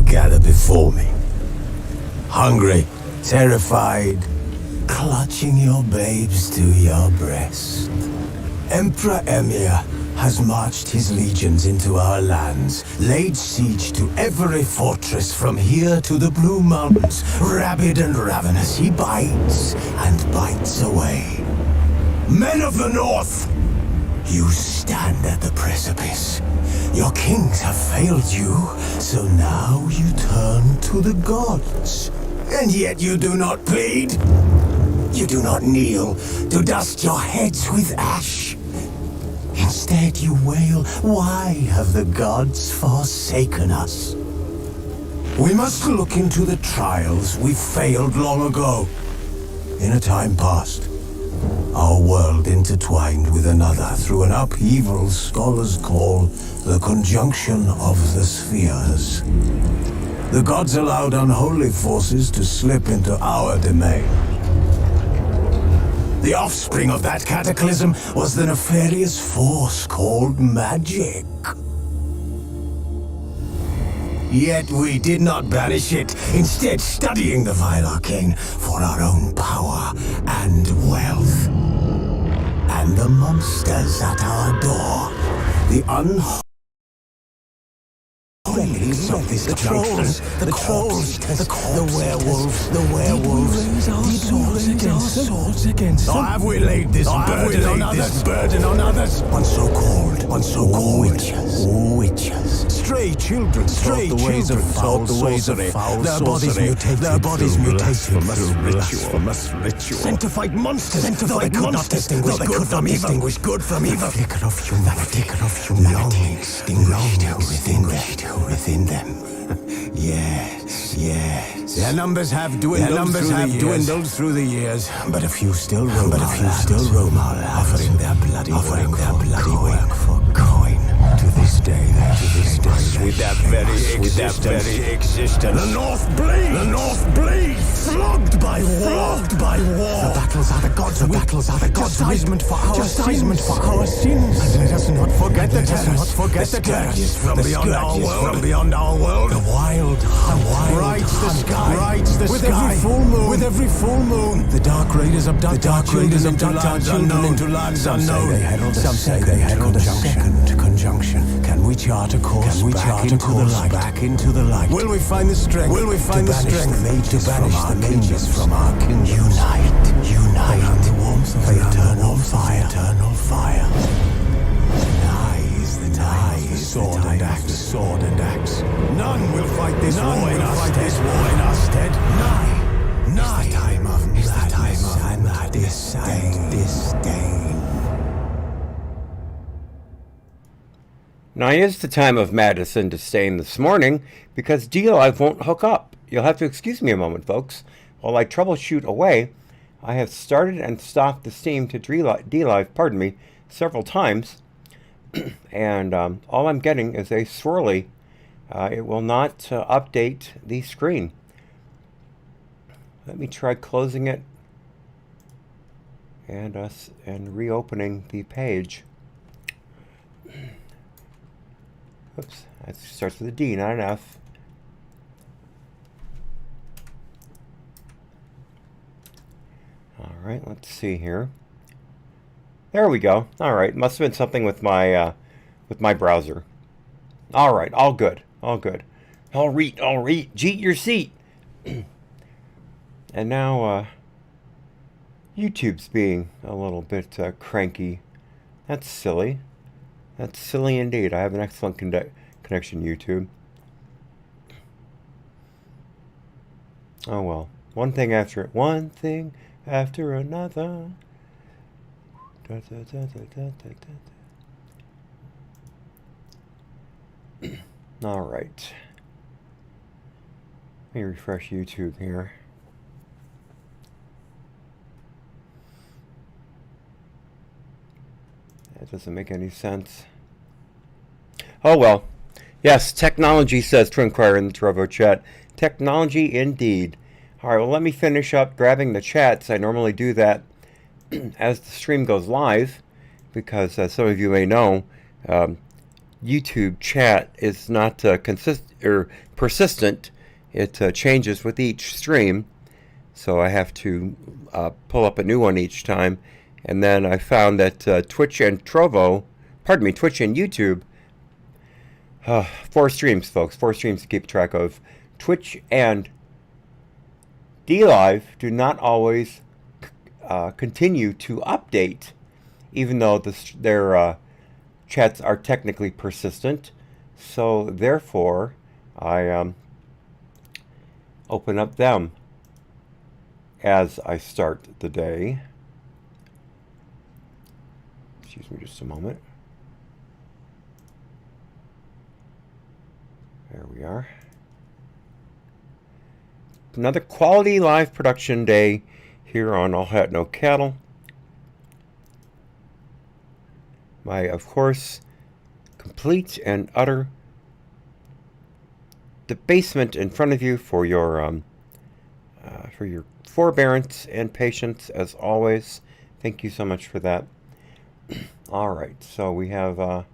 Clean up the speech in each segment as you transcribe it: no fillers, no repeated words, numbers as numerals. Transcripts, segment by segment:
gather before me. Hungry, terrified, clutching your babes to your breast. Emperor Emir has marched his legions into our lands, laid siege to every fortress from here to the Blue Mountains. Rabid and ravenous, he bites and bites away. Men of the North, you stand at the precipice. Your kings have failed you, so now you turn to the gods. And yet you do not plead. You do not kneel to dust your heads with ash. Instead you wail, why have the gods forsaken us? We must look into the trials we failed long ago. In a time past, our world intertwined with another through an upheaval scholars call the conjunction of the spheres. The gods allowed unholy forces to slip into our domain. The offspring of that cataclysm was the nefarious force called magic. Yet we did not banish it, instead studying the vile arcane for our own power and wealth. And the monsters at our door, the unholy of this the trolls, the werewolves, Did we raise our swords against them? Or have we laid this burden on others? One so called witches. Stray children taught the ways of foul sorcery. Their bodies mutated through blasphemous ritual. Sanctified monsters, though they could not distinguish good from evil. Flicker of humanity, extinguished within them. Yes. Their numbers have dwindled through the years, but a few still roam our land, offering their bloody work for coin. To this day, with their very existence. The North bleeds, flogged by war. The battles are the gods' chastisement for our sins. And let us not forget the terrors from beyond our world. The wild rights the sky. With every full moon, the dark raiders abduct our children into lands unknown. Some say they herald a second conjunction. Can we chart a course back into the light? Will we find the strength to banish the mages from our kingdoms? Unite around the warmth of the eternal fire. Nigh is the sword and axe. None will fight this war in our stead. Nigh is the time of disdain. Now is the time of madness and disdain this morning because D-Live won't hook up. You'll have to excuse me a moment, folks. While I troubleshoot away, I have started and stopped the stream to D-Live, several times. And all I'm getting is a swirly. It will not update the screen. Let me try closing it and reopening the page. Oops, that starts with a D, not an F. All right, let's see here. There we go. All right, must have been something with my browser. All right, all good. All right, jeet your seat. And now YouTube's being a little bit cranky. That's silly. That's silly indeed. I have an excellent connection, YouTube. Oh well. One thing after another. All right. Let me refresh YouTube here. That doesn't make any sense. Oh well. Yes, technology, says to inquire in the Trovo chat. Technology indeed. All right, well, let me finish up grabbing the chats. I normally do that as the stream goes live because, as some of you may know, YouTube chat is not persistent. It changes with each stream, so I have to pull up a new one each time. And then I found that Twitch and YouTube, 4 streams, folks, 4 streams to keep track of. Twitch and DLive do not always continue to update, even though their chats are technically persistent. So therefore, I open up them as I start the day. Excuse me just a moment. There we are. Another quality live production day here on All Hat No Cattle. My, of course, complete and utter debasement in front of you for your forbearance and patience, as always. Thank you so much for that. All right, so we have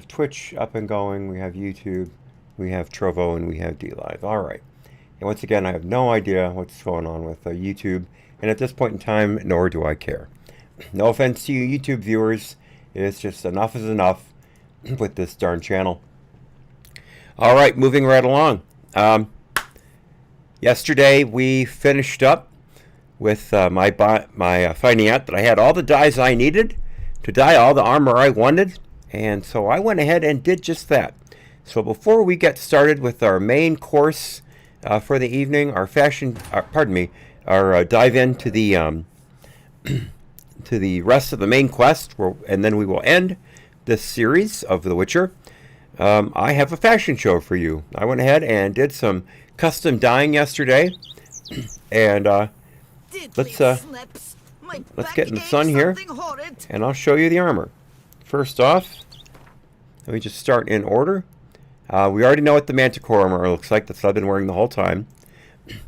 Twitch up and going, we have YouTube, we have Trovo, and we have DLive. All right. And once again, I have no idea what's going on with YouTube, and at this point in time, nor do I care. No offense to you YouTube viewers, it's just enough is enough with this darn channel. All right, moving right along. Yesterday, we finished up with my finding out that I had all the dyes I needed to dye all the armor I wanted, and so I went ahead and did just that. So before we get started with our main course for the evening, our dive into the to the rest of the main quest, and then we will end this series of The Witcher. I have a fashion show for you. I went ahead and did some custom dyeing yesterday, and let's get in the sun here, and I'll show you the armor. First off, let me just start in order. We already know what the Manticore armor looks like. That's what I've been wearing the whole time.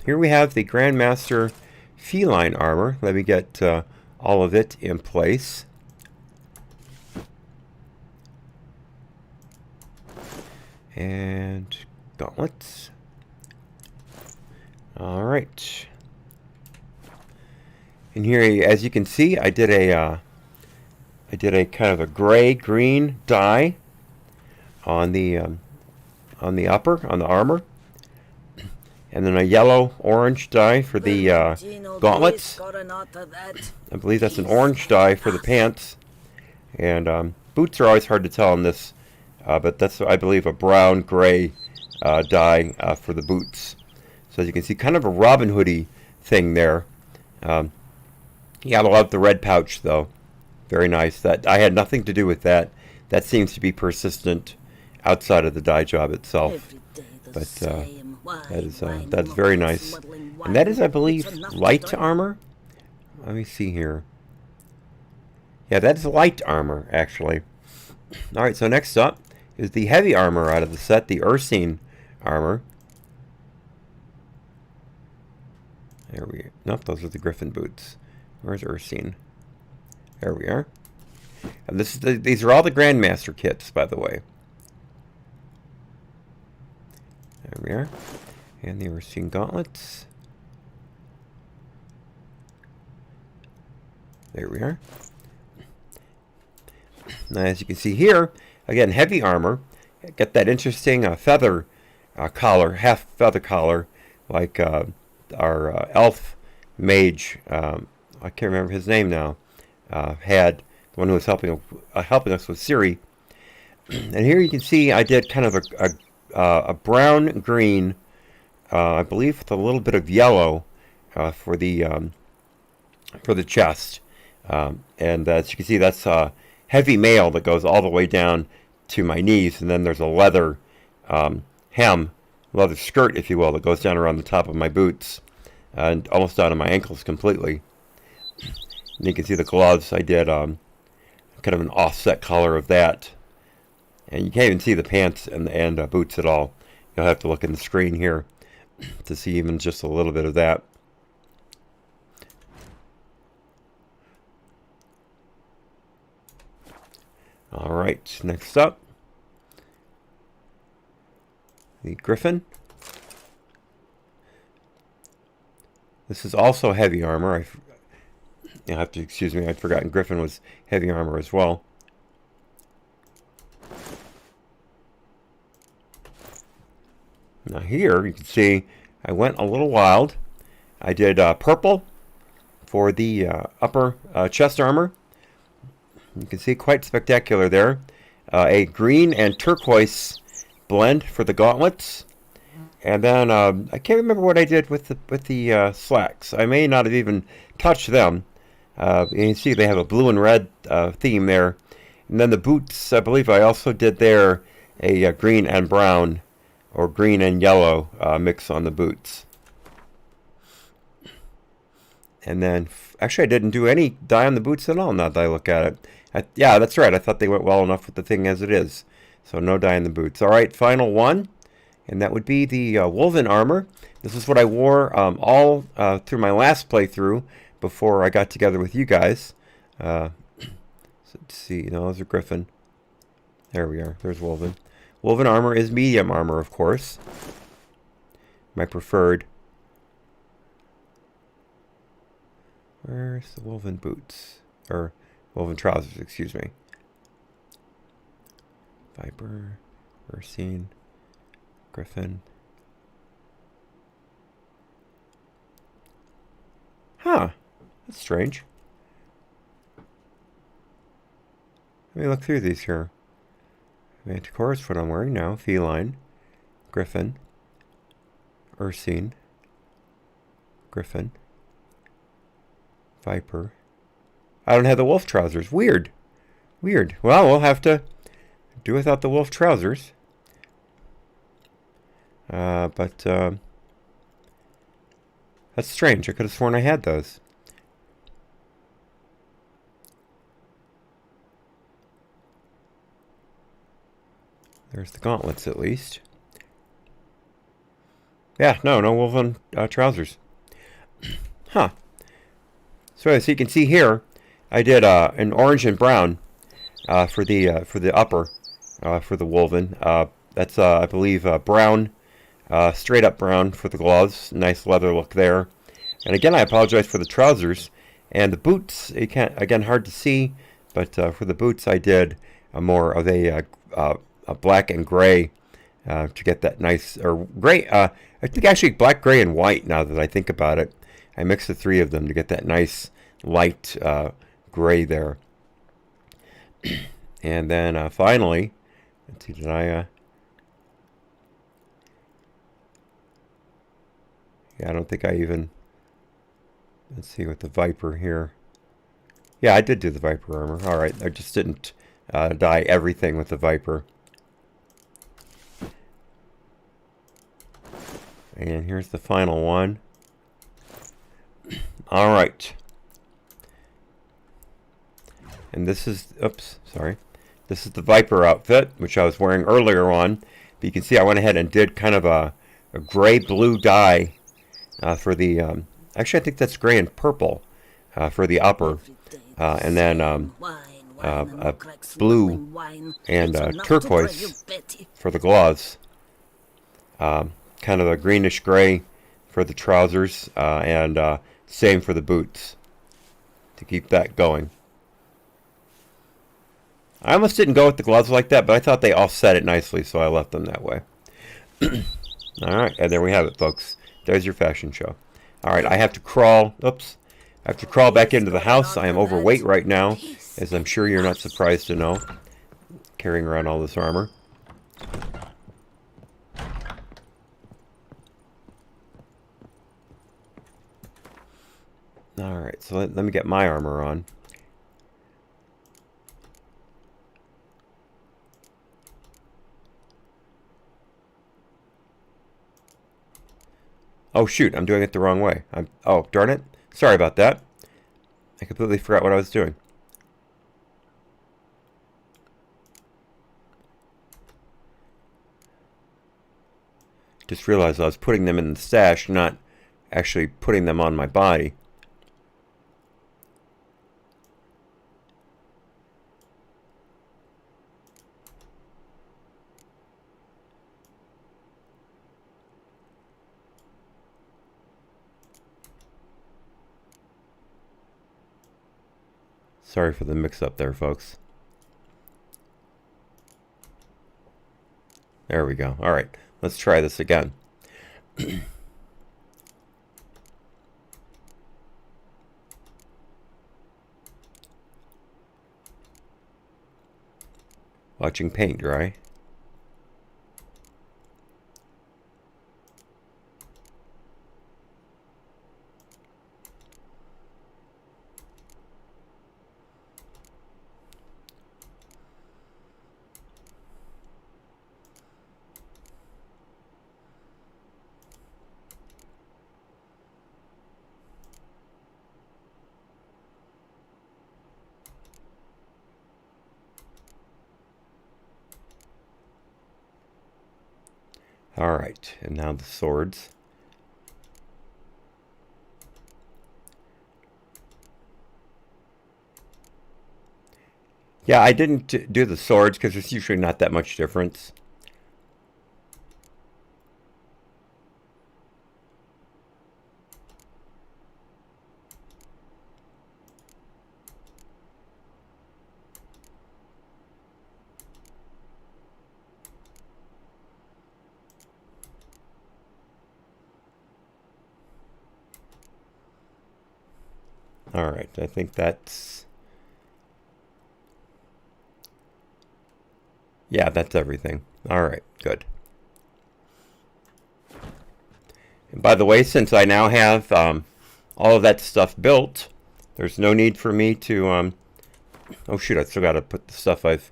Here we have the Grandmaster Feline armor. Let me get all of it in place. And gauntlets. All right. And here, as you can see, I did a kind of a gray-green dye on the armor, and then a yellow-orange dye for the gauntlets. I believe that's an orange dye for the pants, and boots are always hard to tell on this, but that's, I believe, a brown-gray dye for the boots. So as you can see, kind of a Robin Hood-y thing there. You gotta love the red pouch, though. Very nice. That I had nothing to do with that. That seems to be persistent outside of the dye job itself. But that's very nice. And that is, I believe, light armor. Let me see here. Yeah, that is light armor, actually. All right, so next up is the heavy armor out of the set, the Ursine armor. There we go. Nope, those are the Griffin boots. Where's Ursine? There we are. And these are all the Grandmaster kits, by the way. There we are. And the Ursine gauntlets. There we are. Now, as you can see here, again, heavy armor. Get that interesting feather collar, half feather collar, like our elf mage. I can't remember his name now. Had the one who was helping us with Ciri. And here you can see I did kind of a brown green, I believe, with a little bit of yellow for the chest. And as you can see, that's heavy mail that goes all the way down to my knees, and then there's a leather leather skirt, if you will, that goes down around the top of my boots and almost down to my ankles completely. And you can see the gloves. I did kind of an offset color of that, and you can't even see the pants and boots at all. You'll have to look in the screen here to see even just a little bit of that. All right, next up, the Griffin. This is also heavy armor. You'll have to excuse me, I'd forgotten Griffin was heavy armor as well. Now here, you can see I went a little wild. I did purple for the upper chest armor. You can see quite spectacular there. A green and turquoise blend for the gauntlets. And then I can't remember what I did with the slacks. I may not have even touched them. You can see they have a blue and red theme there. And then the boots, I believe I also did there a green and brown or green and yellow mix on the boots. And then, actually I didn't do any dye on the boots at all, now that I look at it. Yeah, that's right, I thought they went well enough with the thing as it is. So no dye in the boots. Alright, final one. And that would be the woven armor. This is what I wore all through my last playthrough before I got together with you guys. So let's see, no, those are Griffin. There we are, there's woven. Woven armor is medium armor, of course. My preferred. Where's the woven boots? Or woven trousers, excuse me. Viper, Ursine, Griffin. Huh, that's strange. Let me look through these here. Manticore is what I'm wearing now. Feline, Griffin, Ursine, Griffin, Viper. I don't have the wolf trousers. Weird. Weird. Well, we'll have to do without the wolf trousers. But that's strange. I could have sworn I had those. There's the gauntlets, at least. Yeah, no woven trousers. Huh. So as you can see here, I did an orange and brown for the upper for the woven. That's I believe brown, straight up brown for the gloves. Nice leather look there. And again, I apologize for the trousers and the boots. You can't, again, hard to see, but for the boots I did more of a black and gray to get that nice, or gray, I think actually black, gray, and white now that I think about it. I mixed the three of them to get that nice light gray there. And then finally, let's see, did I, yeah, I don't think I even, let's see with the Viper here. Yeah, I did do the Viper armor. Alright, I just didn't dye everything with the Viper. And here's the final one. Alright. And this is, oops, sorry. This is the Viper outfit, which I was wearing earlier on. But you can see I went ahead and did kind of a gray-blue dye for the, actually I think that's gray and purple for the upper. And then blue and turquoise for the gloves. Kind of a greenish gray for the trousers, and same for the boots to keep that going. I almost didn't go with the gloves like that, but I thought they offset it nicely, so I left them that way. Alright, and there we have it, folks. There's your fashion show. Alright, I have to crawl, oops, I have to crawl back into the house. I am overweight right now, as I'm sure you're not surprised to know, carrying around all this armor. Alright, so let me get my armor on. Oh shoot, I'm doing it the wrong way. Oh, darn it. Sorry about that. I completely forgot what I was doing. Just realized I was putting them in the stash, not actually putting them on my body. Sorry for the mix-up there, folks. There we go. All right, let's try this again. Watching paint dry. All right, and now the swords. Yeah, I didn't do the swords because there's usually not that much difference. All right, I think that's... Yeah, that's everything. All right, good. And by the way, since I now have all of that stuff built, there's no need for me to... oh, shoot, I still got to put the stuff I've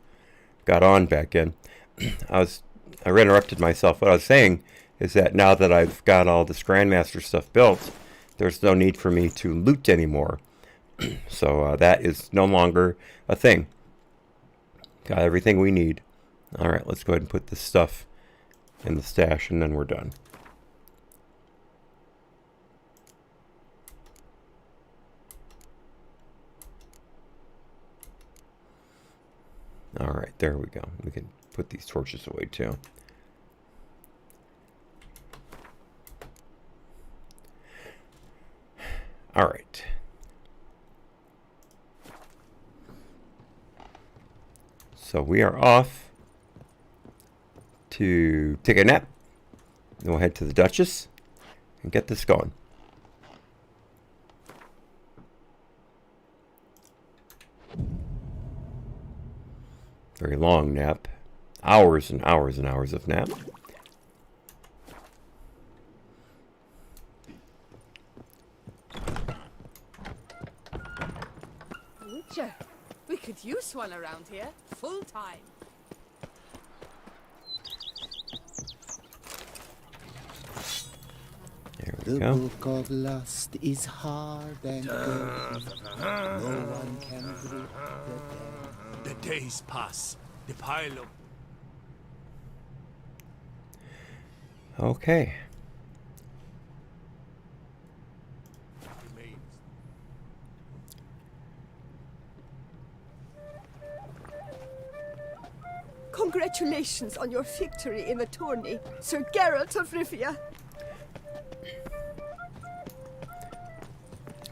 got on back in. I interrupted myself. What I was saying is that now that I've got all this Grandmaster stuff built, there's no need for me to loot anymore. So that is no longer a thing. Got everything we need. All right, let's go ahead and put this stuff in the stash, and then we're done. All right, there we go. We can put these torches away too. All right. So we are off to take a nap. Then we'll head to the Duchess and get this going. Very long nap. Hours and hours and hours of nap. Witcher, we could use one around here, full time. There we The go. book of lust is hard and gory. No one can grip the pen. The days pass. The pile of... Okay. remains. Congratulations on your victory in the tourney, Sir Geralt of Rivia.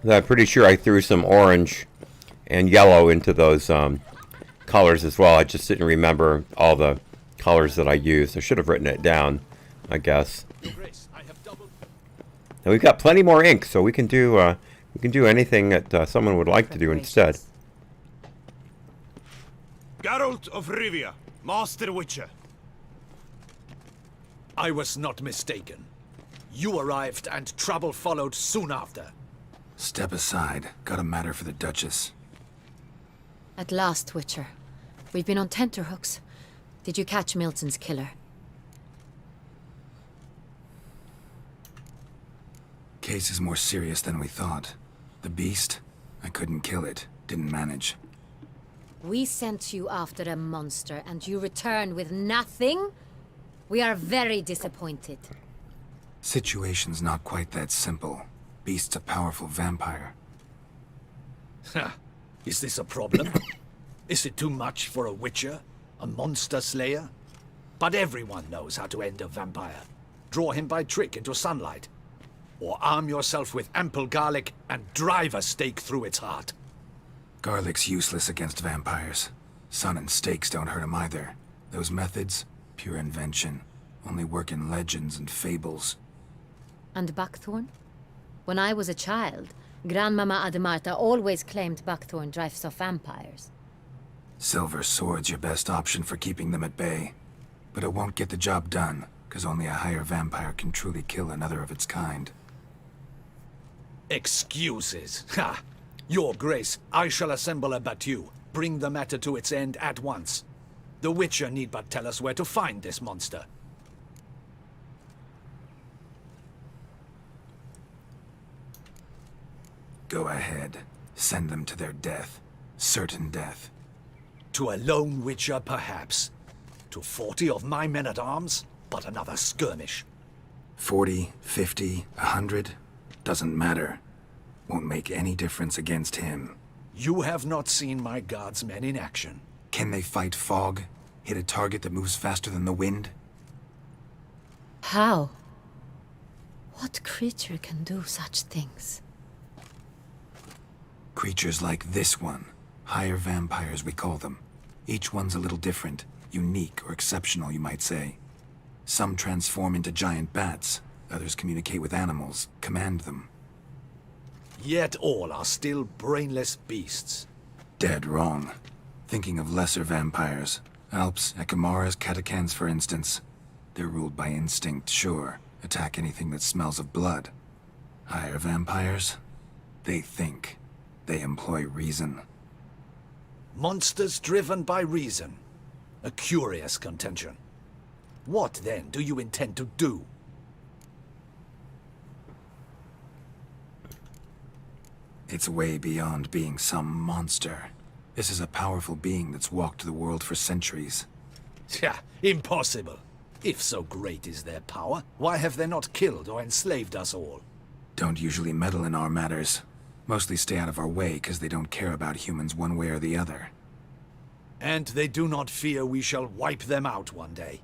I'm pretty sure I threw some orange and yellow into those colors as well. I just didn't remember all the colors that I used. I should have written it down, I guess. Grace, I have doubled... And we've got plenty more ink, so we can do anything that someone would like to do instead. Geralt of Rivia, Master Witcher. I was not mistaken. You arrived and trouble followed soon after. Step aside. Got a matter for the Duchess. At last, Witcher. We've been on tenterhooks. Did you catch Milton's killer? Case is more serious than we thought. The beast? I couldn't kill it. Didn't manage. We sent you after a monster, and you return with nothing? We are very disappointed. Situation's not quite that simple. Beast's a powerful vampire. Ha! Is this a problem? Is it too much for a witcher? A monster slayer? But everyone knows how to end a vampire. Draw him by trick into sunlight. Or arm yourself with ample garlic and drive a stake through its heart. Garlic's useless against vampires. Sun and stakes don't hurt him either. Those methods, pure invention. Only work in legends and fables. And buckthorn? When I was a child, Grandmama Ademarta always claimed buckthorn drives off vampires. Silver sword's your best option for keeping them at bay. But it won't get the job done, because only a higher vampire can truly kill another of its kind. Excuses. Ha! Your Grace, I shall assemble a battue. Bring the matter to its end at once. The Witcher need but tell us where to find this monster. Go ahead. Send them to their death. Certain death. To a lone Witcher, perhaps. To 40 of my men-at-arms, but another skirmish. 40, 50, 100? Doesn't matter. Won't make any difference against him. You have not seen my guardsmen in action. Can they fight fog? Hit a target that moves faster than the wind? How? What creature can do such things? Creatures like this one. Higher vampires, we call them. Each one's a little different. Unique or exceptional, you might say. Some transform into giant bats. Others communicate with animals, command them. Yet all are still brainless beasts. Dead wrong. Thinking of lesser vampires. Alps, Ekamaras, Catacans, for instance. They're ruled by instinct, sure. Attack anything that smells of blood. Higher vampires? They think. They employ reason. Monsters driven by reason. A curious contention. What, then, do you intend to do? It's way beyond being some monster. This is a powerful being that's walked the world for centuries. Yeah, impossible. If so great is their power, why have they not killed or enslaved us all? Don't usually meddle in our matters. Mostly stay out of our way because they don't care about humans one way or the other. And they do not fear we shall wipe them out one day.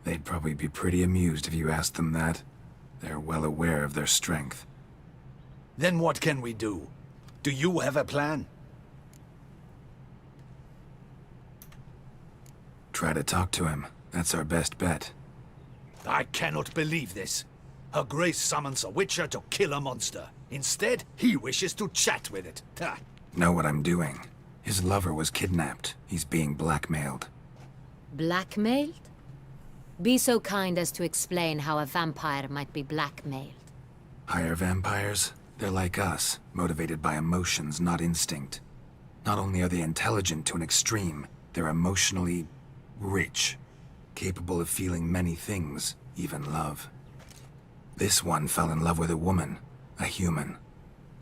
They'd probably be pretty amused if you asked them that. They're well aware of their strength. Then what can we do? Do you have a plan? Try to talk to him. That's our best bet. I cannot believe this. Her Grace summons a Witcher to kill a monster. Instead, he wishes to chat with it. Ha. Know what I'm doing. His lover was kidnapped. He's being blackmailed. Blackmailed? Be so kind as to explain how a vampire might be blackmailed. Higher vampires? They're like us, motivated by emotions, not instinct. Not only are they intelligent to an extreme, they're emotionally rich, capable of feeling many things, even love. This one fell in love with a woman, a human,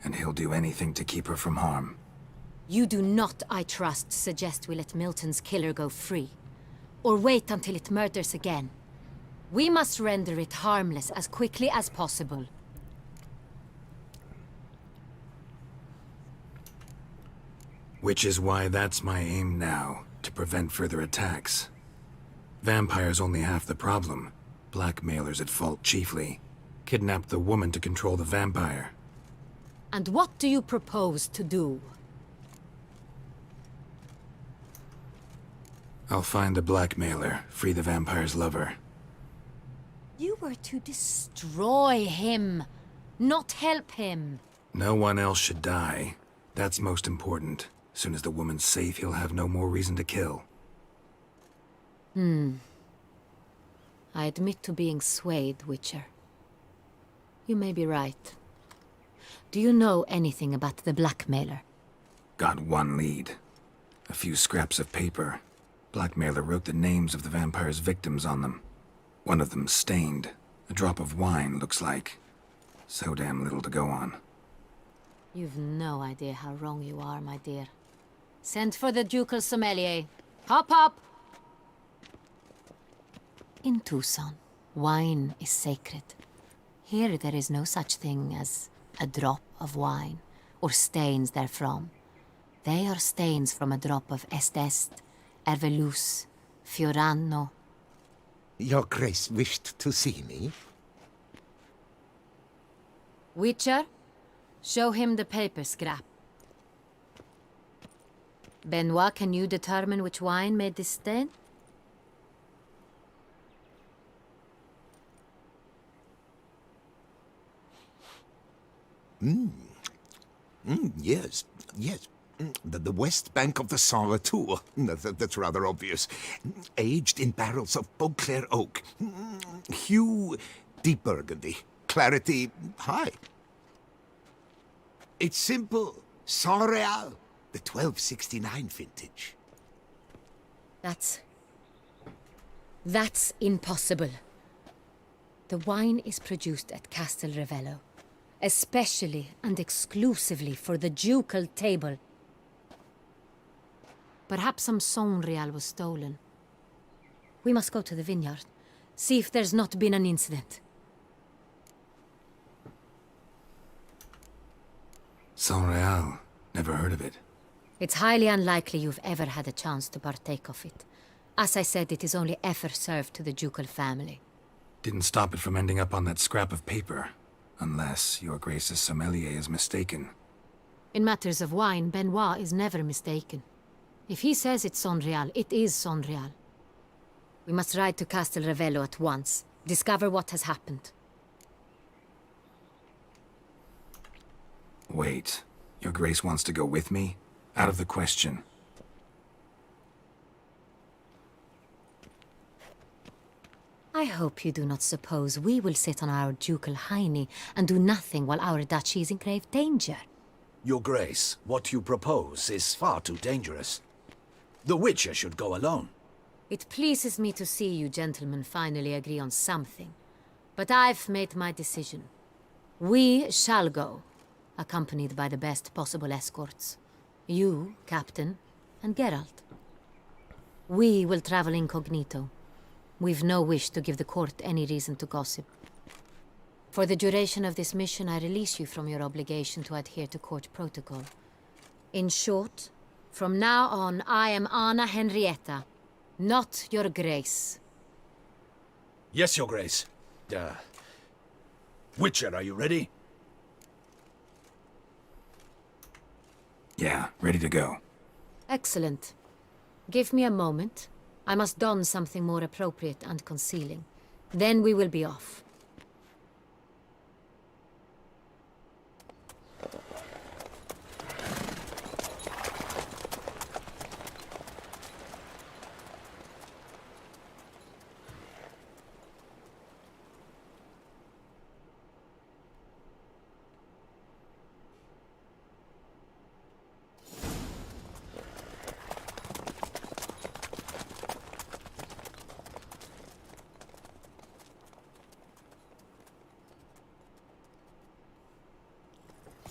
and he'll do anything to keep her from harm. You do not, I trust, suggest we let Milton's killer go free. Or wait until it murders again. We must render it harmless as quickly as possible. Which is why that's my aim now, to prevent further attacks. Vampires only half the problem. Blackmailers at fault chiefly. Kidnapped the woman to control the vampire. And what do you propose to do? I'll find the blackmailer, free the vampire's lover. You were to destroy him, not help him. No one else should die. That's most important. As soon as the woman's safe, he'll have no more reason to kill. I admit to being swayed, Witcher. You may be right. Do you know anything about the blackmailer? Got one lead. A few scraps of paper. Blackmailer wrote the names of the vampire's victims on them. One of them stained. A drop of wine, looks like. So damn little to go on. You've no idea how wrong you are, my dear. Send for the ducal sommelier. Hop, hop! In Tucson, wine is sacred. Here there is no such thing as a drop of wine, or stains therefrom. They are stains from a drop of Est, Ervelus, Fiorano. Your Grace wished to see me? Witcher, show him the paper scrap. Benoit, can you determine which wine made this stain? Yes, yes. The west bank of the Saint Retour. That's rather obvious. Aged in barrels of Beauclair oak. Hue, deep burgundy. Clarity, high. It's simple. Saint Real, the 1269 vintage. That's impossible. The wine is produced at Castel Ravello, especially and exclusively for the ducal table. Perhaps some Saint Real was stolen. We must go to the vineyard, see if there's not been an incident. Saint Real. Never heard of it. It's highly unlikely you've ever had a chance to partake of it. As I said, it is only ever served to the ducal family. Didn't stop it from ending up on that scrap of paper. Unless your Grace's sommelier is mistaken. In matters of wine, Benoit is never mistaken. If he says it's Saint Real, it is Saint Real. We must ride to Castel Ravello at once. Discover what has happened. Wait. Your Grace wants to go with me? Out of the question. I hope you do not suppose we will sit on our ducal hiney and do nothing while our duchy is in grave danger. Your Grace, what you propose is far too dangerous. The Witcher should go alone. It pleases me to see you gentlemen finally agree on something. But I've made my decision. We shall go, accompanied by the best possible escorts. You, Captain, and Geralt. We will travel incognito. We've no wish to give the court any reason to gossip. For the duration of this mission, I release you from your obligation to adhere to court protocol. In short, from now on, I am Anna Henrietta, not your Grace. Yes, Your Grace. Witcher, are you ready? Yeah, ready to go. Excellent. Give me a moment. I must don something more appropriate and concealing. Then we will be off.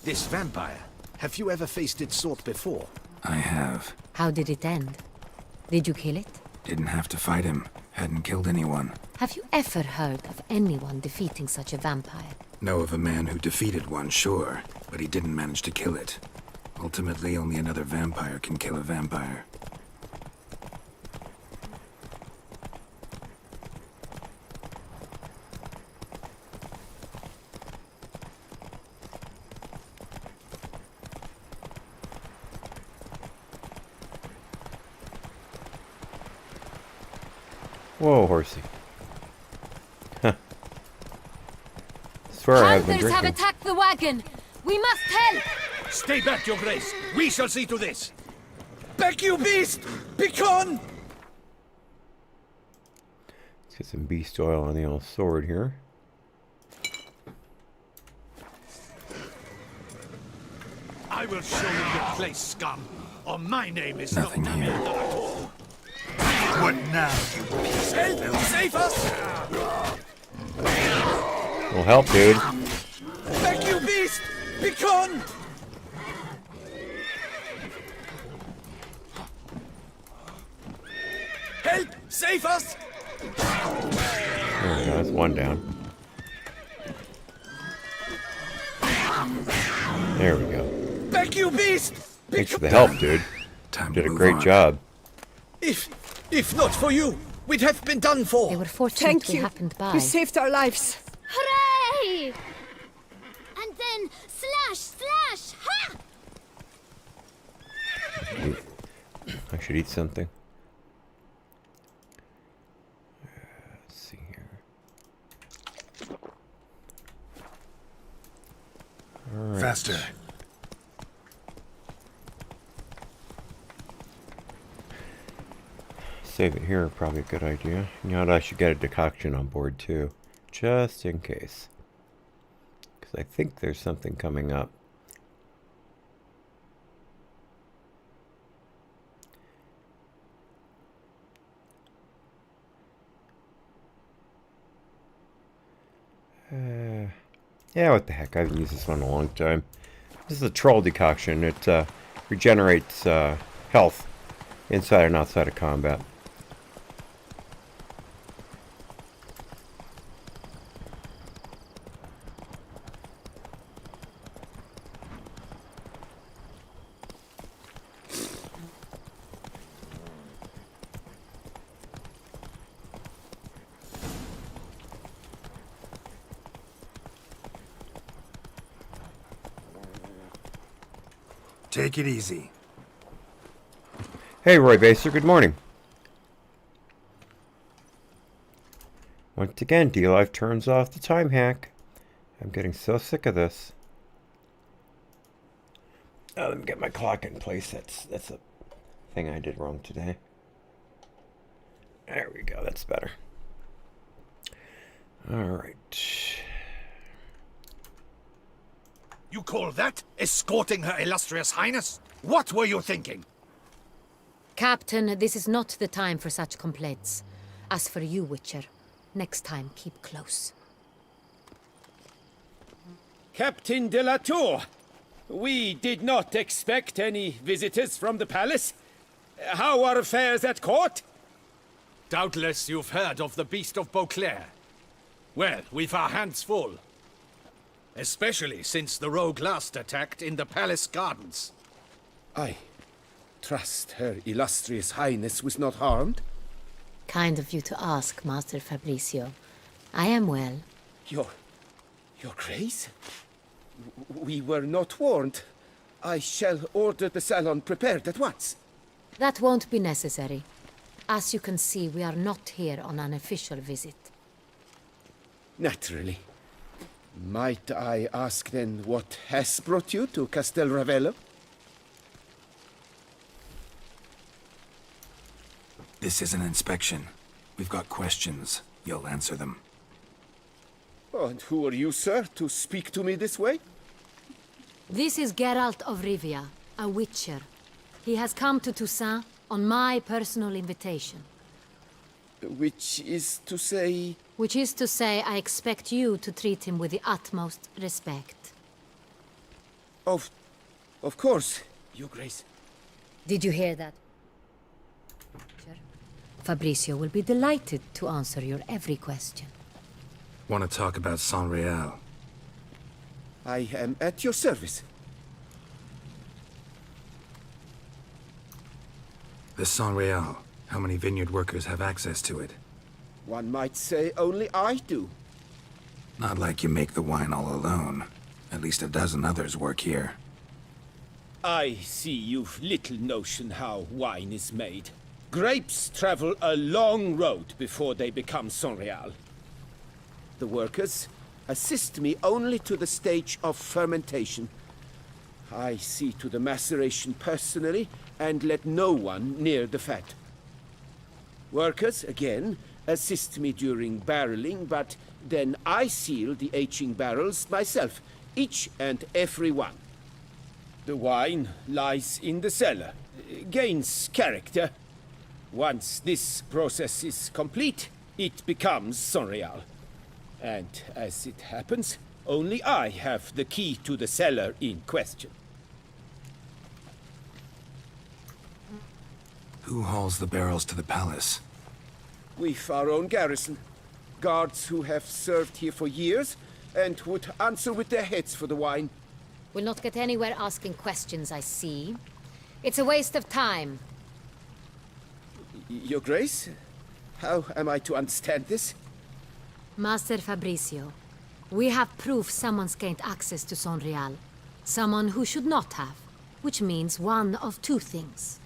This vampire, have you ever faced its sort before? I have. How did it end? Did you kill it? Didn't have to fight him. Hadn't killed anyone. Have you ever heard of anyone defeating such a vampire? Know of a man who defeated one, sure, but he didn't manage to kill it. Ultimately, only another vampire can kill a vampire. Whoa, horsey. Huh. Swear I have been Hunters have drinking. attacked the wagon! We must help! Stay back, Your Grace. We shall see to this. Back, you beast! Begone! Let's get some beast oil on the old sword here. I will show you your place, scum, or my name is Nothing not here. Damian at all. What now? Help! Save us! Will help, dude. Back, you beast! Begone! Help! Save us! There we go. That's one down. There we go. Back, you beast! Thanks for the help, dude. Time Did to a move great on. job. If not for you, we'd have been done for. They were fortunate Thank we you. happened by. You saved our lives. Hooray! And then slash, slash, ha! should eat something. Let's see here. All right. Faster. Save it here, probably a good idea. You know what, I should get a decoction on board too, just in case. Because I think there's something coming up. Yeah, what the heck, I haven't used this one in a long time. This is a troll decoction. It regenerates health inside and outside of combat. Take it easy. Hey, Roy Baser, good morning. Once again, D-Live turns off the time hack. I'm getting so sick of this. Let me get my clock in place. That's a thing I did wrong today. There we go, that's better. Alright. You call that escorting Her Illustrious Highness? What were you thinking? Captain, this is not the time for such complaints. As for you, Witcher, next time keep close. Captain de la Tour, we did not expect any visitors from the palace. How are affairs at court? Doubtless you've heard of the Beast of Beauclair. Well, we've our hands full. Especially since the rogue last attacked in the palace gardens. I trust Her Illustrious Highness was not harmed. Kind of you to ask, Master Fabricio. I am well. Your Grace? We were not warned. I shall order the salon prepared at once. That won't be necessary. As you can see, we are not here on an official visit. Naturally. Might I ask then what has brought you to Castel Ravello? This is an inspection. We've got questions. You'll answer them. Oh, and who are you, sir, to speak to me this way? This is Geralt of Rivia, a witcher. He has come to Toussaint on my personal invitation. Which is to say... Which is to say, I expect you to treat him with the utmost respect. Of course, Your Grace. Did you hear that? Fabricio will be delighted to answer your every question. Want to talk about San Real? I am at your service. The San Real. How many vineyard workers have access to it? One might say only I do. Not like you make the wine all alone. At least a dozen others work here. I see you've little notion how wine is made. Grapes travel a long road before they become San Real. The workers assist me only to the stage of fermentation. I see to the maceration personally and let no one near the fat. Workers, again, assist me during barreling, but then I seal the aging barrels myself, each and every one. The wine lies in the cellar, gains character. Once this process is complete, it becomes San Real. And as it happens, only I have the key to the cellar in question. Who hauls the barrels to the palace? We've our own garrison. Guards who have served here for years and would answer with their heads for the wine. We'll not get anywhere asking questions, I see. It's a waste of time. Your Grace? How am I to understand this? Master Fabricio, we have proof someone's gained access to San Real. Someone who should not have, which means one of two things.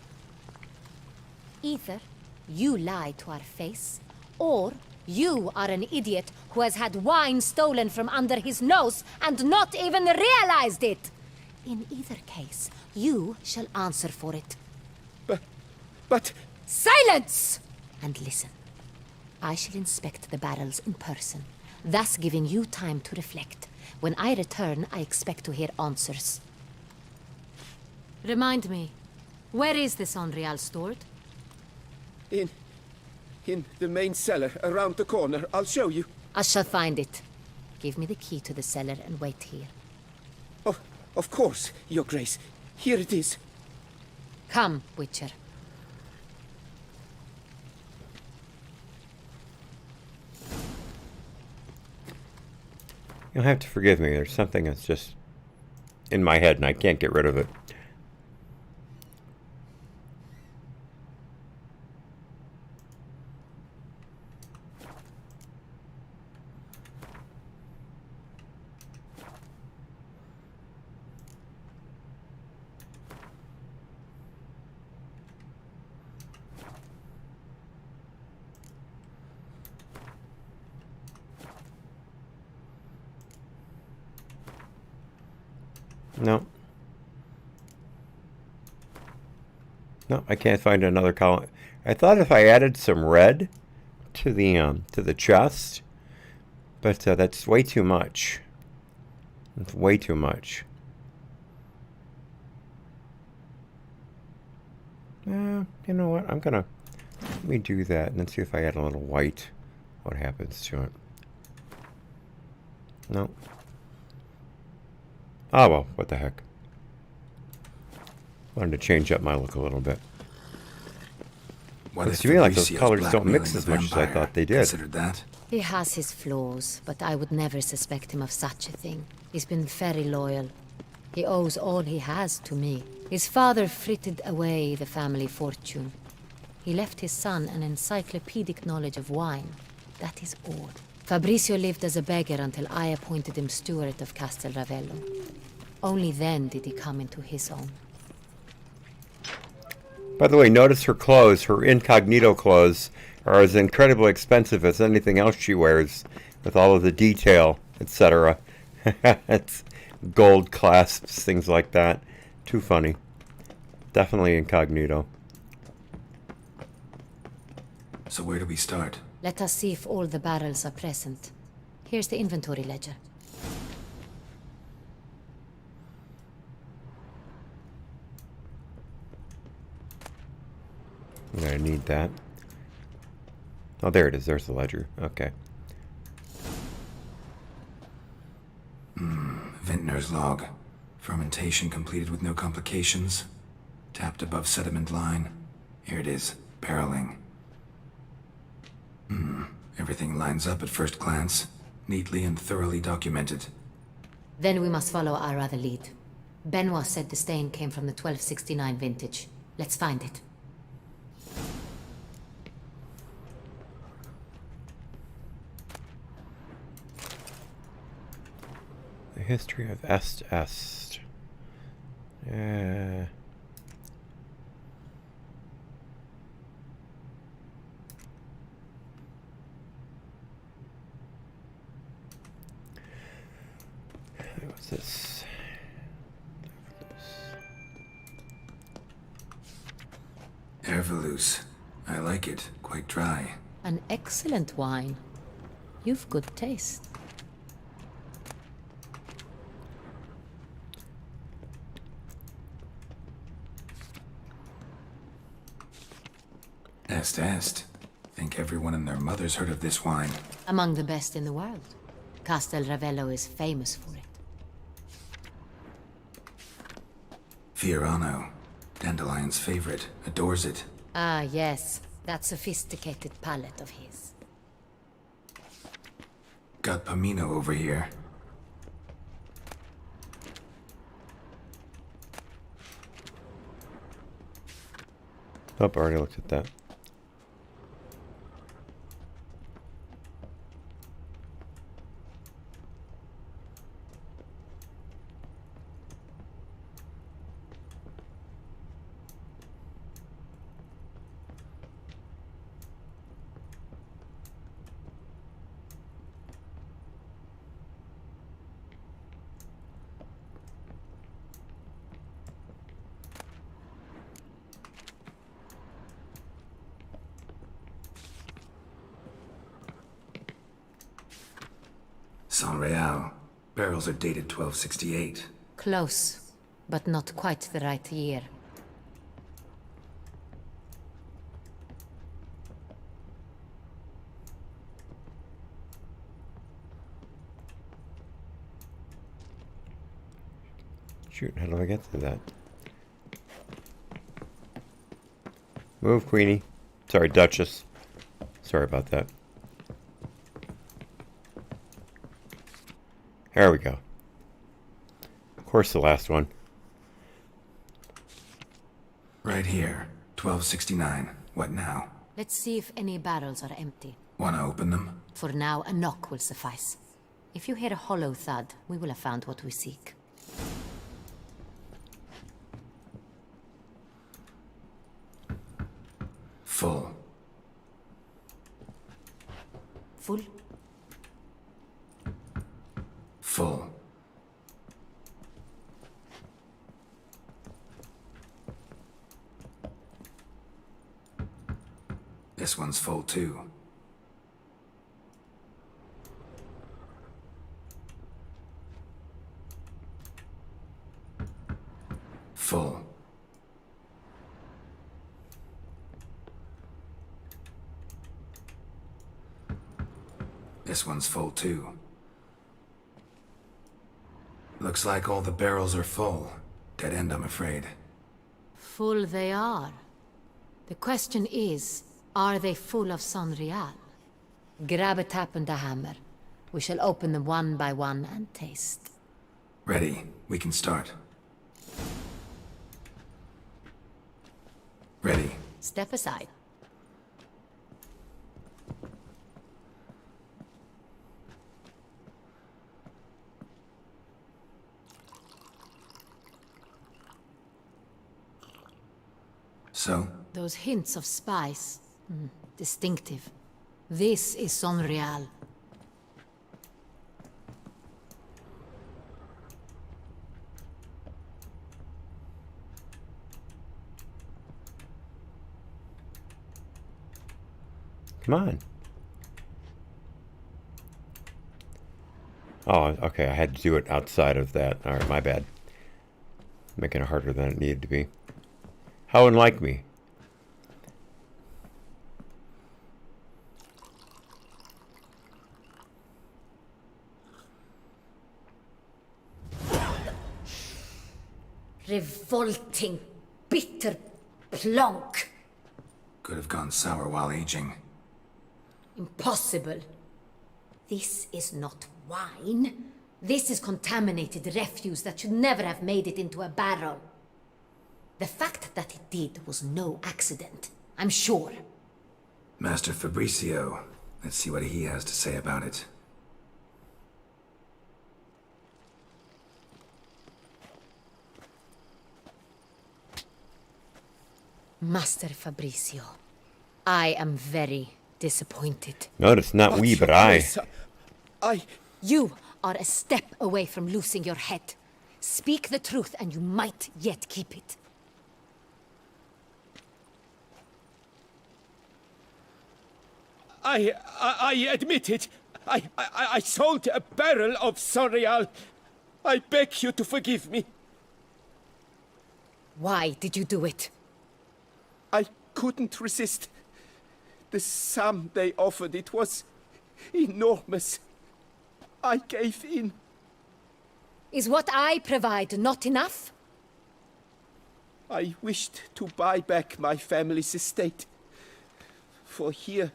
Either you lie to our face, or you are an idiot who has had wine stolen from under his nose and not even realized it. In either case, you shall answer for it. But... Silence! And listen. I shall inspect the barrels in person, thus giving you time to reflect. When I return, I expect to hear answers. Remind me, where is this Unreal stored? In the main cellar, around the corner. I'll show you. I shall find it. Give me the key to the cellar and wait here. Oh, of course, Your Grace. Here it is. Come, Witcher. You'll have to forgive me. There's something that's just in my head and I can't get rid of it. No. No, I can't find another column. I thought if I added some red to the chest, but that's way too much. It's way too much. You know what? Let me do that and then see if I add a little white, what happens to it. No. Oh well, what the heck. Wanted to change up my look a little bit. What Looks to me like those colors don't mix as much as I thought they did. Considered that? He has his flaws, but I would never suspect him of such a thing. He's been very loyal. He owes all he has to me. His father frittered away the family fortune. He left his son an encyclopedic knowledge of wine. That is all. Fabrizio lived as a beggar until I appointed him steward of Castel Ravello. Only then did he come into his own. By the way, notice her clothes, her incognito clothes, are as incredibly expensive as anything else she wears, with all of the detail, etc. It's gold clasps, things like that. Too funny. Definitely incognito. So where do we start? Let us see if all the barrels are present. Here's the inventory ledger. I'm gonna need that. Oh, there it is. There's the ledger. Okay. Vintner's log. Fermentation completed with no complications. Tapped above sediment line. Here it is. Barreling. Everything lines up at first glance. Neatly and thoroughly documented. Then we must follow our other lead. Benoit said the stain came from the 1269 vintage. Let's find it. The history of Est. What's this? Ervelous. I like it. Quite dry. An excellent wine. You've good taste. Est. Think everyone and their mother's heard of this wine. Among the best in the world. Castel Ravello is famous for it. Fiorano. Dandelion's favorite. Adores it. Ah, yes. That sophisticated palate of his. Got Pomino over here. Oh, I already looked at that. Saint-Réal. Barrels are dated 1268. Close, but not quite the right year. Shoot, how do I get to that? Move, Queenie. Sorry, Duchess. Sorry about that. There we go. Of course, the last one. Right here. 1269. What now? Let's see if any barrels are empty. Wanna open them? For now, a knock will suffice. If you hear a hollow thud, we will have found what we seek. Full. Full? Full. This one's full too. Full. This one's full too. Looks like all the barrels are full. Dead end, I'm afraid. Full they are. The question is, are they full of Saint-Réal? Grab a tap and a hammer. We shall open them one by one and taste. Ready. We can start. Ready. Step aside. So? Those hints of spice. Distinctive. This is Saint-Réal. Come on. Oh, okay, I had to do it outside of that. Alright, my bad. Making it harder than it needed to be. How unlike me. Revolting, bitter plonk. Could have gone sour while aging. Impossible. This is not wine. This is contaminated refuse that should never have made it into a barrel. The fact that it did was no accident, I'm sure. Master Fabricio. Let's see what he has to say about it. Master Fabricio, I am very disappointed. Notice, not we, but I. You are a step away from losing your head. Speak the truth and you might yet keep it. I admit it. I sold a barrel of Saint-Réal. I beg you to forgive me. Why did you do it? I couldn't resist. The sum they offered, it was enormous. I gave in. Is what I provide not enough? I wished to buy back my family's estate. For here,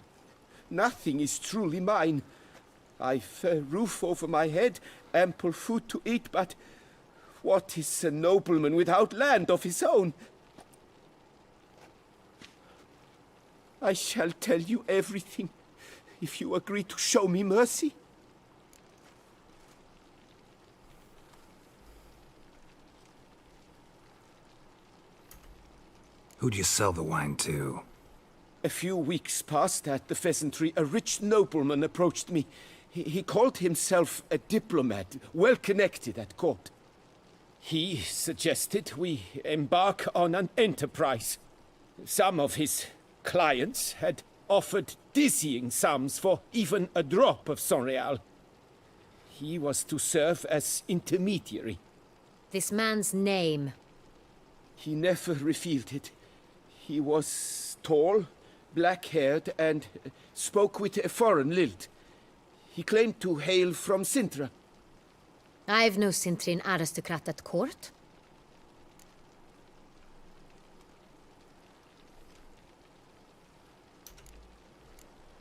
nothing is truly mine. I've a roof over my head, ample food to eat, but what is a nobleman without land of his own? I shall tell you everything, if you agree to show me mercy. Who'd you sell the wine to? A few weeks past at the pheasantry, a rich nobleman approached me. He called himself a diplomat, well connected at court. He suggested we embark on an enterprise. Some of his clients had offered dizzying sums for even a drop of Saint-Réal. He was to serve as intermediary. This man's name. He never revealed it. He was tall, black-haired, and spoke with a foreign lilt. He claimed to hail from Sintra. I've no Cintrin aristocrat at court.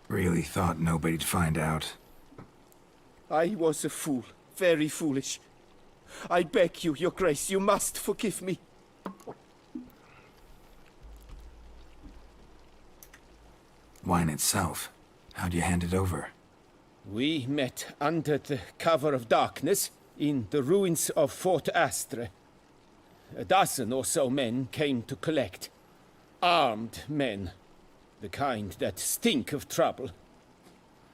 Really thought nobody'd find out. I was a fool, very foolish. I beg you, Your Grace, you must forgive me. Wine itself, how'd you hand it over? We met under the cover of darkness in the ruins of Fort Astre. A dozen or so men came to collect. Armed men. The kind that stink of trouble.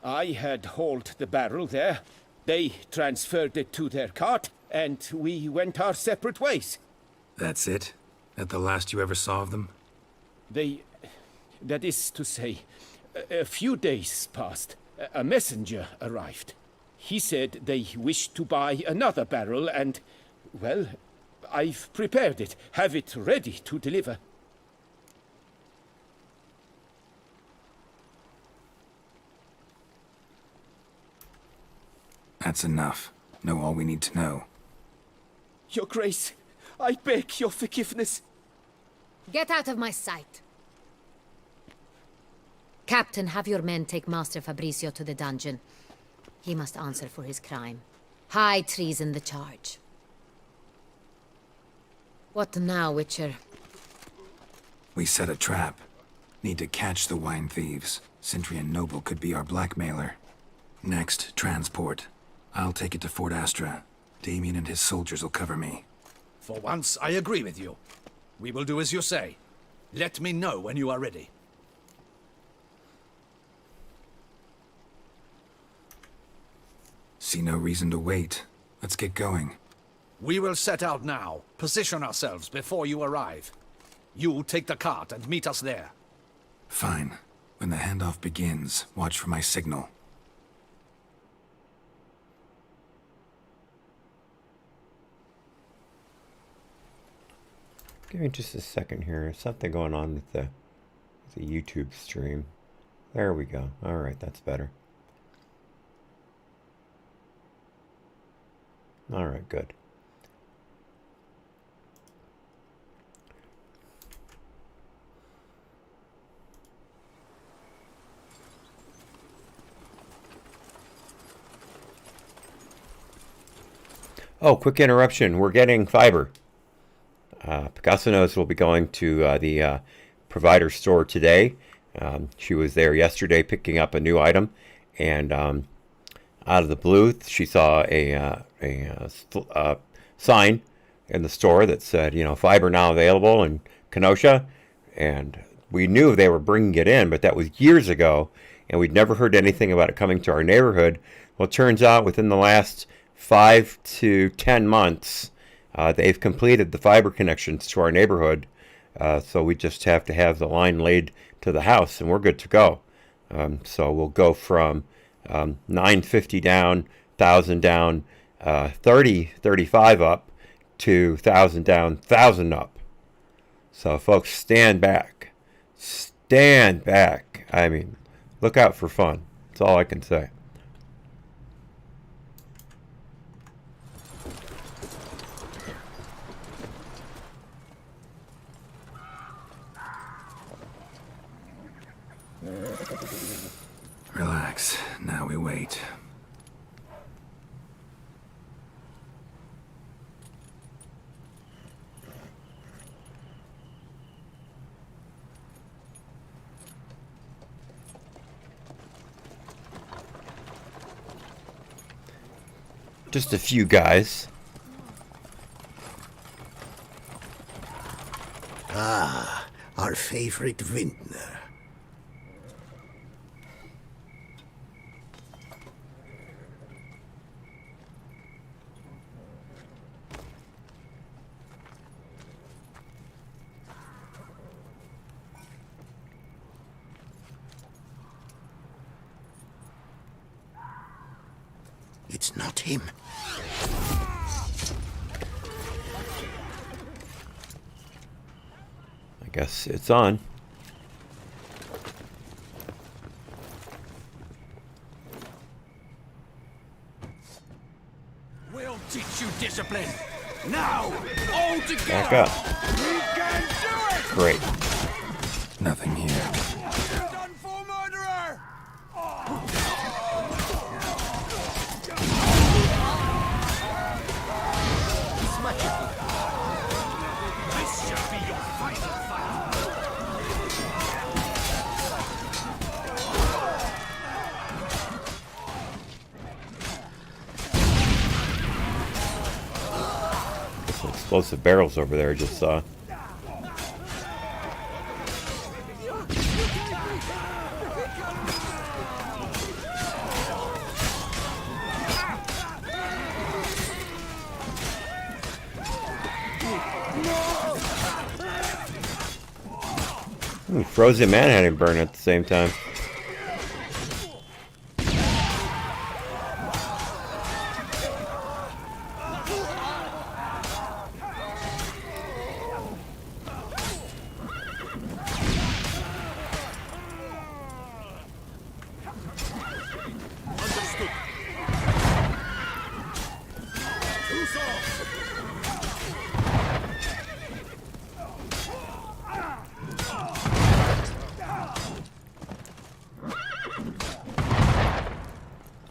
I had hauled the barrel there. They transferred it to their cart, and we went our separate ways. That's it? That the last you ever saw of them? That is to say, a few days passed. A messenger arrived. He said they wished to buy another barrel and, well, I've prepared it, have it ready to deliver. That's enough. Know all we need to know. Your Grace, I beg your forgiveness. Get out of my sight. Captain, have your men take Master Fabrizio to the dungeon. He must answer for his crime. High treason the charge. What now, Witcher? We set a trap. Need to catch the wine thieves. Cintrian Noble could be our blackmailer. Next, transport. I'll take it to Fort Astra. Damien and his soldiers will cover me. For once, I agree with you. We will do as you say. Let me know when you are ready. See no reason to wait. Let's get going. We will set out now. Position ourselves before you arrive. You take the cart and meet us there. Fine. When the handoff begins, watch for my signal. Give me just a second here. There's something going on with the YouTube stream. There we go. All right, that's better. All right, good. Oh, quick interruption. We're getting fiber. Picasso knows we'll be going to the provider store today. She was there yesterday picking up a new item, and out of the blue, she saw a sign in the store that said, you know, fiber now available in Kenosha, and we knew they were bringing it in, but that was years ago, and we'd never heard anything about it coming to our neighborhood. Well, it turns out within the last 5 to 10 months, they've completed the fiber connections to our neighborhood, so we just have to have the line laid to the house, and we're good to go. So we'll go from 950 down, 1,000 down, 30, 35 up, to 1,000 down, 1,000 up. So folks, stand back. Stand back. I mean, look out for fun. That's all I can say. Relax. Now we wait. Just a few guys. Ah, our favorite vintner. It's It's not him. I guess it's on. We'll teach you discipline. Now, all together. Back up. We can do it. Great. Nothing here. Done for, murderer. This shall be your final fight. Some explosive barrels over there, I just saw. Ooh, Frozen Manhattan burn at the same time.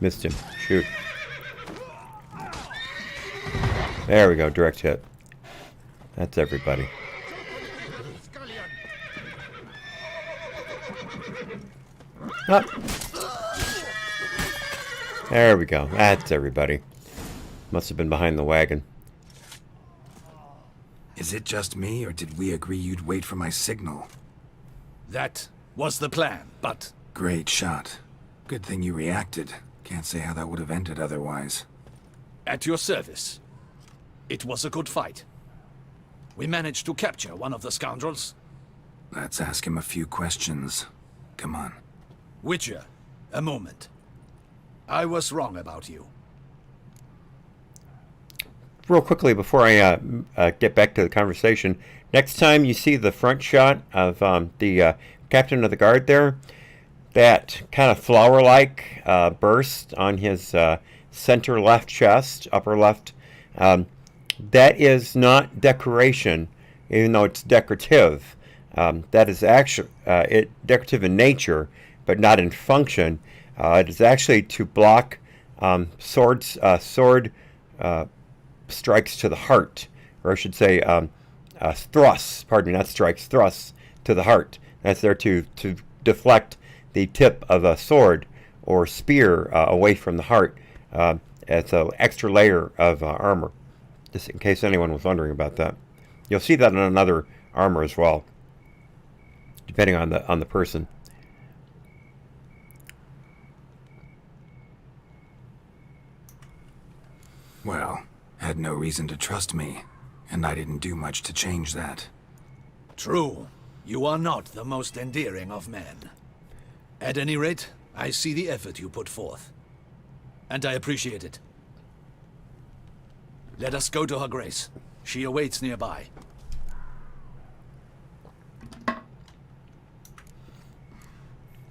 Missed him. Shoot. There we go. Direct hit. That's everybody. Up. There we go. That's everybody. Must have been behind the wagon. Is it just me, or did we agree you'd wait for my signal? That was the plan, but... Great shot. Good thing you reacted. Can't say how that would have ended otherwise. At your service. It was a good fight. We managed to capture one of the scoundrels. Let's ask him a few questions. Come on. Witcher, a moment. I was wrong about you. Real quickly before I get back to the conversation, next time you see the front shot of the captain of the guard there, that kind of flower-like burst on his center left chest, upper left, that is not decoration, even though it's decorative. That is actually decorative in nature, but not in function. It is actually to block sword strikes to the heart, or I should say thrusts, pardon me, not strikes, thrusts to the heart. That's there to deflect the tip of a sword or spear away from the heart. It's an extra layer of armor, just in case anyone was wondering about that. You'll see that on another armor as well, depending on the person. Well, had no reason to trust me, and I didn't do much to change that. True. You are not the most endearing of men. At any rate, I see the effort you put forth. And I appreciate it. Let us go to her grace. She awaits nearby.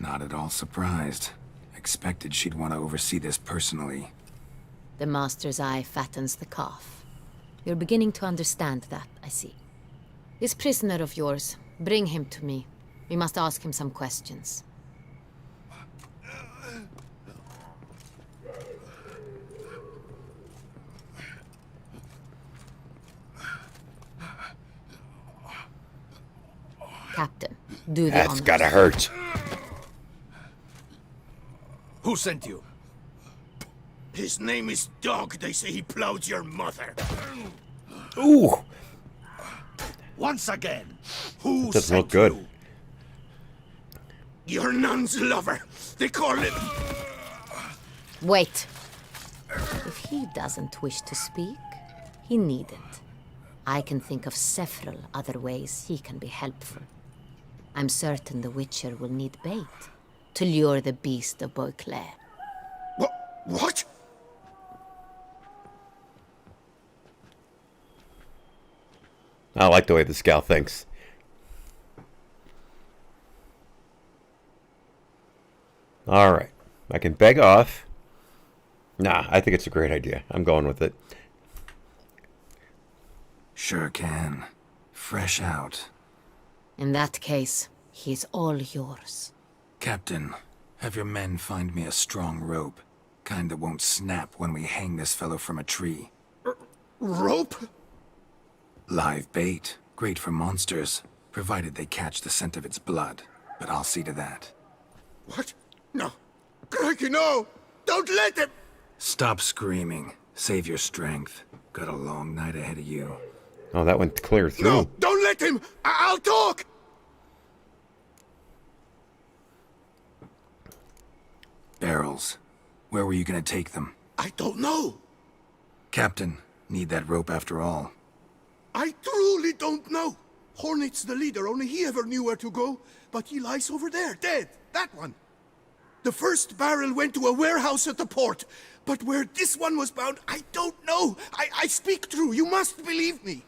Not at all surprised. Expected she'd want to oversee this personally. The master's eye fattens the calf. You're beginning to understand that, I see. This prisoner of yours, bring him to me. We must ask him some questions. Captain, do the That's honors. gotta hurt. Who sent you? His name is Dog. They say he plowed your mother. Ooh, Once again, Who doesn't sent look good. you? Your nun's lover. They call him. Wait. If he doesn't wish to speak, he needn't. I can think of several other ways he can be helpful. I'm certain the Witcher will need bait to lure the beast of Beauclair. What? I like the way this gal thinks. Alright. I can beg off. Nah, I think it's a great idea. I'm going with it. Sure can. Fresh out. In that case, he's all yours. Captain, have your men find me a strong rope. Kind that won't snap when we hang this fellow from a tree. Rope? Live bait. Great for monsters, provided they catch the scent of its blood. But I'll see to that. What? No. Crikey, no! Don't let him! Stop screaming. Save your strength. Got a long night ahead of you. Oh, that went clear through. No, don't let him! I'll talk! Barrels. Where were you gonna take them? I don't know. Captain, need that rope after all. I truly don't know. Hornet's the leader, only he ever knew where to go. But he lies over there, dead. That one. The first barrel went to a warehouse at the port. But where this one was bound, I don't know. I speak true. You must believe me.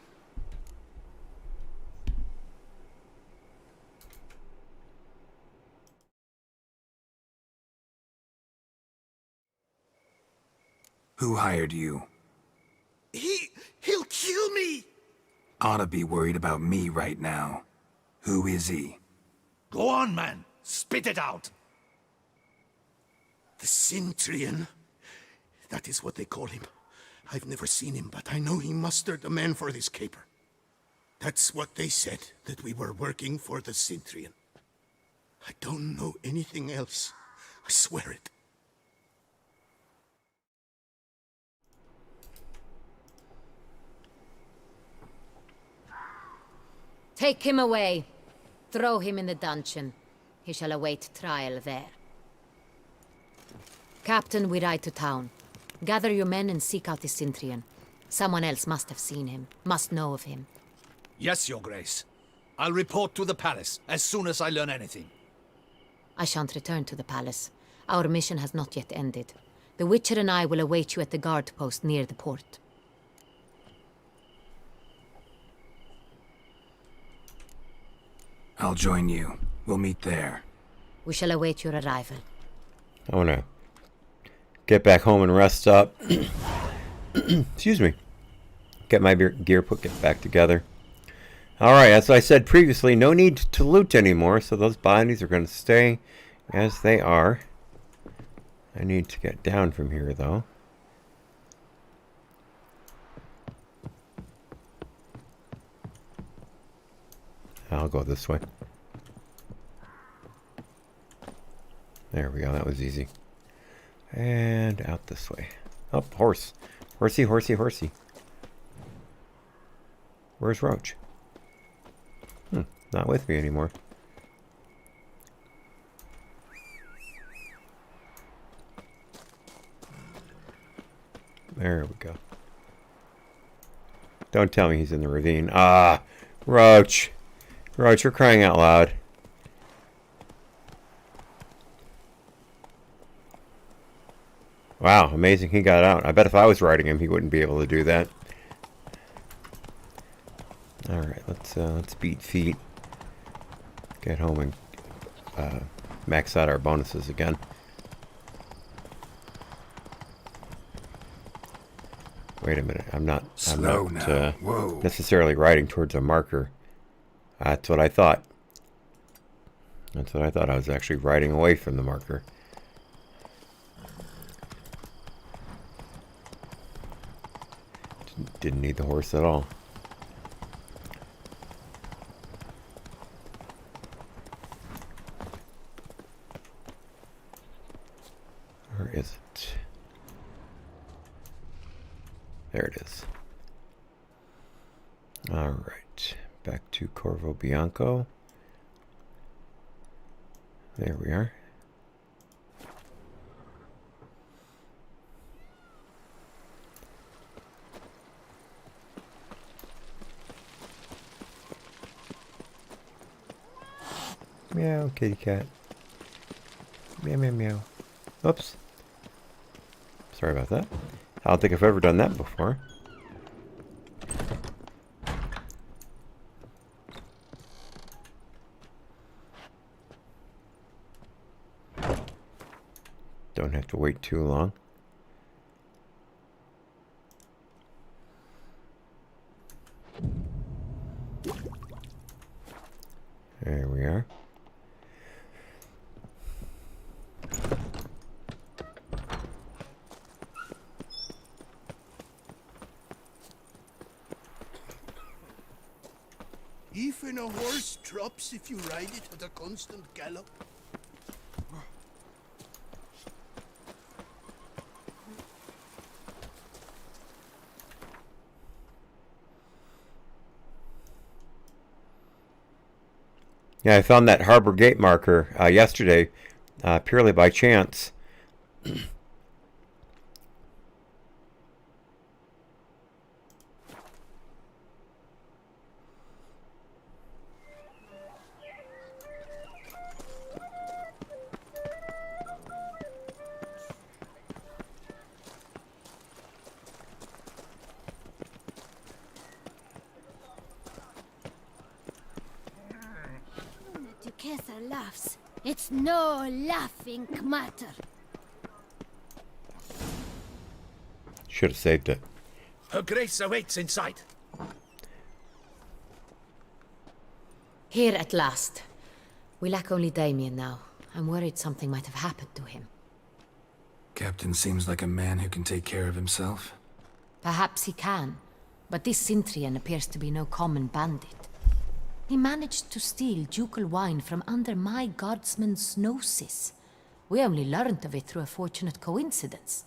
Who hired you? He'll kill me. Oughta be worried about me right now. Who is he? Go on, man. Spit it out. The Centurion. That is what they call him. I've never seen him, but I know he mustered the men for this caper. That's what they said, that we were working for the Centurion. I don't know anything else. I swear it. Take him away. Throw him in the dungeon. He shall await trial there. Captain, we ride to town. Gather your men and seek out the Centurion. Someone else must have seen him, must know of him. Yes, Your Grace. I'll report to the palace as soon as I learn anything. I shan't return to the palace. Our mission has not yet ended. The Witcher and I will await you at the guard post near the port. I'll join you. We'll meet there. We shall await your arrival. I want to get back home and rest up. Excuse me. Get my gear get back together. Alright, as I said previously, no need to loot anymore, so those bodies are going to stay as they are. I need to get down from here, though. I'll go this way. There we go, that was easy. And out this way. Oh, horse. Horsey, horsey, horsey. Where's Roach? Not with me anymore. There we go. Don't tell me he's in the ravine. Ah, Roach. Roach, you're crying out loud. Wow, amazing he got out. I bet if I was riding him, he wouldn't be able to do that. Alright, let's beat feet. Get home and max out our bonuses again. Wait a minute, I'm not necessarily riding towards a marker. That's what I thought. That's what I thought. I was actually riding away from the marker. Didn't need the horse at all. Where is it? There it is. All right, back to Corvo Bianco. There we are. Meow, kitty cat. Meow, meow, meow. Oops. Sorry about that. I don't think I've ever done that before. Don't have to wait too long. There we are. Even a horse drops if you ride it at a constant gallop. Yeah, I found that Harbor Gate marker yesterday, purely by chance. Duquesa laughs. It's no laughing matter. Should have saved it. Her Grace awaits inside. Here at last. We lack only Damien now. I'm worried something might have happened to him. Captain seems like a man who can take care of himself. Perhaps he can, but this Cintrian appears to be no common bandit. He managed to steal ducal wine from under my guardsman's noses. We only learned of it through a fortunate coincidence.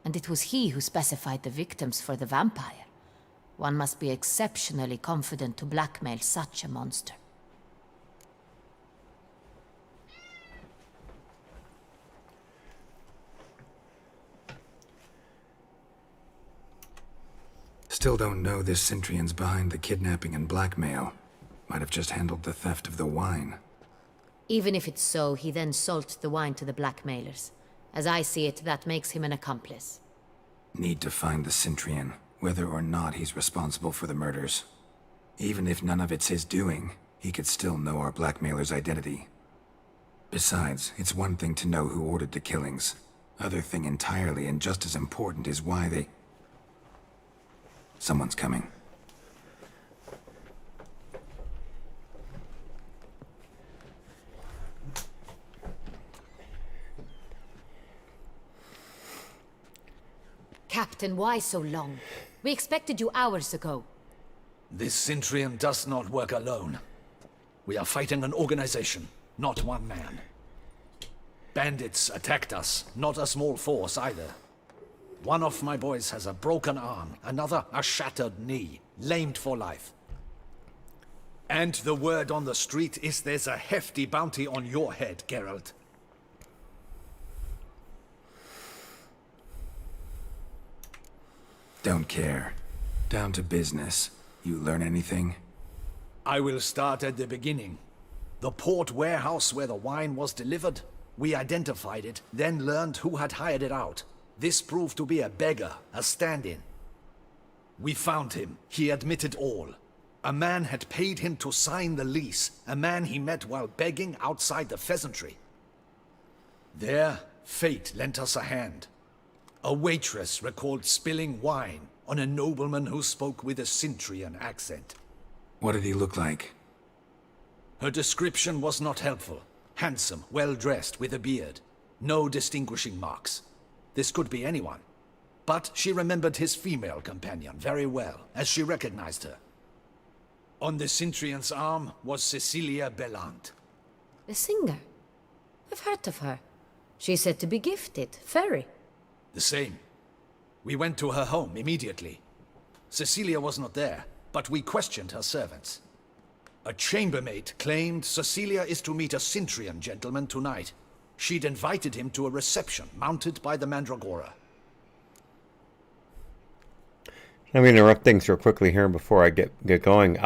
And it was he who specified the victims for the vampire. One must be exceptionally confident to blackmail such a monster. Still don't know this Cintrian's behind the kidnapping and blackmail. Might have just handled the theft of the wine. Even if it's so, he then sold the wine to the blackmailers. As I see it, that makes him an accomplice. Need to find the Cintrian, whether or not he's responsible for the murders. Even if none of it's his doing, he could still know our blackmailer's identity. Besides, it's one thing to know who ordered the killings. Other thing entirely, and just as important, is why they... Someone's coming. Captain, why so long? We expected you hours ago. This Cintrian does not work alone. We are fighting an organization, not one man. Bandits attacked us, not a small force either. One of my boys has a broken arm, another a shattered knee, lamed for life. And the word on the street is there's a hefty bounty on your head, Geralt. Don't care. Down to business. You learn anything? I will start at the beginning. The port warehouse where the wine was delivered. We identified it, then learned who had hired it out. This proved to be a beggar, a stand-in. We found him. He admitted all. A man had paid him to sign the lease, a man he met while begging outside the pheasantry. There, fate lent us a hand. A waitress recalled spilling wine on a nobleman who spoke with a Cintrian accent. What did he look like? Her description was not helpful. Handsome, well-dressed, with a beard. No distinguishing marks. This could be anyone. But she remembered his female companion very well, as she recognized her. On the Cintrian's arm was Cecilia Bellant. The singer? I've heard of her. She's said to be gifted, fairy. The same. We went to her home immediately. Cecilia was not there, but we questioned her servants. A chambermaid claimed Cecilia is to meet a Cintrian gentleman tonight. She'd invited him to a reception mounted by the Mandragora. Let me interrupt things real quickly here before I get going.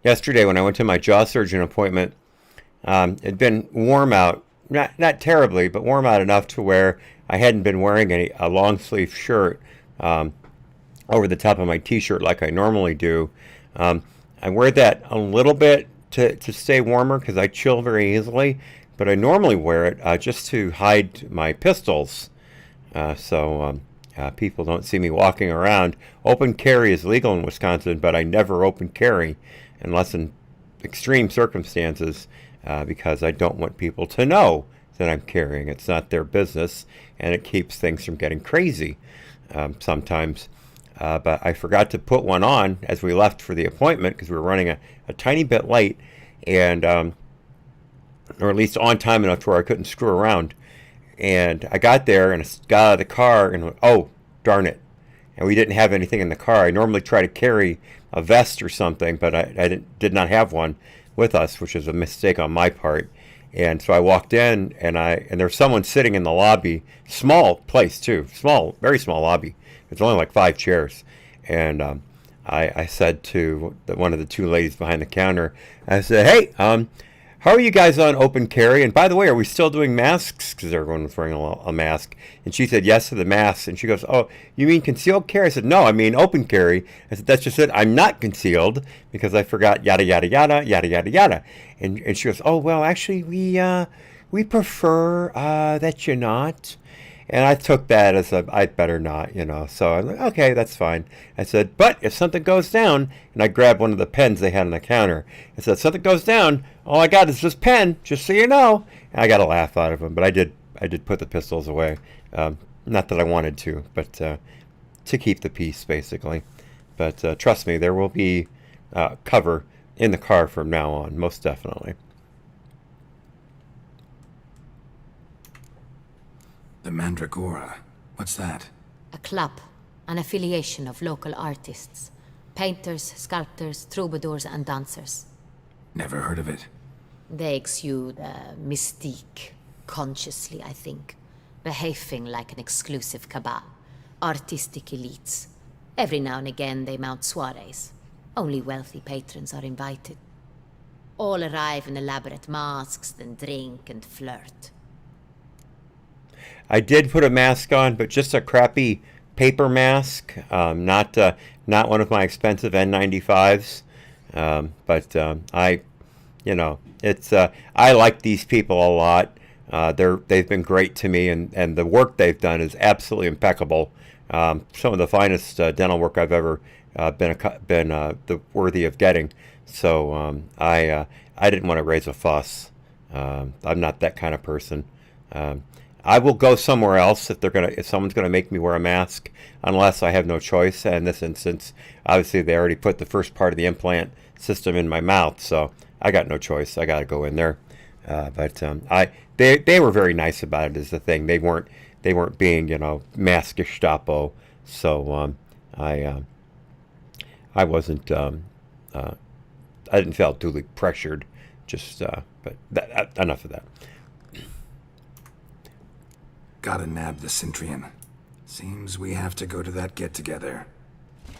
Yesterday when I went to my jaw surgeon appointment, it'd been warm out. Not terribly, but warm out enough to where I hadn't been wearing a long sleeve shirt over the top of my t-shirt like I normally do. I wear that a little bit to stay warmer because I chill very easily, but I normally wear it just to hide my pistols, so people don't see me walking around. Open carry is legal in Wisconsin, but I never open carry unless in extreme circumstances, because I don't want people to know that I'm carrying. It's not their business, and it keeps things from getting crazy sometimes. But I forgot to put one on as we left for the appointment because we were running a tiny bit late, and or at least on time enough to where I couldn't screw around. And I got there and I got out of the car and went, oh, darn it. And we didn't have anything in the car. I normally try to carry a vest or something, but I did not have one with us, which is a mistake on my part. And so I walked in, and there was someone sitting in the lobby, small place too, very small lobby. There's only like 5 chairs. And I said to one of the 2 ladies behind the counter, I said, hey, how are you guys on open carry? And by the way, are we still doing masks? Because everyone was wearing a mask. And she said yes to the mask. And she goes, oh, you mean concealed carry? I said, no, I mean open carry. I said, that's just it. I'm not concealed because I forgot yada, yada, yada, yada, yada, yada. And she goes, oh, well, actually, we prefer that you're not. And I took that as I'd better not, So I'm like, okay, that's fine. I said, but if something goes down, and I grabbed one of the pens they had on the counter. I said, if something goes down, all I got is this pen, just so you know. And I got a laugh out of them, but I did put the pistols away. Not that I wanted to, but to keep the peace, basically. But trust me, there will be cover in the car from now on, most definitely. The Mandragora. What's that? A club, an affiliation of local artists. Painters, sculptors, troubadours, and dancers. Never heard of it. They exude mystique, consciously, I think. Behaving like an exclusive cabal. Artistic elites. Every now and again they mount soirees. Only wealthy patrons are invited. All arrive in elaborate masks, then drink and flirt. I did put a mask on, but just a crappy paper mask, not one of my expensive N95s. But I like these people a lot. They've been great to me, and the work they've done is absolutely impeccable. Some of the finest dental work I've ever been worthy of getting. So I didn't want to raise a fuss. I'm not that kind of person. I will go somewhere else if someone's gonna make me wear a mask, unless I have no choice. And in this instance, obviously they already put the first part of the implant system in my mouth, so I got no choice. I got to go in there. They were very nice about it. Is the thing. They weren't being mask Gestapo. So I wasn't. I didn't feel duly pressured. But enough of that. Gotta nab the Centrian. Seems we have to go to that get-together.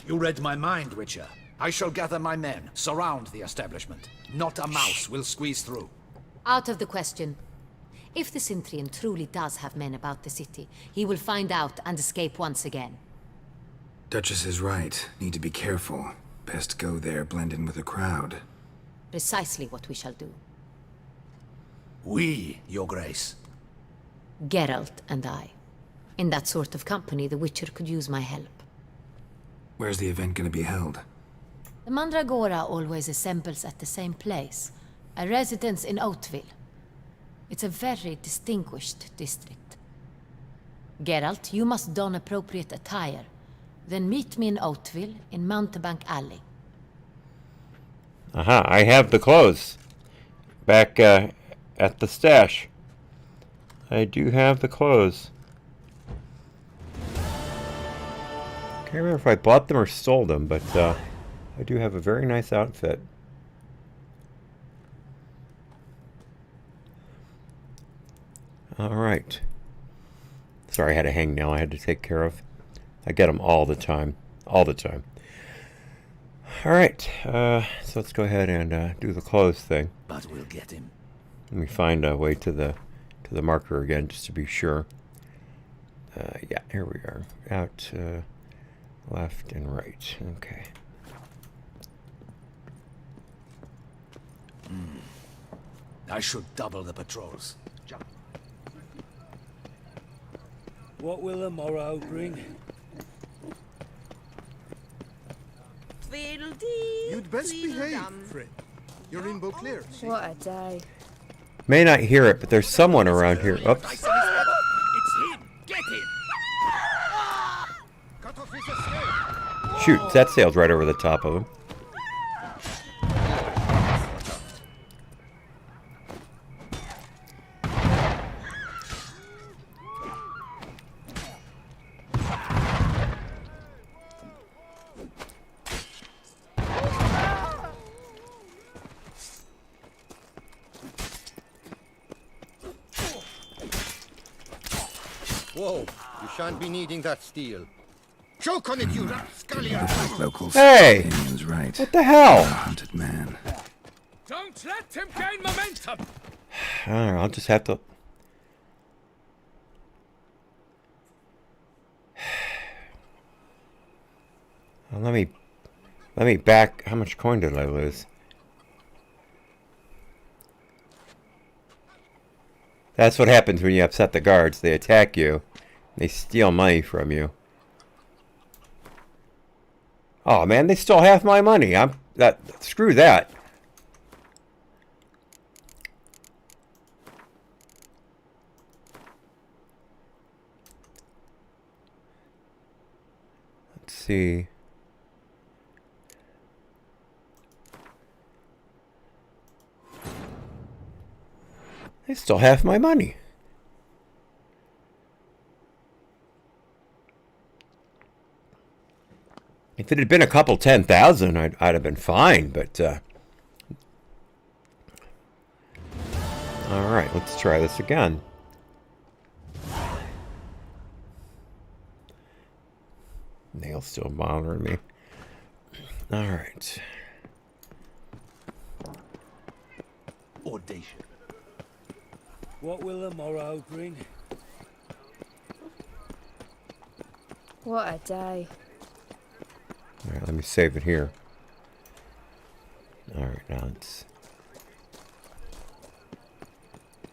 You read my mind, Witcher. I shall gather my men, surround the establishment. Not a mouse will squeeze through. Out of the question. If the Centrian truly does have men about the city, he will find out and escape once again. Duchess is right. Need to be careful. Best go there, blend in with the crowd. Precisely what we shall do. We, Your Grace. Geralt and I. In that sort of company, the Witcher could use my help. Where's the event gonna be held? The Mandragora always assembles at the same place, a residence in Oatville. It's a very distinguished district. Geralt, you must don appropriate attire. Then meet me in Oatville in Mountebank Alley. Aha, I have the clothes. Back at the stash. I do have the clothes. Can't remember if I bought them or stole them, but I do have a very nice outfit. All right. Sorry, I had a hangnail I had to take care of. I get them all the time. All the time. All right. So let's go ahead and do the clothes thing. But we'll get him. Let me find a way to the marker again, just to be sure. Yeah, here we are. Out, left, and right. Okay. I should double the patrols. What will the morrow bring? You'd best behave, Fred. You're in Beauclair. What a day. May not hear it, but there's someone around here. Oops. It's him! Get him! Cut off his escape. Shoot, that sailed right over the top of him. Whoa, you shan't be needing that steel. Choke on it, you rapscallion! Like locals. Hey! Damien's right. What the hell? A hunted man. Don't let him gain momentum! Alright, I'll just have to... Well, let me back... How much coin did I lose? That's what happens when you upset the guards. They attack you. They steal money from you. Oh man, they stole half my money. Screw that. Let's see. They stole half my money. If it had been a couple 10,000, I'd have been fine, but all right, let's try this again. Nail's still bothering me. All right. Audacious. What will the morrow bring? What a day. All right, let me save it here. All right, now it's...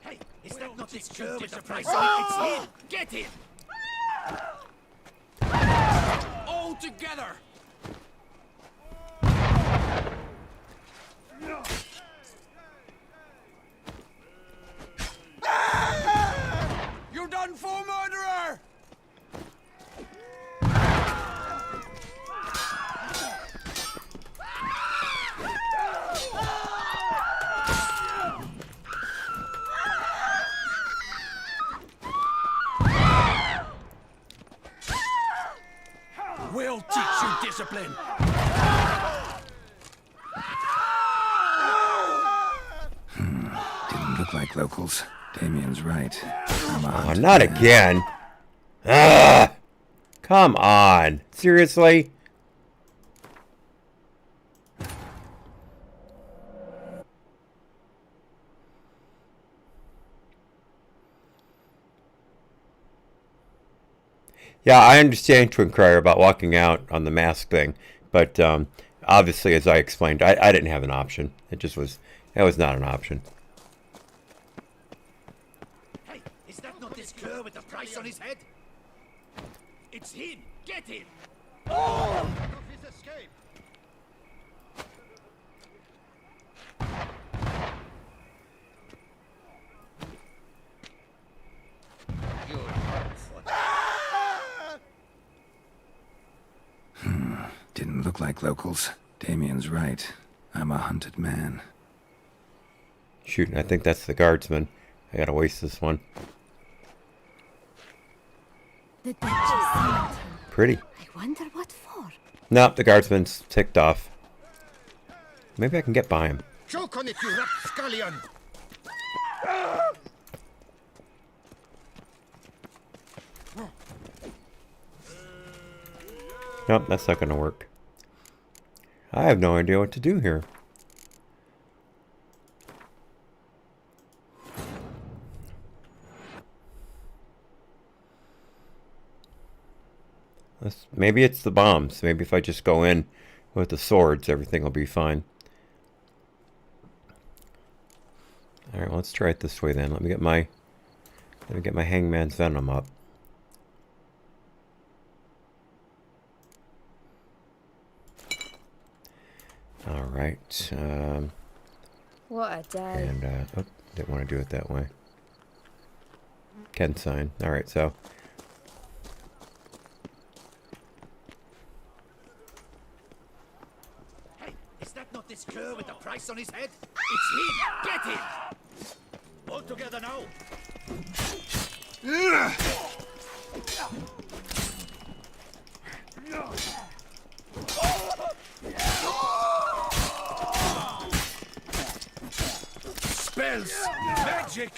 Hey, is that not this curve with the price on it? It's him! Get him! All together! You're done for, murderer! We'll teach you discipline! Didn't look like locals. Damien's right. I'm a Oh, hunted not man. again. Ah! Come on. Seriously? Yeah, I understand to inquire about walking out on the mask thing, but obviously, as I explained, I didn't have an option. It just was, that was not an option. Hey, is that not this cur with the price on his head? It's him! Get him! Cut off his escape. Didn't look like locals. Damien's right. I'm a hunted man. Shoot, I think that's the guardsman. I gotta waste this one. The Duchess summoned him. Pretty. I wonder what for. Nope, the guardsman's ticked off. Maybe I can get by him. Choke on it, you rapscallion! Nope, that's not gonna work. I have no idea what to do here. Maybe it's the bombs. Maybe if I just go in with the swords, everything will be fine. Alright, well, let's try it this way then. Let me get my Hangman's Venom up. Alright. What a day. And, oh, didn't want to do it that way. Ken sign. Alright, so. Hey, is that not this cur with the price on his head? It's him! Get him! All together now! Spells! Magic!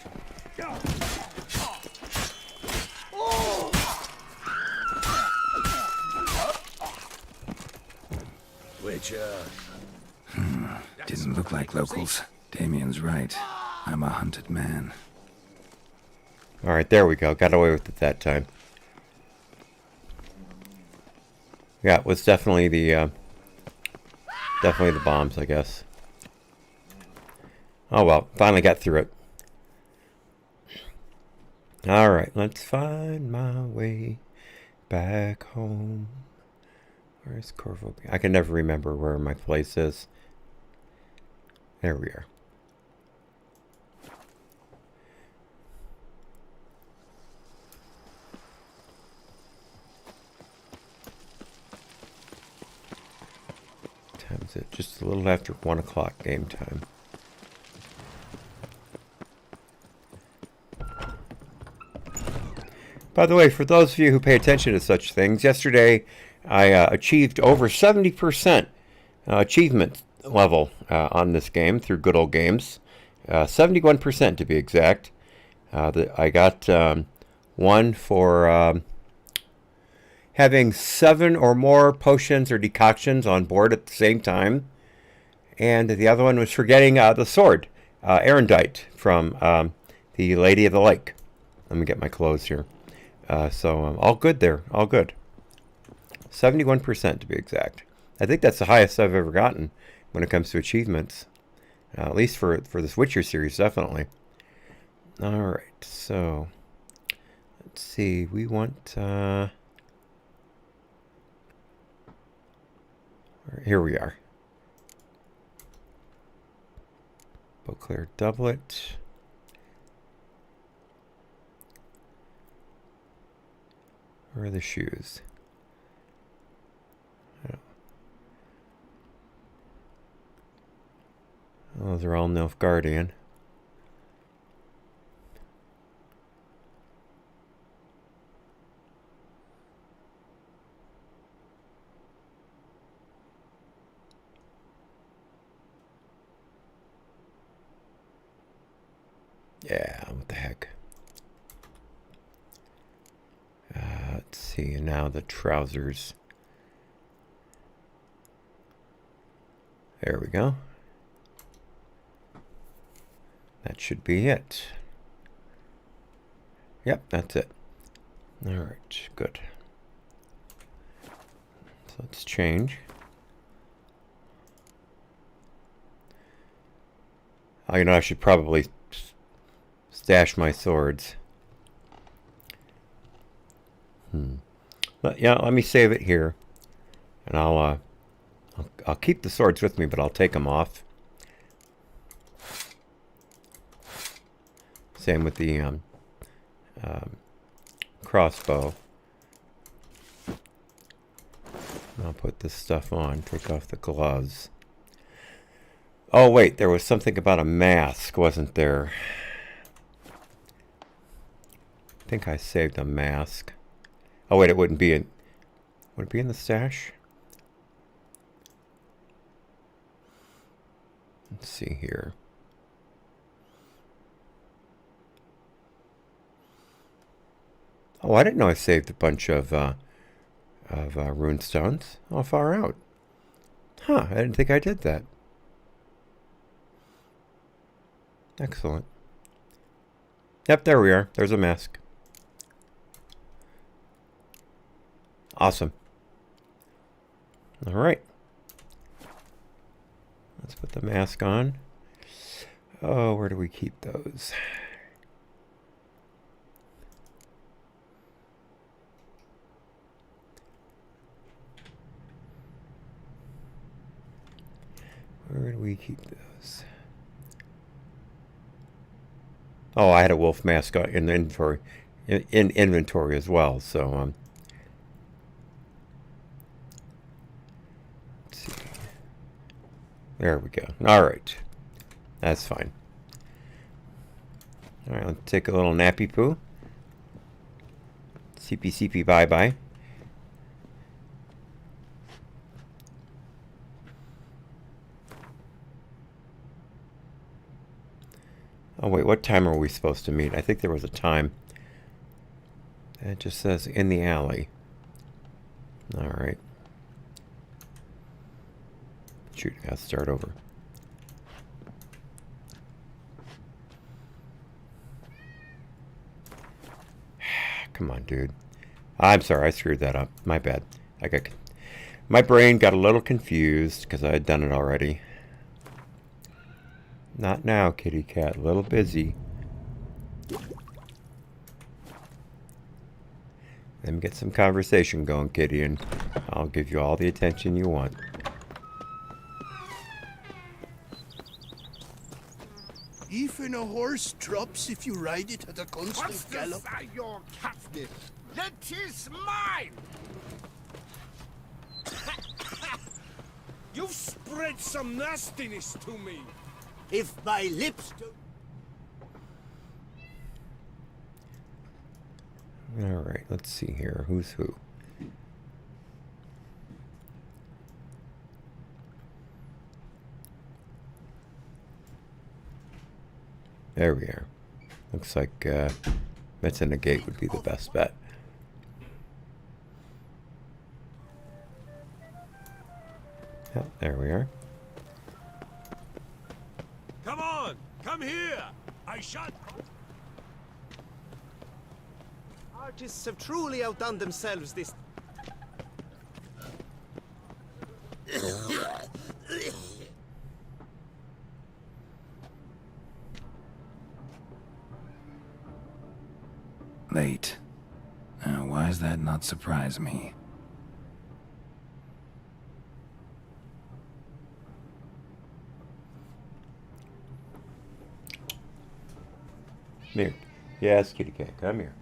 Witcher. Didn't look like locals. Damien's right. I'm a hunted man. Alright, there we go. Got away with it that time. Yeah, it was definitely the bombs, I guess. Oh well, finally got through it. Alright, let's find my way back home. Where's Corvo? I can never remember where my place is. There we are. What time is it? Just a little after 1 o'clock game time. By the way, for those of you who pay attention to such things, yesterday I achieved over 70% achievement level on this game through Good Old Games. 71% to be exact. I got one for having 7 or more potions or decoctions on board at the same time. And the other one was for getting the sword, Erendite, from the Lady of the Lake. Let me get my clothes here. So all good there, all good. 71% to be exact. I think that's the highest I've ever gotten when it comes to achievements. At least for this Witcher series, definitely. Alright, so let's see. We want... here we are. Beauclair doublet. Where are the shoes? Those are all Nilfgaardian. Yeah, what the heck. Let's see, and now the trousers. There we go. That should be it. Yep, that's it. Alright, good. So let's change. Oh, you know, I should probably stash my swords. But yeah, let me save it here. And I'll keep the swords with me, but I'll take them off. Same with the crossbow. I'll put this stuff on, take off the gloves. Oh wait, there was something about a mask, wasn't there? I think I saved a mask. Oh wait, it wouldn't be in... Would it be in the stash? Let's see here. Oh, I didn't know I saved a bunch of rune stones. Oh, far out. Huh, I didn't think I did that. Excellent. Yep, there we are. There's a mask. Awesome. All right. Let's put the mask on. Oh, where do we keep those? Where do we keep those? Oh, I had a wolf mask in the inventory, in inventory as well. So let's see. There we go. All right, that's fine. All right, let's take a little nappy poo. CP CP bye bye. Oh wait, what time are we supposed to meet? I think there was a time. It just says in the alley. All right. Shoot, I gotta start over. Come on, dude. I'm sorry, I screwed that up. My bad. My brain got a little confused because I had done it already. Not now, kitty cat. A little busy. Let me get some conversation going, kitty, and I'll give you all the attention you want. Even a horse drops if you ride it at a constant gallop. Your captive. That is mine! You've spread some nastiness to me. If my lips don't... All right, let's see here. Who's who? There we are. Looks like Metz in the gate would be the best bet. Yep, there we are. Come on! Come here! I shot... Artists have truly outdone themselves this... Late. Now, why does that not surprise me? Come here. Yes, kitty cat, come here.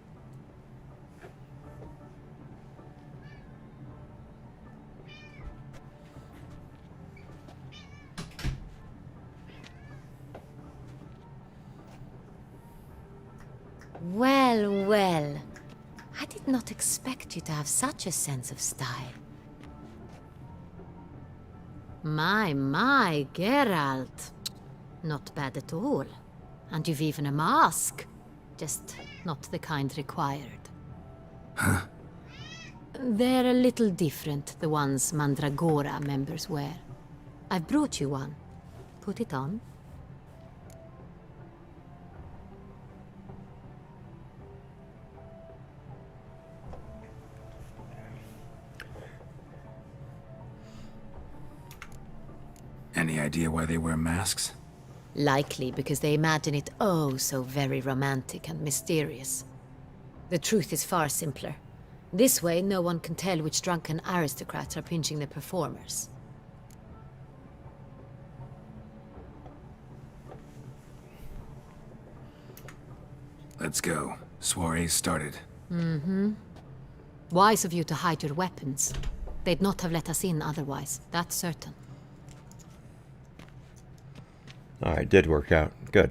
Well, well. I did not expect you to have such a sense of style. My, Geralt. Not bad at all. And you've even a mask. Just not the kind required. Huh? They're a little different, the ones Mandragora members wear. I've brought you one. Put it on. Any idea why they wear masks? Likely because they imagine it oh so very romantic and mysterious. The truth is far simpler. This way, no one can tell which drunken aristocrats are pinching the performers. Let's go. Soiree's started. Mm-hmm. Wise of you to hide your weapons. They'd not have let us in otherwise, that's certain. All right, did work out. Good.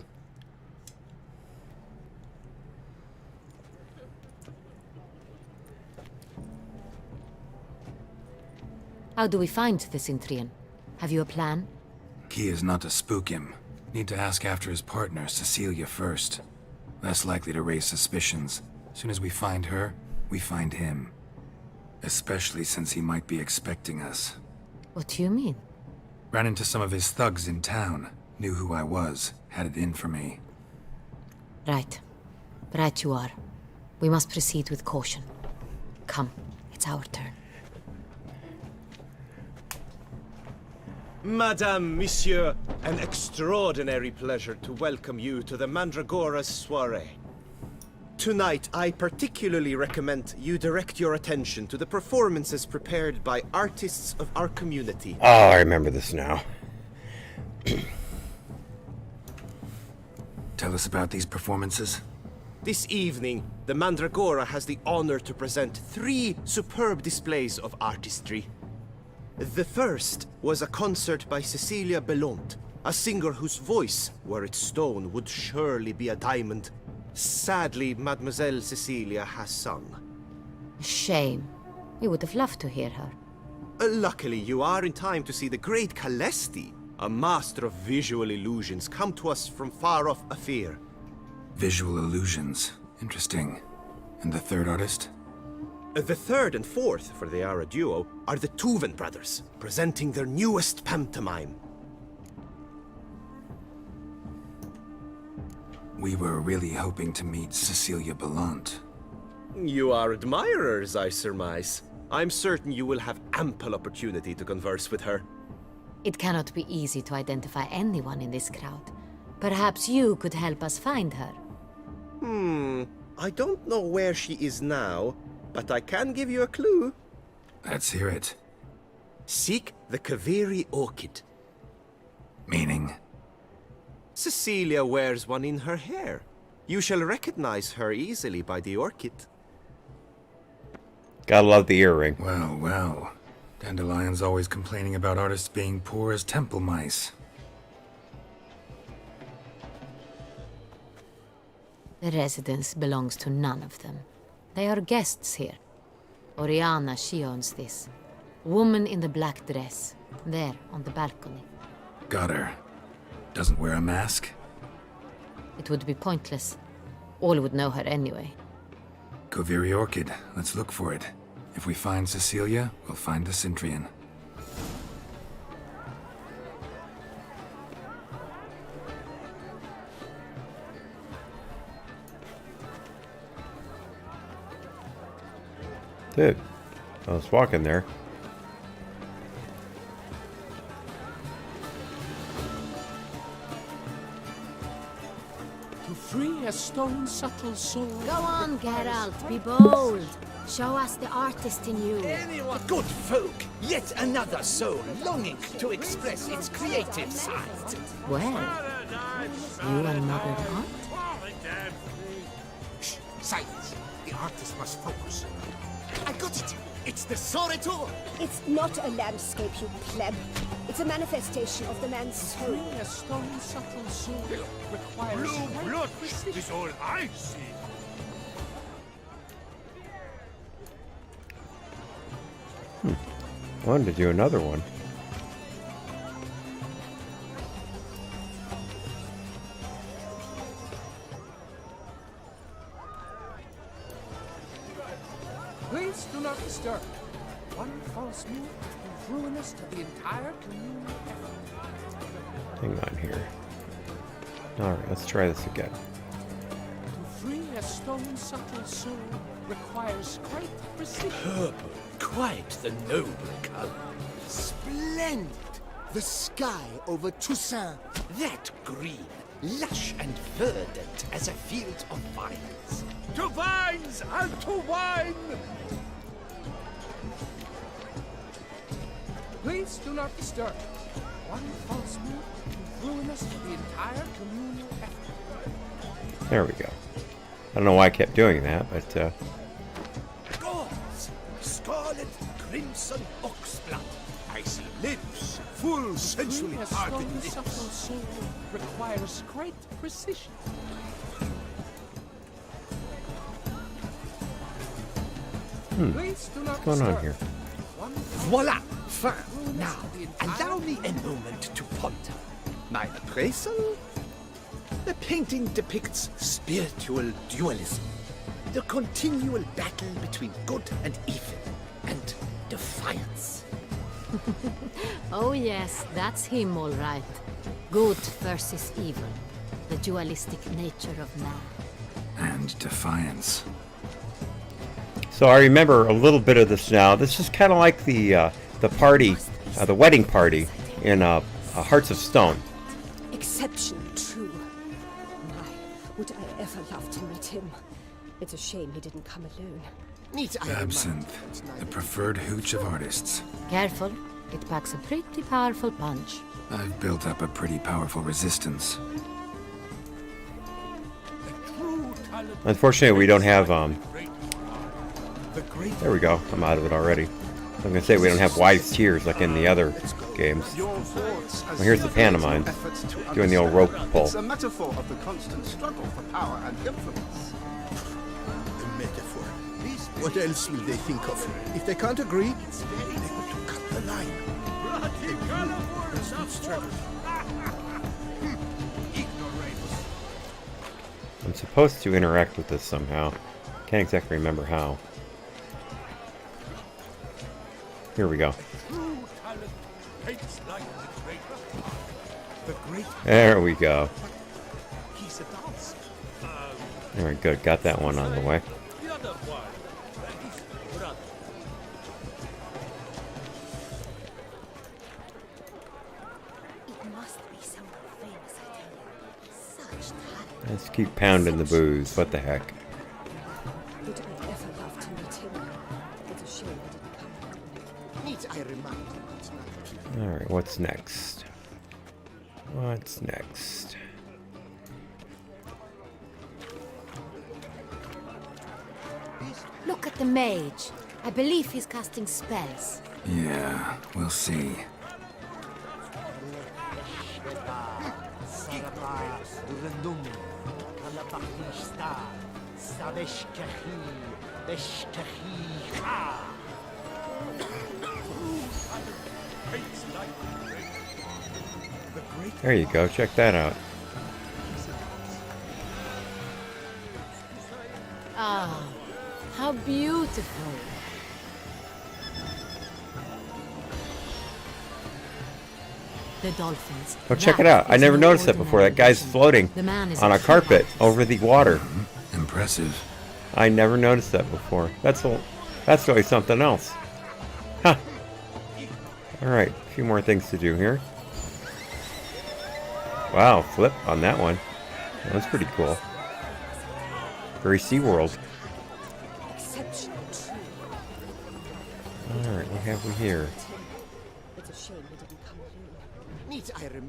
How do we find the Cintrian? Have you a plan? Key is not to spook him. Need to ask after his partner, Cecilia, first. Less likely to raise suspicions. Soon as we find her, we find him. Especially since he might be expecting us. What do you mean? Ran into some of his thugs in town. Knew who I was. Had it in for me. Right. Right you are. We must proceed with caution. Come, it's our turn. Madame, Monsieur, an extraordinary pleasure to welcome you to the Mandragora's soiree. Tonight, I particularly recommend you direct your attention to the performances prepared by artists of our community. Oh, I remember this now. Tell us about these performances. This evening, the Mandragora has the honor to present 3 superb displays of artistry. The first was a concert by Cecilia Belont, a singer whose voice, were it stone, would surely be a diamond. Sadly, Mademoiselle Cecilia has sung. Shame. We would have loved to hear her. Luckily, you are in time to see the great Calesti, a master of visual illusions, come to us from far off Afir. Visual illusions. Interesting. And the third artist? The third and fourth, for they are a duo, are the Tuven brothers, presenting their newest pantomime. We were really hoping to meet Cecilia Belont. You are admirers, I surmise. I'm certain you will have ample opportunity to converse with her. It cannot be easy to identify anyone in this crowd. Perhaps you could help us find her. I don't know where she is now, but I can give you a clue. Let's hear it. Seek the Kaveri orchid. Meaning? Cecilia wears one in her hair. You shall recognize her easily by the orchid. Gotta love the earring. Well, well. Dandelion's always complaining about artists being poor as temple mice. The residence belongs to none of them. They are guests here. Oriana, she owns this. Woman in the black dress. There, on the balcony. Got her. Doesn't wear a mask? It would be pointless. All would know her anyway. Kaveri Orchid. Let's look for it. If we find Cecilia, we'll find the Centrian. Dude, I was walking there. To free a stone subtle soul. Go on, Geralt, be bold. Show us the artist in you. Anyone? Good folk, yet another soul longing to express its creative side. Well, you unmothered art? Shh, silence. The artist must focus. I got it! It's the Soretor! It's not a landscape, you pleb. It's a manifestation of the man's soul. A stone subtle soul requires Blue great blood precision. is all I see. Wanted to do another one. Please do not disturb. One false move is ruinous to the entire community. Hang on here. Alright, let's try this again. To free a stone subtle soul requires great precision. Purple, quite the noble color. Splendid! The sky over Toussaint. That green, lush and verdant as a field of vines. To vines and to wine! Please do not disturb. One false move is ruinous to the entire communal effort. There we go. I don't know why I kept doing that, but Gauze, scarlet, crimson oxblood. I see lips, full sensually A parted stone subtle lips. soul requires great precision. Please do not what's going on disturb. here? One Voila! Fin. Now, allow me a moment to ponder. My appraisal? The painting depicts spiritual dualism. The continual battle between good and evil. And defiance. Oh yes, that's him all right. Good versus evil. The dualistic nature of man. And defiance. so I remember a little bit of this now. This is kind of like the party, the wedding party in Hearts of Stone. Exceptionally true. My, would I ever love to meet him. It's a shame he didn't come alone. Absinthe, the preferred hooch of artists. Careful, it packs a pretty powerful punch. I've built up a pretty powerful resistance. Unfortunately, we don't have, there we go. I'm out of it already. I'm going to say we don't have wise tears like in the other games. Well, here's the pantomime, doing the old rope pull. It's a metaphor of the constant struggle for power and influence. A metaphor. What else will they think of? If they can't agree, they're going to cut the line. I'm supposed to interact with this somehow. Can't exactly remember how. Here we go. There we go. Very good. Got that one out of the way. Let's keep pounding the booze. What the heck? Would I ever love to meet him? It's a shame he didn't come. Alright, what's next? What's next? Look at the mage. I believe he's casting spells. Yeah, we'll see. There you go. Check that out. Ah, how beautiful. The dolphins. Oh, check it out. I never noticed that before. That guy's floating on a carpet over the water. Impressive. I never noticed that before. That's really something else. Huh. Alright, a few more things to do here. Wow, flip on that one. That was pretty cool. Very SeaWorld. Alright, what have we here?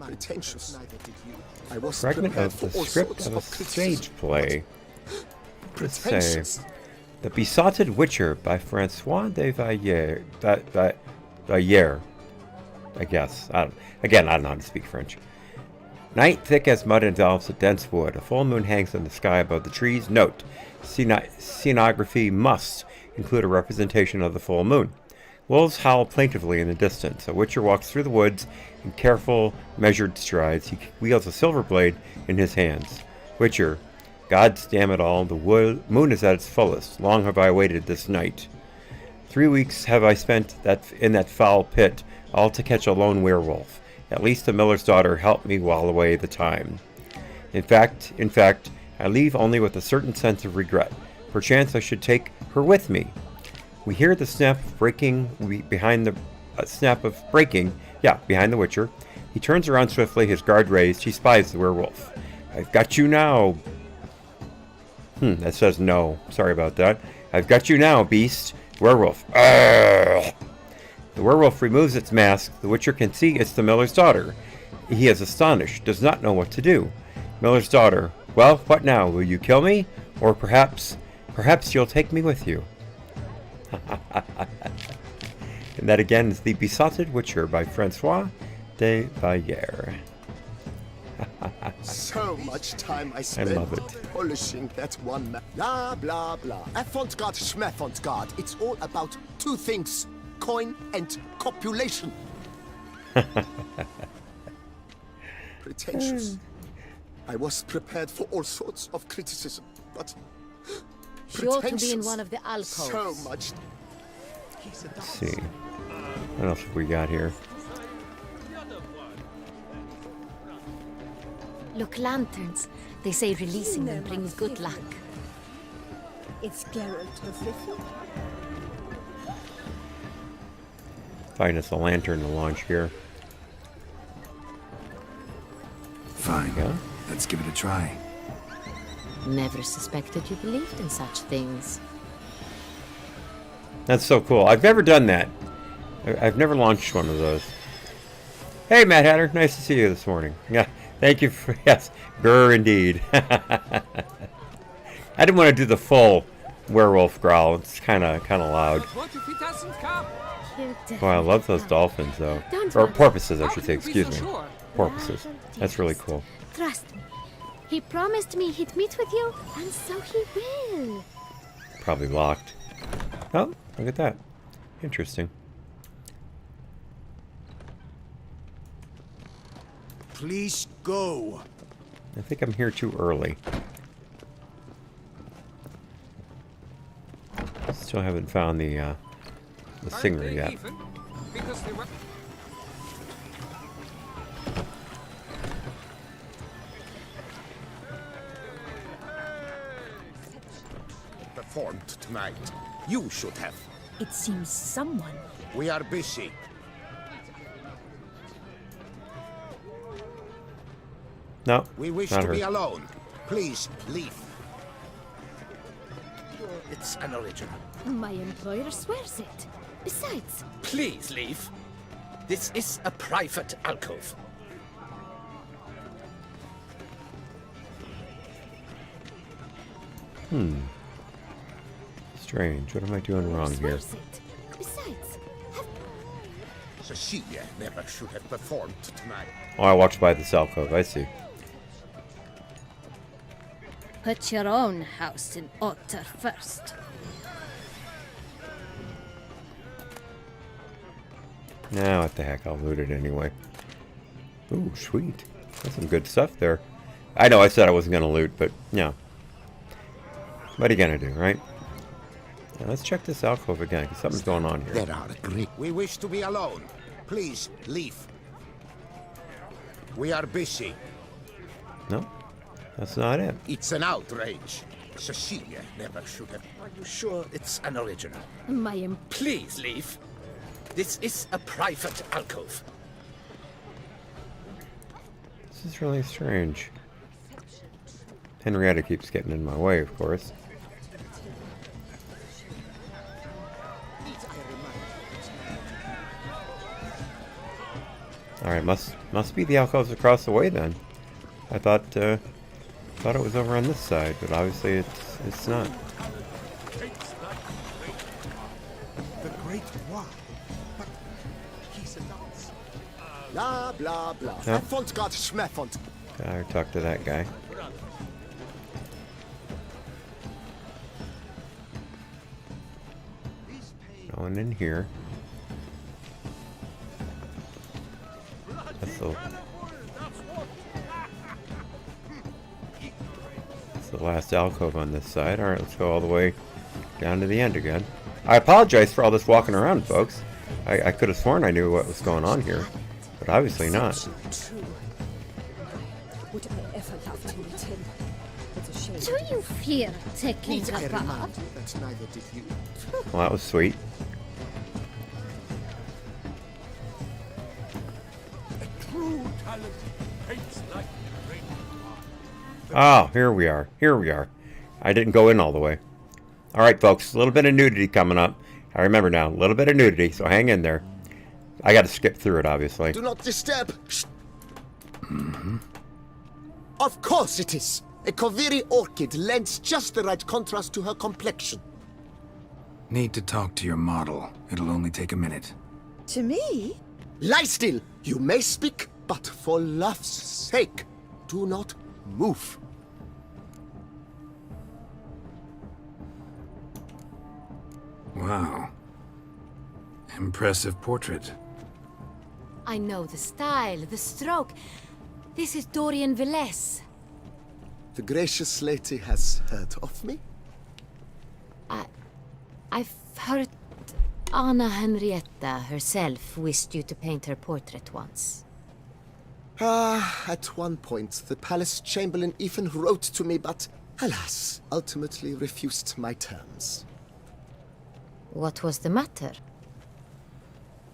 Pretentious. I was Fragment of the script of a stage play. Let's say The Besotted Witcher by Francois de Valliere. I guess. I don't know how to speak French. Night thick as mud envelops a dense wood. A full moon hangs in the sky above the trees. Note: scenography must include a representation of the full moon. Wolves howl plaintively in the distance. A witcher walks through the woods in careful, measured strides. He wields a silver blade in his hands. Witcher: Gods damn it all, the moon is at its fullest. Long have I waited this night. 3 weeks have I spent in that foul pit, all to catch a lone werewolf. At least the miller's daughter helped me while away the time. In fact, I leave only with a certain sense of regret. Perchance I should take her with me. We hear the snap of breaking behind the witcher. He turns around swiftly, his guard raised. He spies the werewolf. I've got you now. That says no. Sorry about that. I've got you now, beast. Werewolf. Arrgh. The werewolf removes its mask. The witcher can see it's the miller's daughter. He is astonished, does not know what to do. Miller's daughter. Well, what now? Will you kill me? Or perhaps you'll take me with you. And that again is The Besotted Witcher by Francois de Valliere. So much time I spent polishing that one map. Blah, blah, blah. Avant-garde, schmavant-garde. It's all about two things. Coin and copulation. Pretentious. I was prepared for all sorts of criticism, but sure to be in one of the alcoves. So much. Let's see. What else have we got here? Look, lanterns. They say releasing them brings good luck. It's Geralt of Rivia. Find us a lantern to launch here. fine. Yeah. Let's give it a try. Never suspected you believed in such things. That's so cool. I've never done that. I've never launched one of those. Hey, Mad Hatter. Nice to see you this morning. Yeah, thank you for... Yes, grr indeed. I didn't want to do the full werewolf growl. It's kind of loud. Oh, I love those dolphins, though. Or porpoises, I should say. Excuse me. Porpoises. That's really cool. Trust me. He promised me he'd meet with you, and so he will. Probably locked. Oh, look at that. Interesting. Please go. I think I'm here too early. Still haven't found the singer yet. Performed tonight. You should have. It seems someone. We are busy. No, We wish not to her. be alone. Please leave. It's an original. My employer swears it. Besides, Please leave. This is a private alcove. Strange. What am I doing wrong here? swears it. Besides, Cecilia never should have performed tonight. Oh, I walked by this alcove. I see. put your own house in order first. Nah, what the heck? I'll loot it anyway. Ooh, sweet. That's some good stuff there. I know I said I wasn't going to loot, but, yeah. What are you going to do, right? Now, let's check this alcove again, because something's going on here. There are great. We wish to be alone. Please leave. We are busy. No, that's not it. It's an outrage. Cecilia never should have. Are you sure it's an original? My Please leave. This is a private alcove. This is really strange. Henrietta keeps getting in my way, of course. Alright, must be the alcoves across the way then. I thought it was over on this side, but obviously it's not. The Great One. But he's a nonce. Blah, blah, blah. Yeah. Font got schmeffont. I talked to that guy. No one in here. That's the last alcove on this side. Alright, let's go all the way down to the end again. I apologize for all this walking around, folks. I could have sworn I knew what was going on here, but obviously not. Would I ever love to meet him? It's a shame. Do you fear taking Need I a remind bath? you that neither did you. Well, that was sweet. Oh, here we are. Here we are. I didn't go in all the way. All right, folks. A little bit of nudity coming up. I remember now. A little bit of nudity, so hang in there. I got to skip through it, obviously. Do not disturb. Of course it is. A Koviri orchid lends just the right contrast to her complexion. Need to talk to your model. It'll only take a minute. To me? Lie still. You may speak, but for love's sake, do not move. Wow. Impressive portrait. I know the style, the stroke. This is Dorian Velez. The gracious lady has heard of me. I've heard Anna Henrietta herself wished you to paint her portrait once. At one point, the palace chamberlain even wrote to me, but alas, ultimately refused my terms. What was the matter?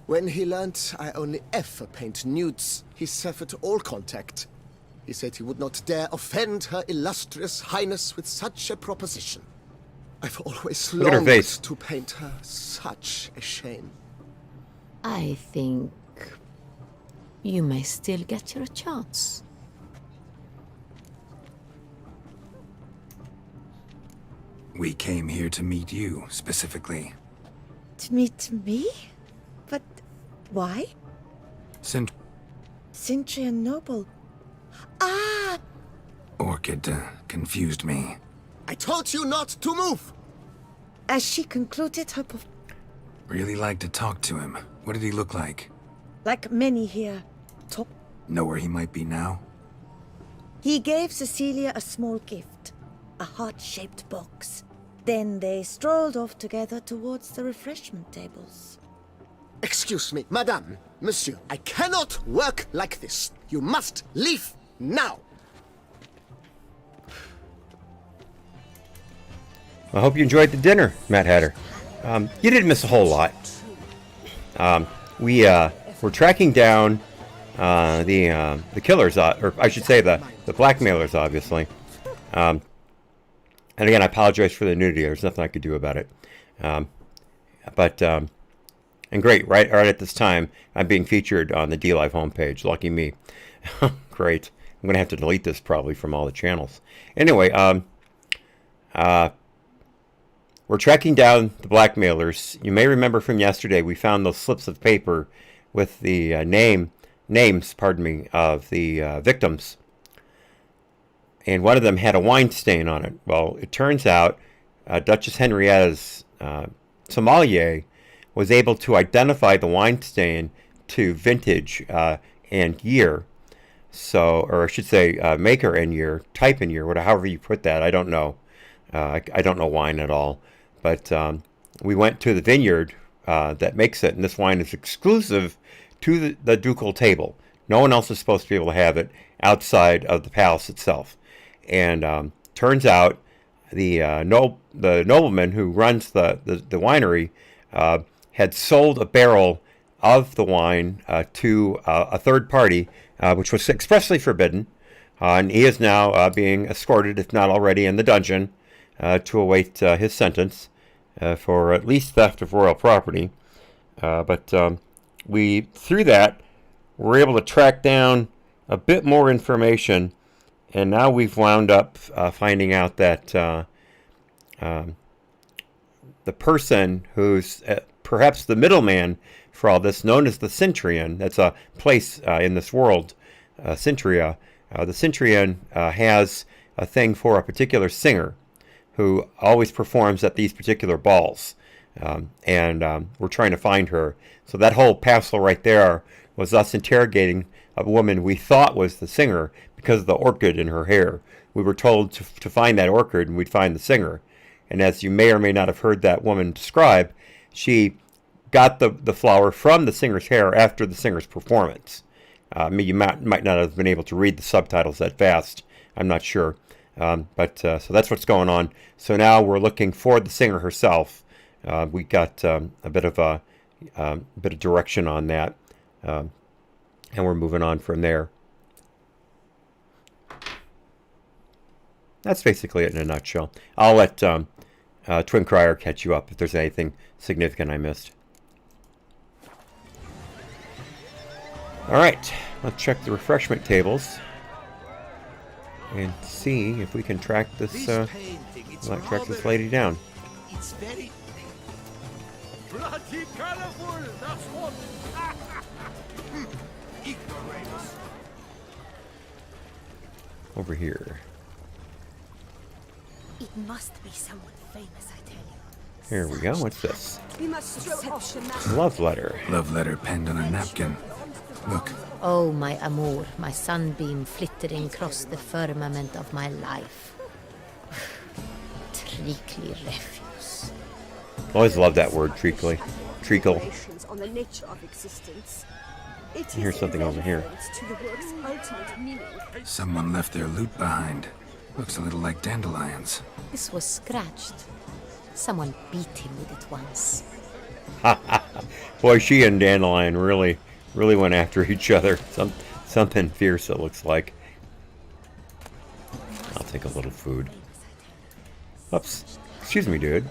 When he learned I only ever paint nudes, he severed all contact. He said he would not dare offend her illustrious highness with such a proposition. I've always Look at her longed face. to paint her such a shame. I think you may still get your chance. We came here to meet you, specifically. To meet me? But why? Cintrian Noble. Ah! Orchid confused me. I told you not to move! As she concluded her Really like to talk to him. What did he look like? like many here, Know where he might be now? he gave Cecilia a small gift, a heart-shaped box. Then they strolled off together towards the refreshment tables. Excuse me, madame, monsieur, I cannot work like this. You must leave now. I hope you enjoyed the dinner, Matt Hatter. You didn't miss a whole lot. We're tracking down the killers, or I should say the blackmailers, obviously. And again, I apologize for the nudity. There's nothing I could do about it. And great, right at this time, I'm being featured on the DLive homepage. Lucky me. Great. I'm going to have to delete this probably from all the channels. Anyway, we're tracking down the blackmailers. You may remember from yesterday, we found those slips of paper with the names, of the victims. And one of them had a wine stain on it. Well, it turns out Duchess Henrietta's sommelier was able to identify the wine stain to vintage and year. So, or I should say maker and year, type and year, however you put that. I don't know. I don't know wine at all. But we went to the vineyard that makes it, and this wine is exclusive to the ducal table. No one else is supposed to be able to have it outside of the palace itself. And turns out the nobleman who runs the winery had sold a barrel of the wine to a third party, which was expressly forbidden. And he is now being escorted, if not already in the dungeon, to await his sentence for at least theft of royal property. But through that, we're able to track down a bit more information, and now we've wound up finding out that the person who's perhaps the middleman for all this, known as the Cintrian, that's a place in this world, Cintria. The Cintrian has a thing for a particular singer who always performs at these particular balls. And we're trying to find her. So that whole parcel right there was us interrogating a woman we thought was the singer because of the orchid in her hair. We were told to find that orchid and we'd find the singer. And as you may or may not have heard that woman describe, she got the flower from the singer's hair after the singer's performance. You might not have been able to read the subtitles that fast. I'm not sure. So that's what's going on. So now we're looking for the singer herself. We got a bit of direction on that, and we're moving on from there. That's basically it in a nutshell. I'll let Twin Crier catch you up if there's anything significant I missed. All right, let's check the refreshment tables and see if we can track this lady down. It's very bloody colorful. That's what. Ignoramus. Over here. It must be someone famous, I tell you. Here we go. What's this? We must throw off the mask. Love letter. Love letter penned on a napkin. Look. Oh, my amour, my sunbeam flittering across the firmament of my life. Treacly refuse. Always love that word, treacly. Treacle. On the nature of existence. Here's something over here. To the work's ultimate meaning. Someone left their loot behind. Looks a little like dandelions. This was scratched. Someone beat him with it once. Boy, she and Dandelion really went after each other. Something fierce, it looks like. take a little food. Oops. Excuse me, dude.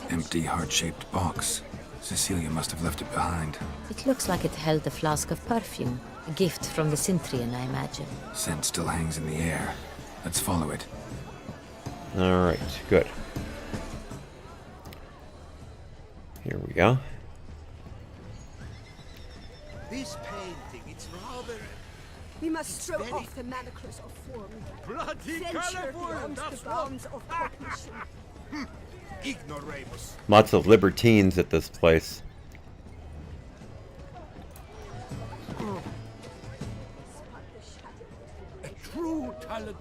Empty, heart-shaped box. Cecilia must have left it behind. It looks like it held a flask of perfume. A gift from the Cintrian, I imagine. Scent still hangs in the air. Let's follow it. Alright, good. Here we go. This painting, it's rather... We must throw off the manacles of form. Bloody Venture colorful, beyond the that's bounds of cognition. Ignoramus. Lots of libertines at this place. A true talent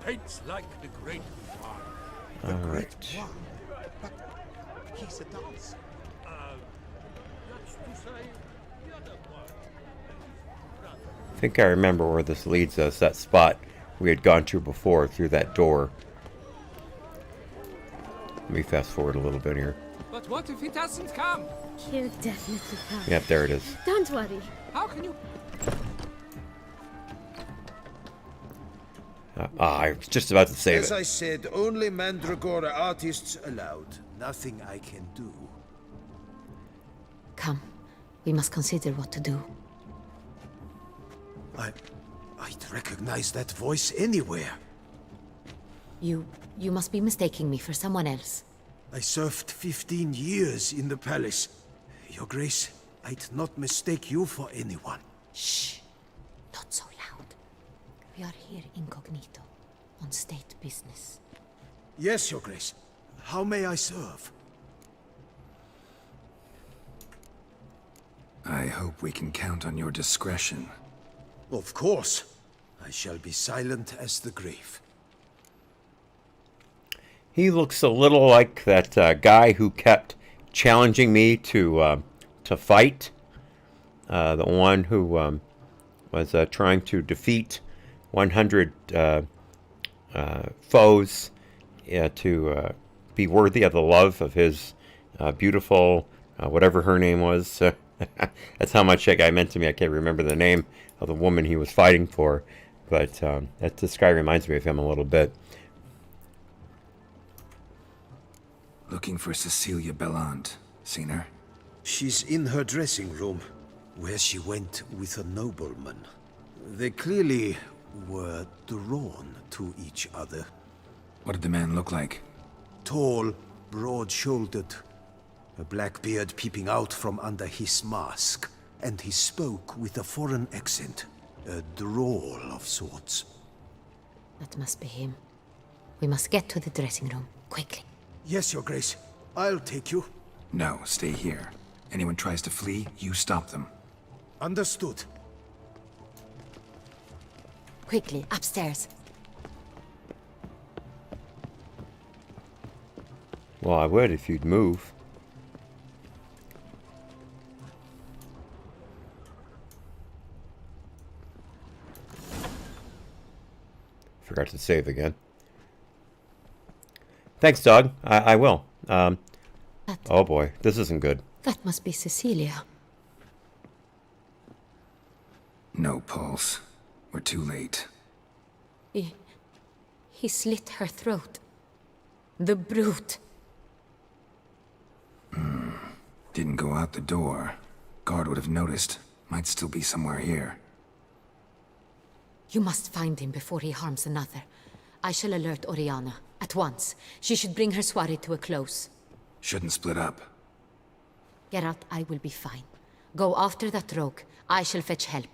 paints like the great one. Alright. But he's a dancer. That's to say, the other one. I think I remember where this leads us. That spot we had gone to before, through that door. Let me fast forward a little bit here. But what if he doesn't come? He'll definitely come. Yep, there it is. Don't worry. How can you... I was just about to save As it. I said, only Mandragora artists allowed. Nothing I can do. Come. We must consider what to do. I'd recognize that voice anywhere. You must be mistaking me for someone else. I served 15 years in the palace. Your Grace, I'd not mistake you for anyone. Shh. Not so loud. We are here incognito, on state business. Yes, Your Grace. How may I serve? I hope we can count on your discretion. Of course. I shall be silent as the grave. He looks a little like that guy who kept challenging me to fight. The one who was trying to defeat 100 foes to be worthy of the love of his beautiful, whatever her name was. That's how much that guy meant to me. I can't remember the name of the woman he was fighting for, but this guy reminds me of him a little bit. Looking for Cecilia Bellant. Seen her? She's in her dressing room, where she went with a nobleman. They clearly were drawn to each other. What did the man look like? Tall, broad-shouldered, a black beard peeping out from under his mask, and he spoke with a foreign accent, a drawl of sorts. That must be him. We must get to the dressing room, quickly. Yes, Your Grace. I'll take you. No, stay here. Anyone tries to flee, you stop them. Understood. Quickly, upstairs. Well, I would if you'd move. Forgot to save again. Thanks, dog. I will. Oh boy, this isn't good. That must be Cecilia. No pulse. We're too late. He slit her throat. The brute. Didn't go out the door. Guard would have noticed. Might still be somewhere here. You must find him before he harms another. I shall alert Oriana. At once. She should bring her soirée to a close. Shouldn't split up. Geralt, I will be fine. Go after that rogue. I shall fetch help.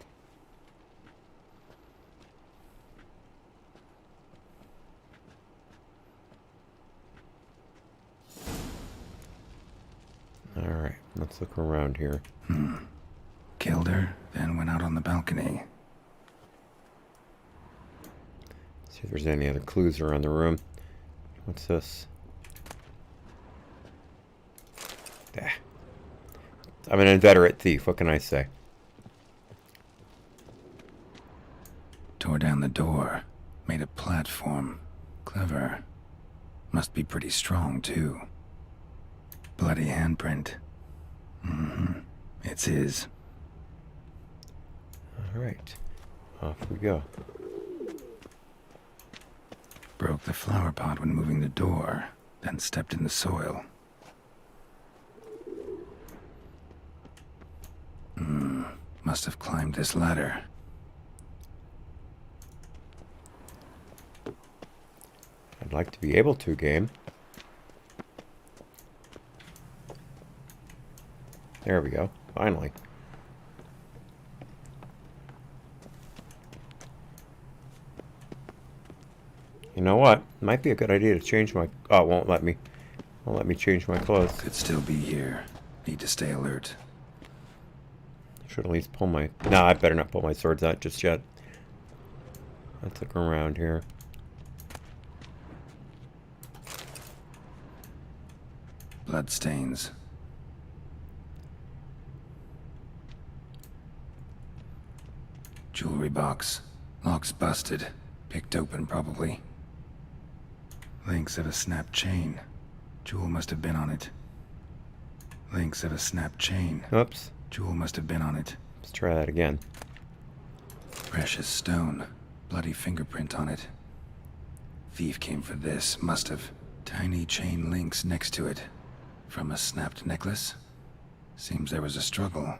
Alright, let's look around here. Killed her, then went out on the balcony. See if there's any other clues around the room. What's this? Ah. I'm an inveterate thief, what can I say? Tore down the door. Made a platform. Clever. Must be pretty strong, too. Bloody handprint. It's his. Alright. Off we go. Broke Broke the flower pot when moving the door, then stepped in the soil. Must have climbed this ladder. I'd like to be able to, game. There we go. Finally. You know what? Might be a good idea to change my... Oh, it won't let me. Won't let me change my clothes. Could still be here. Need to stay alert. Should at least pull my... No, I better not pull my swords out just yet. Let's look around here. Blood stains. Jewelry box. Lock's busted. Picked open, probably. Links of a snapped chain. Jewel must have been on it. Links of a snapped chain. Oops. Jewel must have been on it. Let's try that again. Precious stone. Bloody fingerprint on it. Thief came for this. Must have. Tiny chain links next to it. From a snapped necklace? Seems there was a struggle.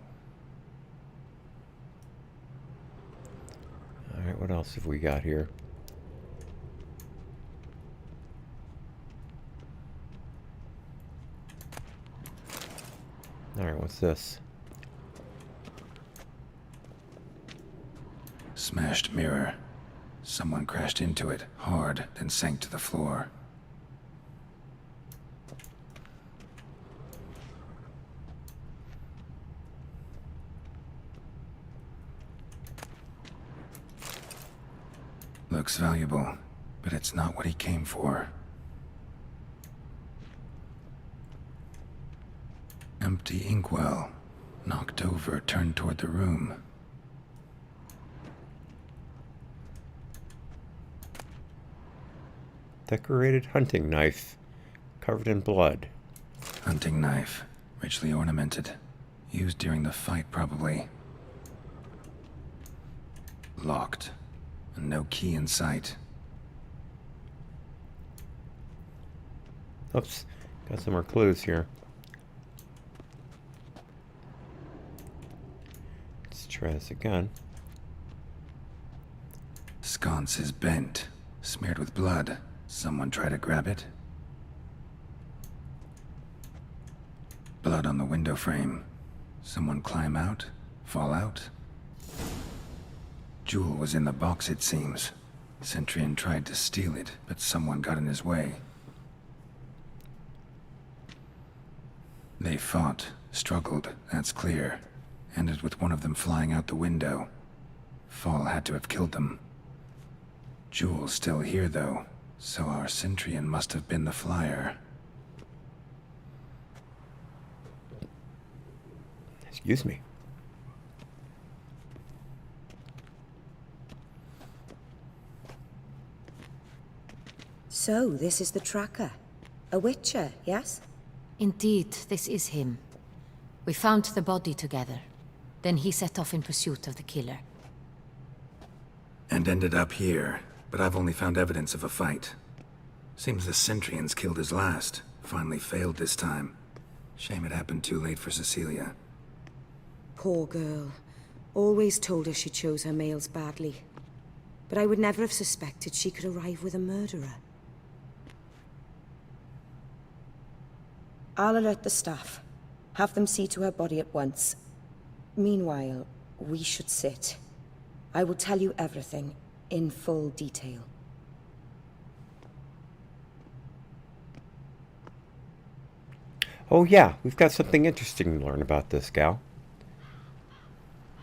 Alright, what else have we got here? Alright, what's this? Smashed mirror. Someone crashed into it, hard, then sank to the floor. Looks valuable, but it's not what he came for. Empty inkwell. Knocked over, turned toward the room. Decorated hunting knife. Covered in blood. Hunting knife. Richly ornamented. Used during the fight, probably. Locked. And no key in sight. Oops. Got some more clues here. Let's try this again. Sconce is bent. Smeared with blood. Someone try to grab it? Blood on the window frame. Someone climb out? Fall out? Jewel was in the box, it seems. Centurion tried to steal it, but someone got in his way. They fought, struggled, that's clear. Ended with one of them flying out the window. Fall had to have killed them. Jewel's still here, though, so our Centurion must have been the flyer. Excuse me. So, this is the tracker. A witcher, yes? Indeed, this is him. We found the body together. Then he set off in pursuit of the killer. And ended up here, but I've only found evidence of a fight. Seems the Centurions killed his last. Finally failed this time. Shame it happened too late for Cecilia. Poor girl. Always told her she chose her males badly. But I would never have suspected she could arrive with a murderer. I'll alert the staff. Have them see to her body at once. Meanwhile, we should sit. I will tell you everything, in full detail. Oh yeah, we've got something interesting to learn about this gal.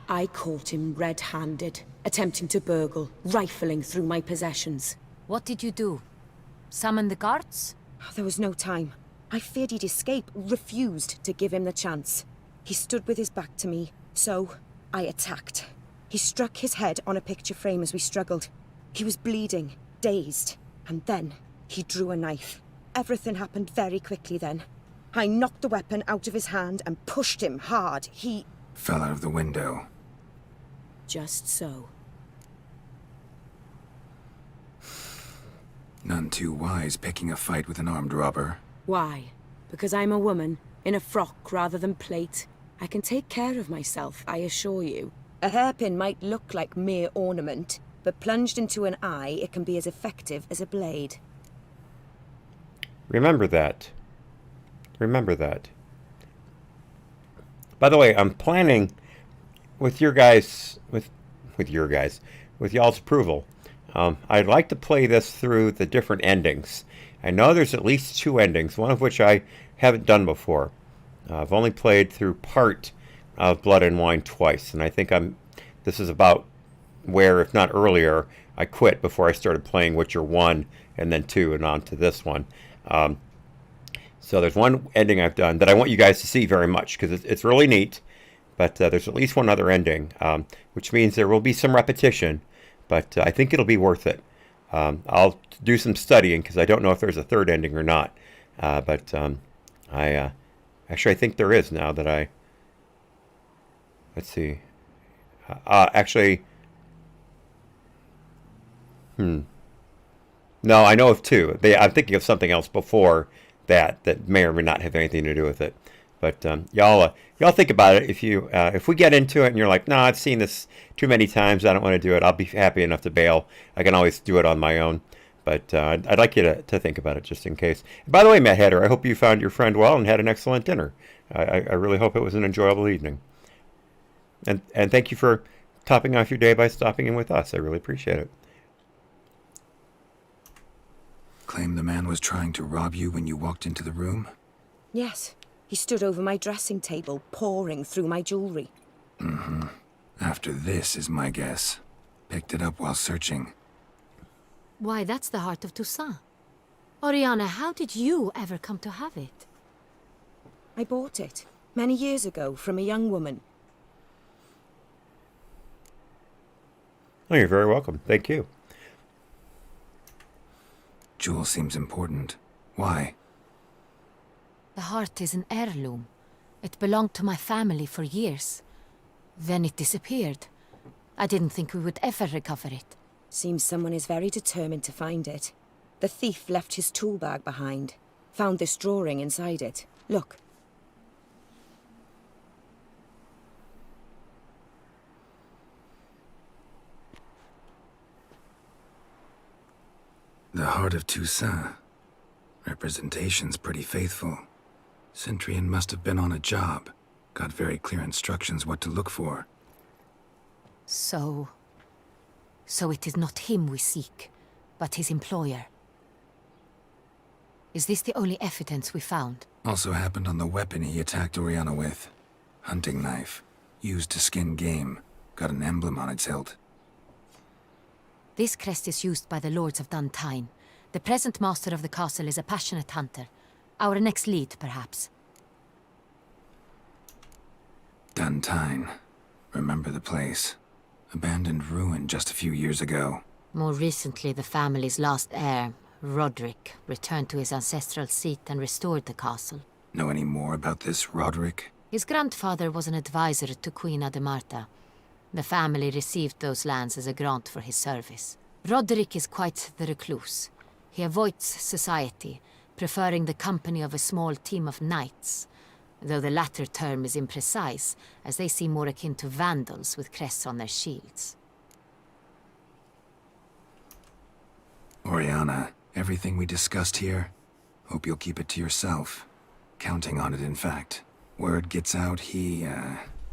I caught him red-handed, attempting to burgle, rifling through my possessions. What did you do? Summon the guards? There was no time. I feared he'd escape, refused to give him the chance. He stood with his back to me, so I attacked. He struck his head on a picture frame as we struggled. He was bleeding, dazed, and then he drew a knife. Everything happened very quickly then. I knocked the weapon out of his hand and pushed him hard. He fell out of the window. Just so. None too wise picking a fight with an armed robber. Why? Because I'm a woman, in a frock rather than plate. I can take care of myself, I assure you. A hairpin might look like mere ornament, but plunged into an eye, it can be as effective as a blade. Remember that. Remember that. By the way, I'm planning, with your guys, with y'all's approval, I'd like to play this through the different endings. I know there's at least 2 endings, one of which I haven't done before. I've only played through part of Blood and Wine twice, and I think this is about where, if not earlier, I quit before I started playing Witcher 1 and then 2 and on to this one. So there's one ending I've done that I want you guys to see very much, because it's really neat, but there's at least one other ending, which means there will be some repetition, but I think it'll be worth it. I'll do some studying, because I don't know if there's a third ending or not, but actually I think there is now that let's see, actually, no, I know of 2. I'm thinking of something else before that may or may not have anything to do with it. But y'all think about it. If we get into it and you're like, no, I've seen this too many times, I don't want to do it, I'll be happy enough to bail. I can always do it on my own. But I'd like you to think about it just in case. And by the way, Matt Hatter, I hope you found your friend well and had an excellent dinner. I really hope it was an enjoyable evening. And thank you for topping off your day by stopping in with us. I really appreciate it. Claim the man was trying to rob you when you walked into the room? Yes. He stood over my dressing table, pouring through my jewelry. Mm-hmm. After this is my guess. Picked it up while searching. Why, that's the heart of Toussaint. Oriana, how did you ever come to have it? I bought it, many years ago, from a young woman. Oh, you're very welcome. Thank you. Jewel seems important. Why? The heart is an heirloom. It belonged to my family for years. Then it disappeared. I didn't think we would ever recover it. Seems someone is very determined to find it. The thief left his tool bag behind. Found this drawing inside it. Look. The heart of Toussaint. Representation's pretty faithful. Centurion must have been on a job. Got very clear instructions what to look for. So it is not him we seek, but his employer. Is this the only evidence we found? Also happened on the weapon he attacked Oriana with. Hunting knife. Used to skin game. Got an emblem on its hilt. This crest is used by the Lords of Duntine. The present master of the castle is a passionate hunter. Our next lead, perhaps. Duntine. Remember the place. Abandoned ruin just a few years ago. More recently, the family's last heir, Roderick, returned to his ancestral seat and restored the castle. Know any more about this Roderick? His grandfather was an advisor to Queen Ademarta. The family received those lands as a grant for his service. Roderick is quite the recluse. He avoids society, preferring the company of a small team of knights, though the latter term is imprecise, as they seem more akin to vandals with crests on their shields. Oriana, everything we discussed here, hope you'll keep it to yourself. Counting on it, in fact. Word gets out he,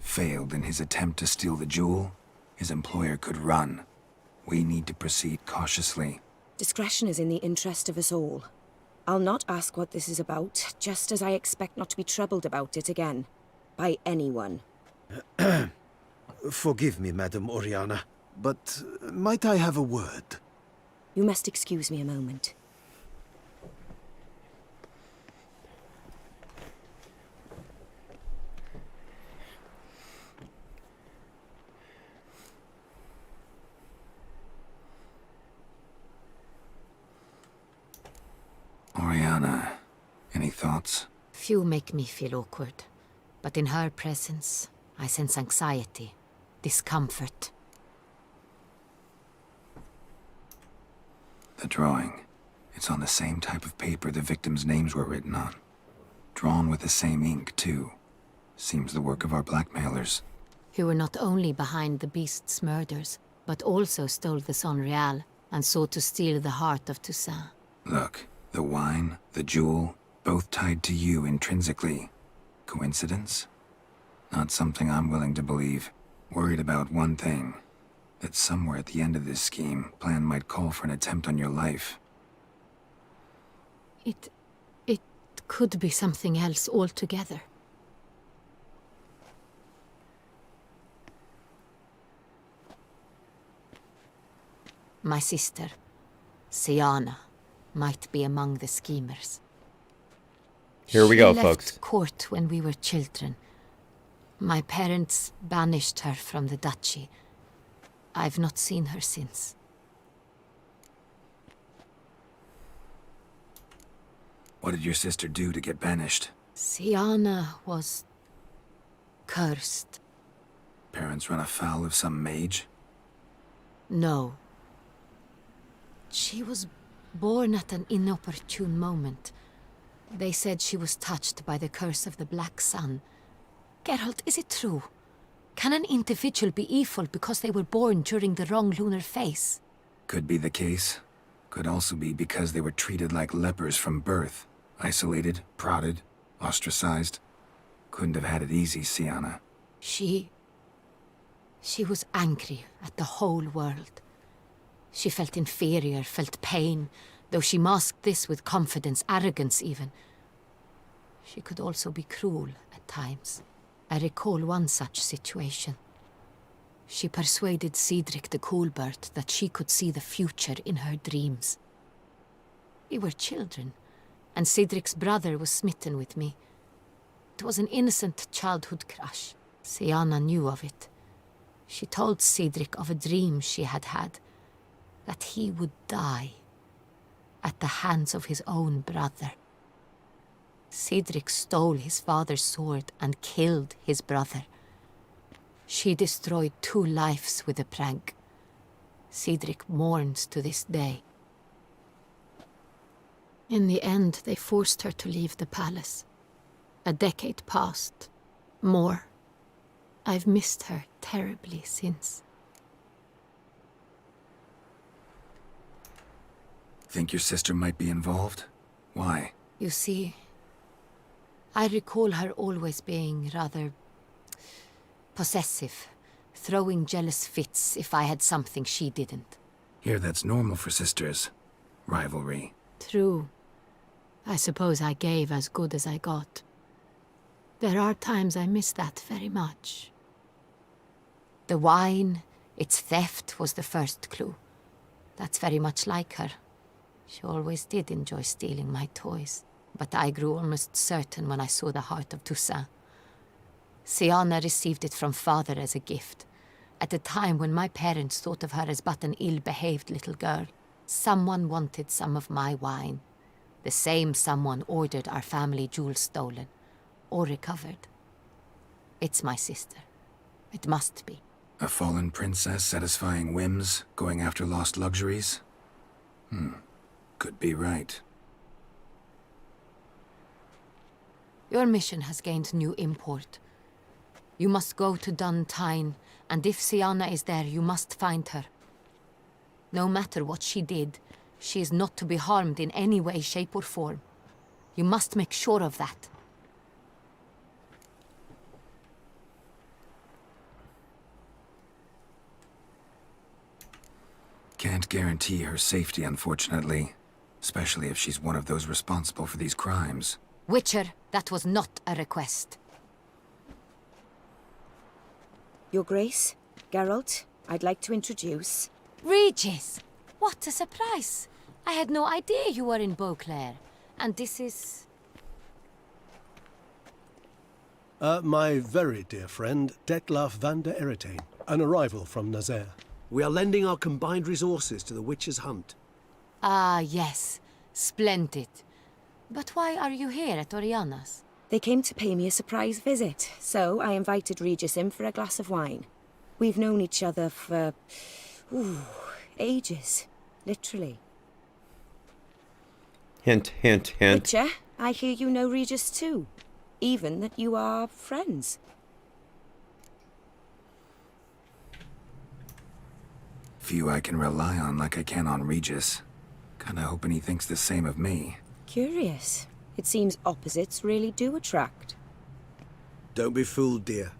failed in his attempt to steal the jewel. His employer could run. We need to proceed cautiously. Discretion is in the interest of us all. I'll not ask what this is about, just as I expect not to be troubled about it again. By anyone. Forgive me, Madam Oriana, but might I have a word? You must excuse me a moment. Oriana, any thoughts? Few make me feel awkward, but in her presence, I sense anxiety, discomfort. The drawing. It's on the same type of paper the victims' names were written on. Drawn with the same ink, too. Seems the work of our blackmailers. Who were not only behind the beast's murders, but also stole the Son Real and sought to steal the heart of Toussaint. Look, the wine, the jewel, both tied to you intrinsically. Coincidence? Not something I'm willing to believe. Worried about one thing. That somewhere at the end of this scheme, plan might call for an attempt on your life. It could be something else altogether. My sister, Siana, might be among the schemers. Here we go, She folks. left court when we were children. My parents banished her from the duchy. I've not seen her since. What did your sister do to get banished? Siana was cursed. Parents run afoul of some mage? No. She was born at an inopportune moment. They said she was touched by the curse of the Black Sun. Geralt, is it true? Can an individual be evil because they were born during the wrong lunar phase? Could be the case. Could also be because they were treated like lepers from birth. Isolated, prodded, ostracized. Couldn't have had it easy, Siana. She was angry at the whole world. She felt inferior, felt pain, though she masked this with confidence, arrogance even. She could also be cruel at times. I recall one such situation. She persuaded Cedric the Coolbird that she could see the future in her dreams. We were children, and Cedric's brother was smitten with me. It was an innocent childhood crush. Siana knew of it. She told Cedric of a dream she had had, that he would die at the hands of his own brother. Cedric stole his father's sword and killed his brother. She destroyed 2 lives with a prank. Cedric mourns to this day. In the end, they forced her to leave the palace. A decade passed. More. I've missed her terribly since. Think your sister might be involved? Why? You see, I recall her always being rather possessive, throwing jealous fits if I had something she didn't. Here, that's normal for sisters. Rivalry. True. I suppose I gave as good as I got. There are times I miss that very much. The wine, its theft, was the first clue. That's very much like her. She always did enjoy stealing my toys, but I grew almost certain when I saw the heart of Toussaint. Siana received it from father as a gift. At a time when my parents thought of her as but an ill-behaved little girl, someone wanted some of my wine. The same someone ordered our family jewels stolen, or recovered. It's my sister. It must be. A fallen princess satisfying whims, going after lost luxuries? Could be right. Your mission has gained new import. You must go to Dun Tyne, and if Siana is there, you must find her. No matter what she did, she is not to be harmed in any way, shape, or form. You must make sure of that. Can't guarantee her safety, unfortunately. Especially if she's one of those responsible for these crimes. Witcher, that was not a request. Your Grace, Geralt, I'd like to introduce... Regis! What a surprise! I had no idea you were in Beauclair. And this is... My very dear friend, Detlaf van der Eretain, an arrival from Nazaire. We are lending our combined resources to the Witcher's hunt. Ah, yes. Splendid. But why are you here at Oriana's? They came to pay me a surprise visit, so I invited Regis in for a glass of wine. We've known each other for... ages. Literally. Hint, hint, hint. Witcher, I hear you know Regis too. Even that you are friends. Few I can rely on like I can on Regis. Kinda hoping he thinks the same of me. Curious. It seems opposites really do attract. Don't be fooled, dear.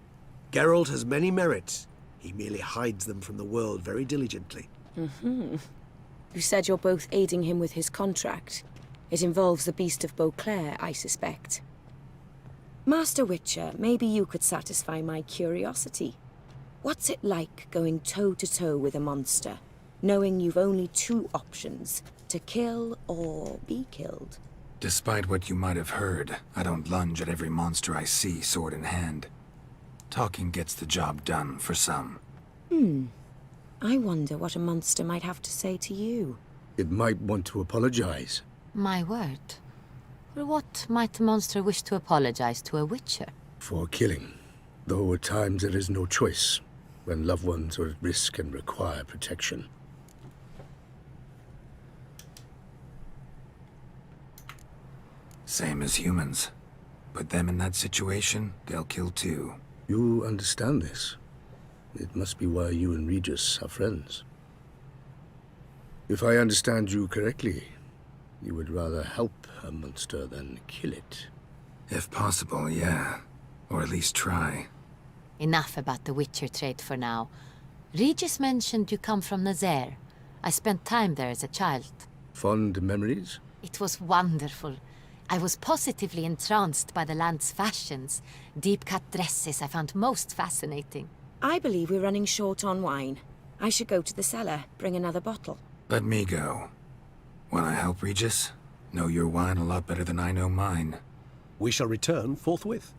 Geralt has many merits. He merely hides them from the world very diligently. Mm-hmm. You said you're both aiding him with his contract. It involves the Beast of Beauclair, I suspect. Master Witcher, maybe you could satisfy my curiosity. What's it like going toe-to-toe with a monster, knowing you've only two options, to kill or be killed? Despite what you might have heard, I don't lunge at every monster I see sword in hand. Talking gets the job done for some. I wonder what a monster might have to say to you. It might want to apologize. My word. For what might a monster wish to apologize to a witcher? For killing. Though at times there is no choice, when loved ones are at risk and require protection. Same as humans. Put them in that situation, they'll kill too. You understand this. It must be why you and Regis are friends. If I understand you correctly, you would rather help a monster than kill it. If possible, yeah. Or at least try. Enough about the Witcher trade for now. Regis mentioned you come from Nazaire. I spent time there as a child. Fond memories? It was wonderful. I was positively entranced by the land's fashions. Deep-cut dresses I found most fascinating. I believe we're running short on wine. I should go to the cellar, bring another bottle. Let me go. Wanna help, Regis? Know your wine a lot better than I know mine. We shall return forthwith.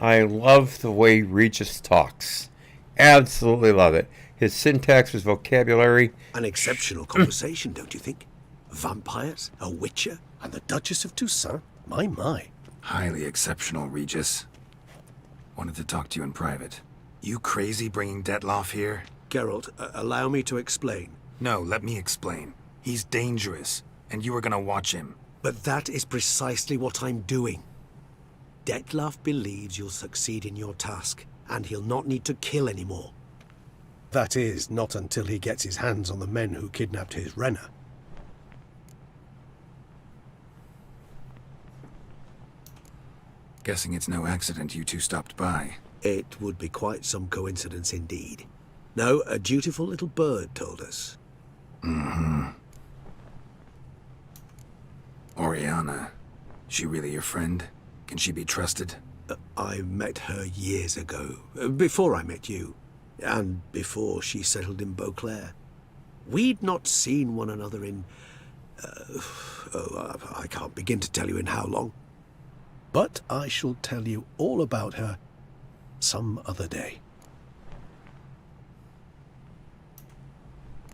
I love the way Regis talks. Absolutely love it. His syntax, his vocabulary. An exceptional conversation, don't you think? Vampires, a witcher, and the Duchess of Toussaint? My. Highly exceptional, Regis. Wanted to talk to you in private. You crazy bringing Detloff here? Geralt, allow me to explain. No, let me explain. He's dangerous, and you are gonna watch him. But that is precisely what I'm doing. Detloff believes you'll succeed in your task, and he'll not need to kill anymore. That is, not until he gets his hands on the men who kidnapped his Renner. Guessing it's no accident you two stopped by. It would be quite some coincidence indeed. No, a dutiful little bird told us. Mm-hmm. Oriana. She really your friend? Can she be trusted? I met her years ago, before I met you, and before she settled in Beauclair. We'd not seen one another in... I can't begin to tell you in how long. But I shall tell you all about her some other day.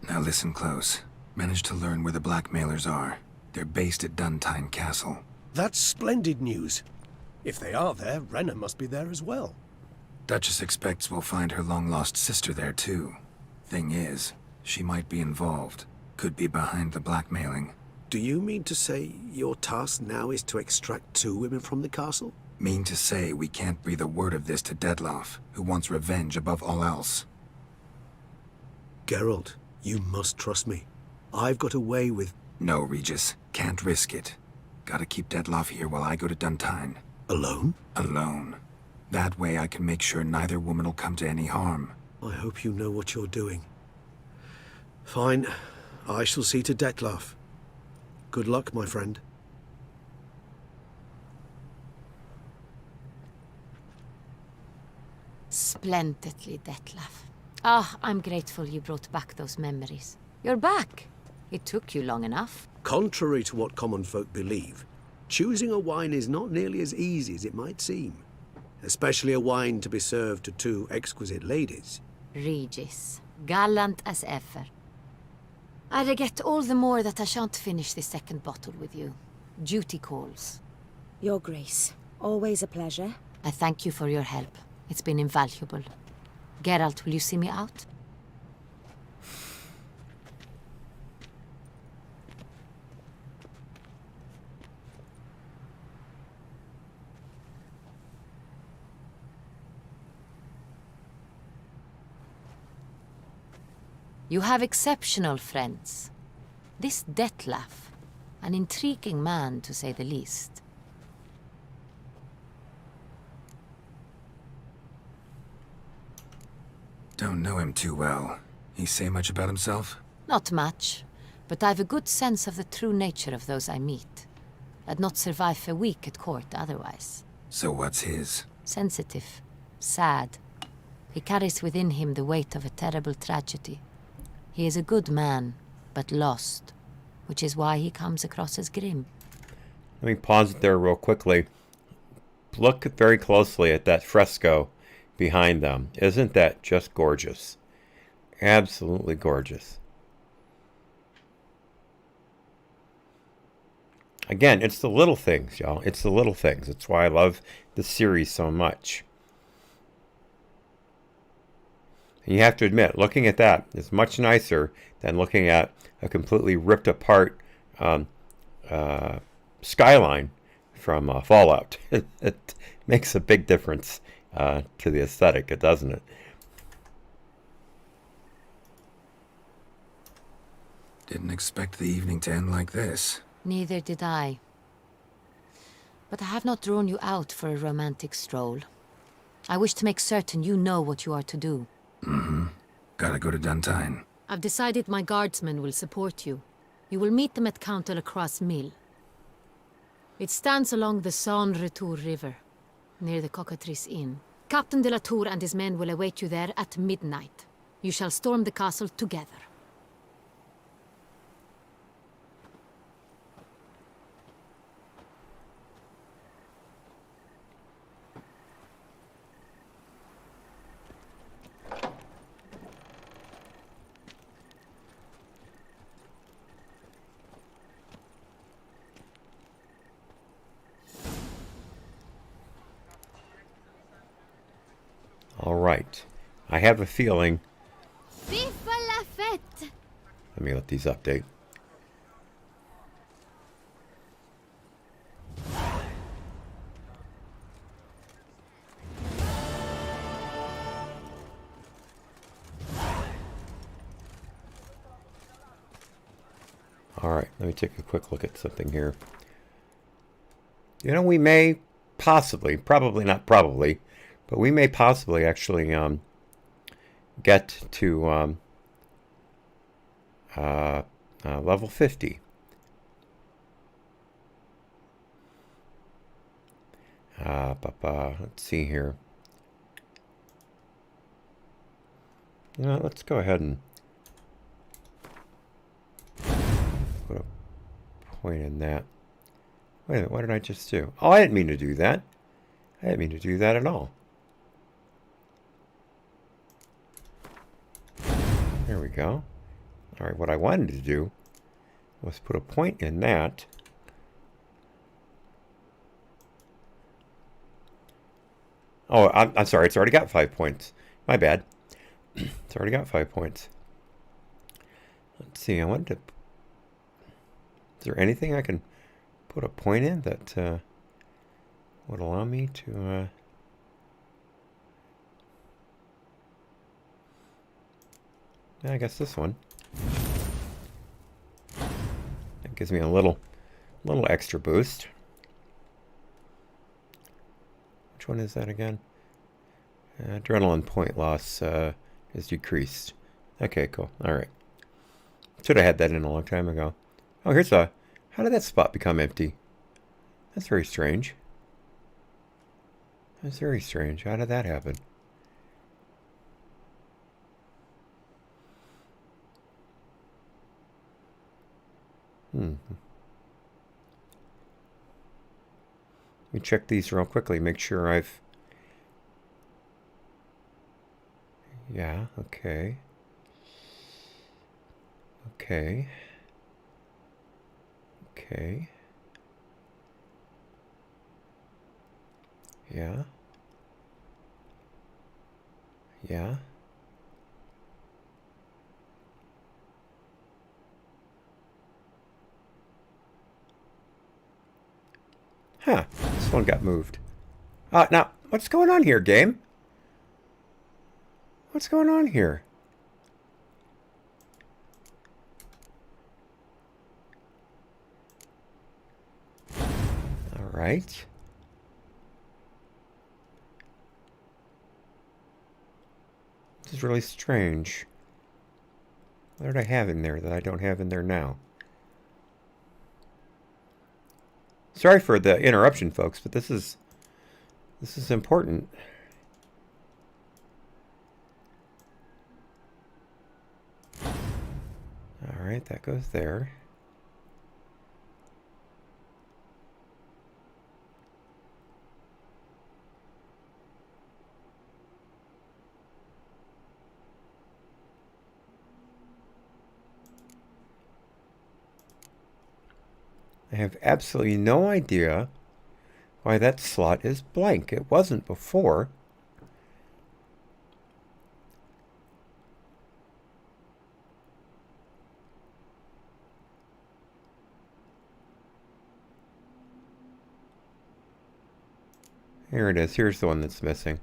Now listen close. Managed to learn where the blackmailers are. They're based at Duntine Castle. That's splendid news. If they are there, Renner must be there as well. Duchess expects we'll find her long-lost sister there too. Thing is, she might be involved. Could be behind the blackmailing. Do you mean to say your task now is to extract 2 women from the castle? Mean to say we can't breathe a word of this to Detloff, who wants revenge above all else. Geralt, you must trust me. I've got away with... No, Regis. Can't risk it. Gotta keep Detloff here while I go to Duntine. Alone? Alone. That way I can make sure neither woman will come to any harm. I hope you know what you're doing. Fine. I shall see to Detloff. Good luck, my friend. Splendidly, Detloff. Ah, I'm grateful you brought back those memories. You're back. It took you long enough. Contrary to what common folk believe, choosing a wine is not nearly as easy as it might seem. Especially a wine to be served to 2 exquisite ladies. Regis, gallant as ever. I regret all the more that I shan't finish this second bottle with you. Duty calls. Your Grace, always a pleasure. I thank you for your help. It's been invaluable. Geralt, will you see me out? You have exceptional friends. This Detlef, an intriguing man to say the least. Don't know him too well. He say much about himself? Not much, but I've a good sense of the true nature of those I meet. I'd not survive a week at court otherwise. So what's his? Sensitive, sad. He carries within him the weight of a terrible tragedy. He is a good man, but lost, which is why he comes across as grim. Let me pause it there real quickly. Look very closely at that fresco behind them. Isn't that just gorgeous? Absolutely gorgeous. Again, it's the little things, y'all. It's the little things. It's why I love the series so much. And you have to admit, looking at that is much nicer than looking at a completely ripped apart skyline from Fallout. It makes a big difference to the aesthetic, doesn't it? Didn't expect the evening to end like this. Neither did I. But I have not drawn you out for a romantic stroll. I wish to make certain you know what you are to do. Mm-hmm. Gotta go to Duntine. I've decided my guardsmen will support you. You will meet them at Count de la Croix Mill. It stands along the Saône Retour River, near the Cockatrice Inn. Captain de la Tour and his men will await you there at midnight. You shall storm the castle together. All right. I have a feeling. Vive la fête! Let me let these update. All right, let me take a quick look at something here. You know, we may possibly, probably not probably, but we may possibly actually get to level 50. Let's see here. You know, let's go ahead and put a point in that. Wait a minute, what did I just do? Oh, I didn't mean to do that. I didn't mean to do that at all. There we go. All right, what I wanted to do was put a point in that. Oh, I'm sorry. It's already got 5 points. My bad. It's already got 5 points. Let's see. I wanted to... Is there anything I can put a point in that would allow me to... I guess this one. That gives me a little extra boost. Which one is that again? Adrenaline point loss is decreased. Okay, cool. All right. Should have had that in a long time ago. Oh, here's a... How did that spot become empty? That's very strange. That's very strange. How did that happen? Let me check these real quickly, make sure I've... Yeah, okay. Okay. Okay. Yeah. Yeah. Huh, this one got moved. Now, what's going on here, game? What's going on here? right. This is really strange. What did I have in there that I don't have in there now? Sorry for the interruption, folks, but this is important. All right, that goes there. I have absolutely no idea why that slot is blank. It wasn't before. Here it is. Here's the one that's missing.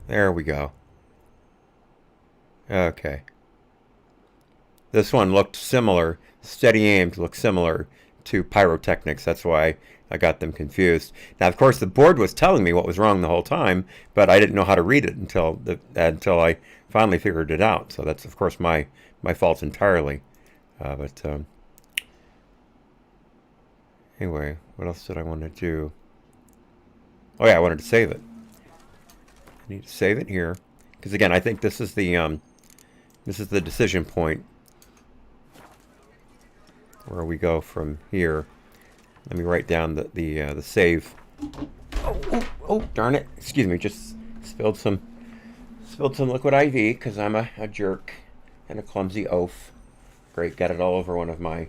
There we go. Okay. This one looked similar, steady aimed looked similar to pyrotechnics. That's why I got them confused. Now, of course, the board was telling me what was wrong the whole time, but I didn't know how to read it until I finally figured it out. So that's, of course, my fault entirely. Anyway, what else did I want to do? Oh yeah, I wanted to save it. I need to save it here because again, I think this is the decision point where we go from here. Let me write down the save. Oh, darn it! Excuse me, just spilled some liquid IV because I'm a jerk and a clumsy oaf. Great, got it all over one of my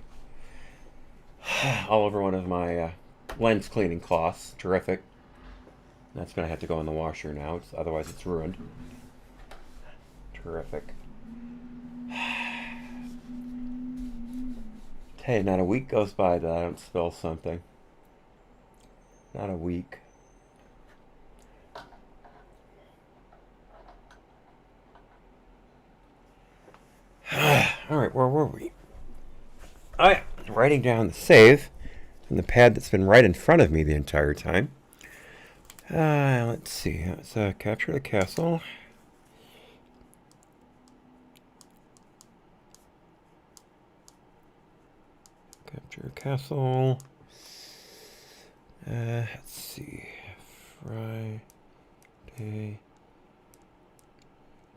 lens cleaning cloths. Terrific. That's gonna have to go in the washer now. Otherwise, it's ruined. Terrific. Hey, not a week goes by that I don't spill something. Not a week. All right, where were we? I'm writing down the save on the pad that's been right in front of me the entire time. Let's see. Let's capture the castle. Capture castle. Let's see. Friday,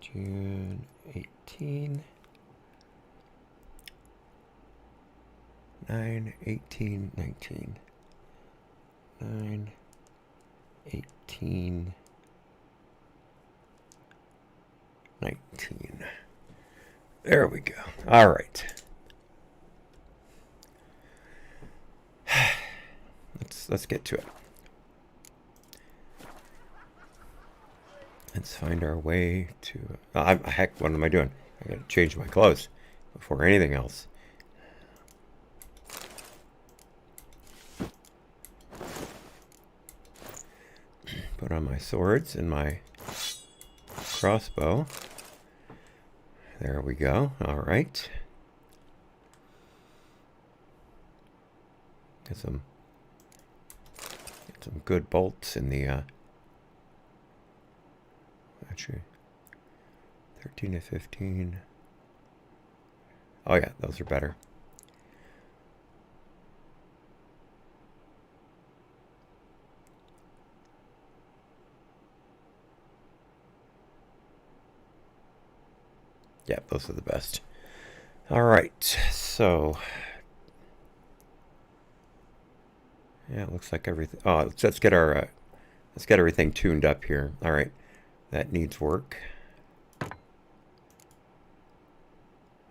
June 18. 9/18/19. 9/18/19. There we go. All right. Let's get to it. Let's find our way to. Heck, what am I doing? I gotta change my clothes before anything else. Put on my swords and my crossbow. There we go. All right. Get some good bolts in the actually 13 to 15. Oh yeah, those are better. Yeah, those are the best. All right, so yeah, it looks like everything. Oh, let's get everything tuned up here. All right, that needs work.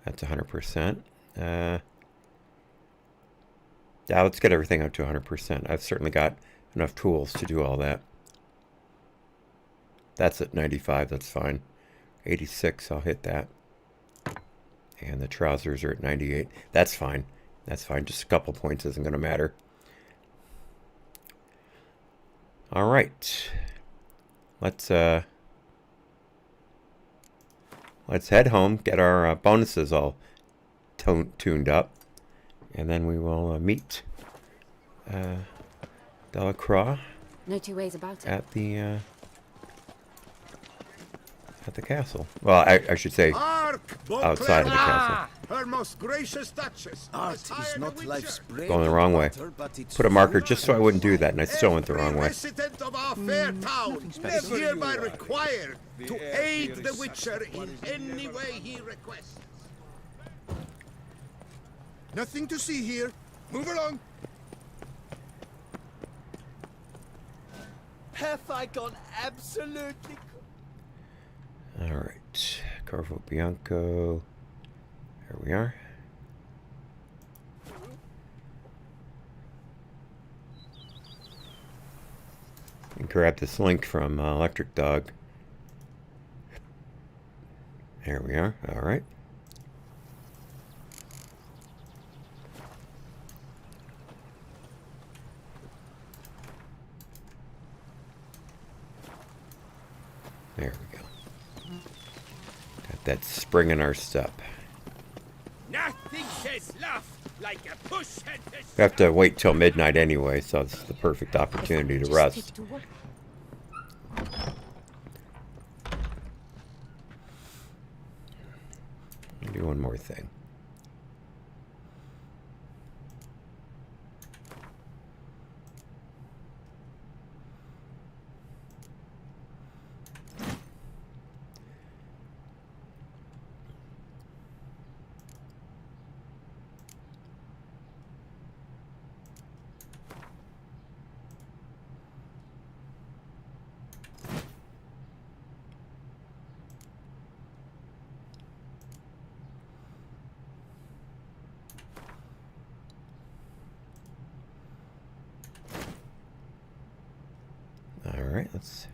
That's 100%. Yeah, let's get everything up to 100%. I've certainly got enough tools to do all that. That's at 95. That's fine. 86. I'll hit that. And the trousers are at 98. That's fine. That's fine. Just a couple points isn't going to matter. All right. Let's head home. Get our bonuses all tuned up. And then we will meet Delacroix No two ways about it. at the castle. Well, I should say outside of the castle. Her most gracious Duchess. Art is not life's bread. Going the wrong way. Put a marker just so I wouldn't do that, and I still went the wrong way. Resident of our fair town is hereby required to aid the Witcher in any way he requests. Nothing to see here. Move along. Have I gone absolutely... Alright, Corvo Bianco. Here we are. And grab this link from Electric Dog. There we are. Alright. There we go. Got that spring in our step. Nothing says love like a push and a We have to wait till midnight anyway, so it's the perfect opportunity to rest. I'll do one more thing. Alright, let's...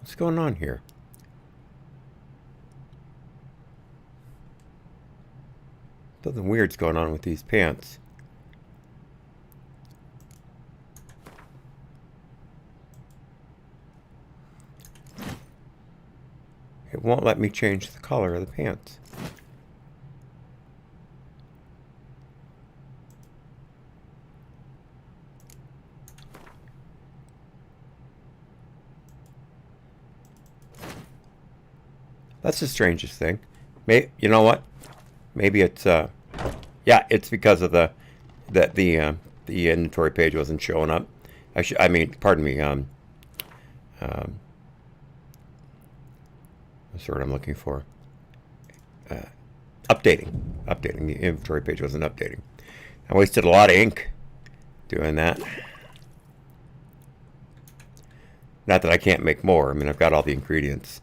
What's going on here? Something weird's going on with these pants. It won't let me change the color of the pants. That's the strangest thing. You know what? Maybe it's yeah, it's because of the inventory page wasn't showing up. I mean, pardon me. That's the word I'm looking for. Updating. The inventory page wasn't updating. I wasted a lot of ink doing that. Not that I can't make more. I mean, I've got all the ingredients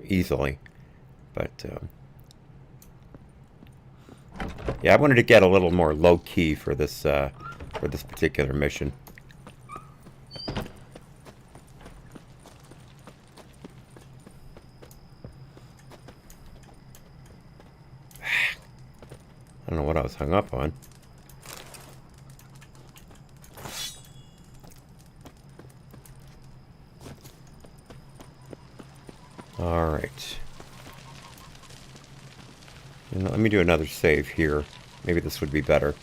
easily. But, yeah, I wanted to get a little more low-key for this particular mission. I don't know what I was hung up on. All right. Let me do another save here. Maybe this would be better.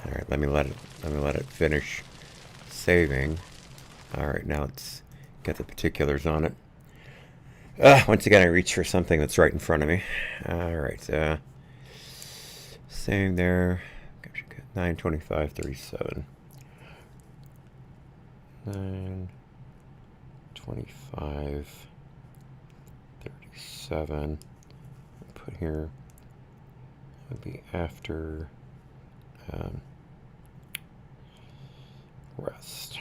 All right, let me let it finish saving. All right, now let's get the particulars on it. Once again, I reach for something that's right in front of me. All right, same there. 9:25:37. 9:25:37. Put here would be after rest.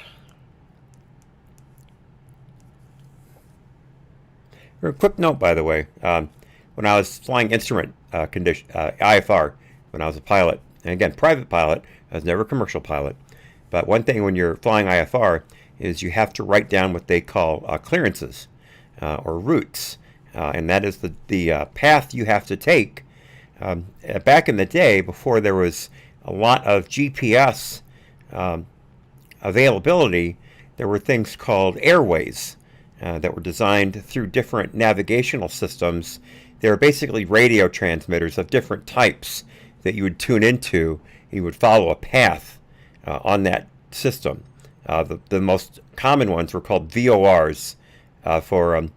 A quick note, by the way, when I was flying instrument IFR, when I was a pilot, and again, private pilot, I was never a commercial pilot, but one thing when you're flying IFR is you have to write down what they call clearances or routes, and that is the path you have to take Back in the day, before there was a lot of GPS availability, there were things called airways that were designed through different navigational systems. They were basically radio transmitters of different types that you would tune into. You would follow a path on that system. The most common ones were called VORs for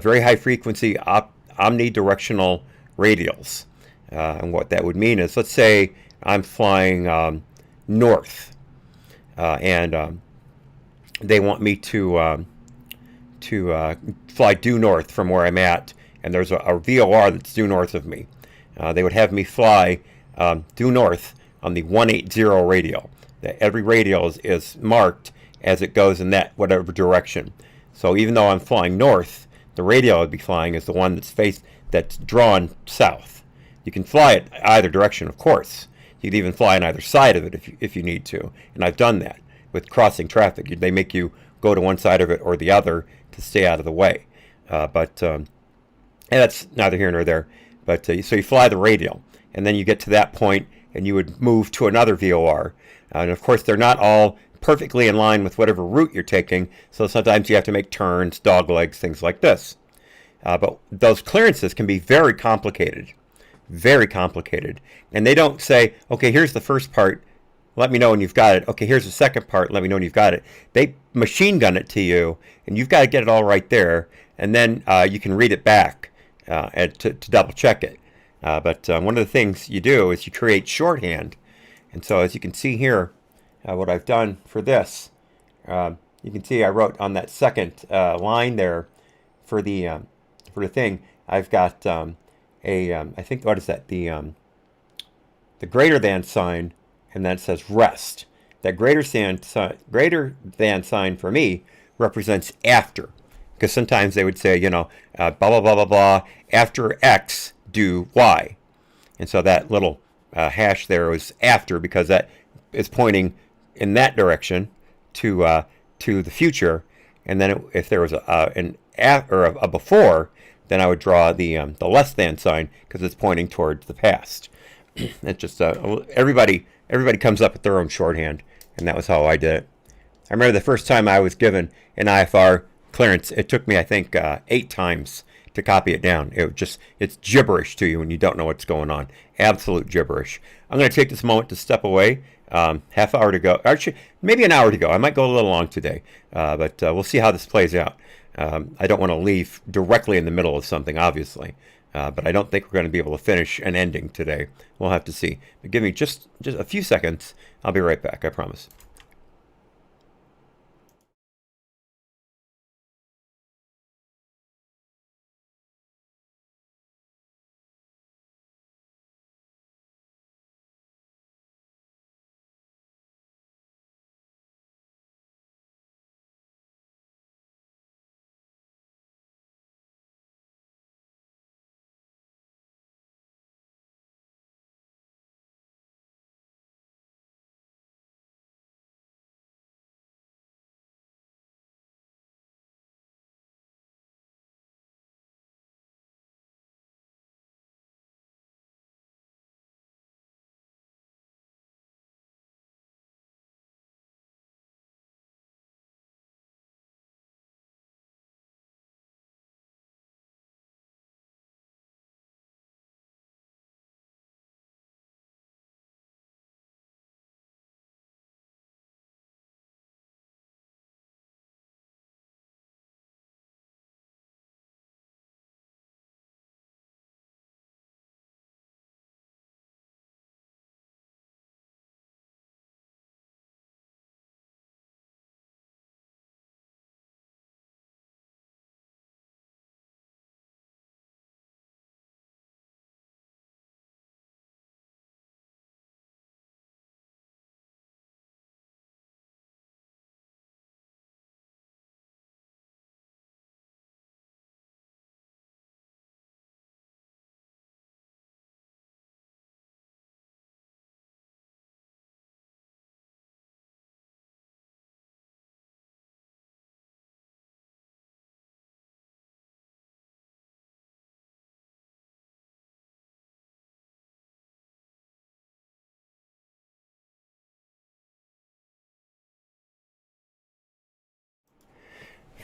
very high frequency omnidirectional radials. And what that would mean is, let's say I'm flying north, and they want me to fly due north from where I'm at, and there's a VOR that's due north of me. They would have me fly due north on the 180 radial. Every radial is marked as it goes in that whatever direction. So even though I'm flying north, the radial I'd be flying is the one that's drawn south. You can fly it either direction, of course. You can even fly on either side of it if you need to. And I've done that with crossing traffic. They make you go to one side of it or the other to stay out of the way. And that's neither here nor there. But so you fly the radial, and then you get to that point, and you would move to another VOR. And of course, they're not all perfectly in line with whatever route you're taking. So sometimes you have to make turns, dog legs, things like this. But those clearances can be very complicated. Very complicated. And they don't say, okay, here's the first part, let me know when you've got it. Okay, here's the second part, let me know when you've got it. They machine gun it to you, and you've got to get it all right there, and then you can read it back to double check it. But one of the things you do is you create shorthand. And so as you can see here, what I've done for this, you can see I wrote on that second line there for the thing, I've got I think, what is that? The greater than sign, and then it says rest. That greater than sign for me represents after, because sometimes they would say, blah blah blah blah blah. After X, do Y, and so that little hash there was after, because that is pointing in that direction to the future. And then if there was a before, then I would draw the less than sign, because it's pointing towards the past. It's just everybody comes up with their own shorthand, and that was how I did it. I remember the first time I was given an IFR clearance, it took me, I think, 8 times to copy it down. It's gibberish to you when you don't know what's going on. Absolute gibberish. I'm going to take this moment to step away. Half hour to go. Actually, maybe an hour to go. I might go a little long today, but we'll see how this plays out. I don't want to leave directly in the middle of something, obviously, but I don't think we're going to be able to finish an ending today. We'll have to see. But give me just a few seconds. I'll be right back, I promise.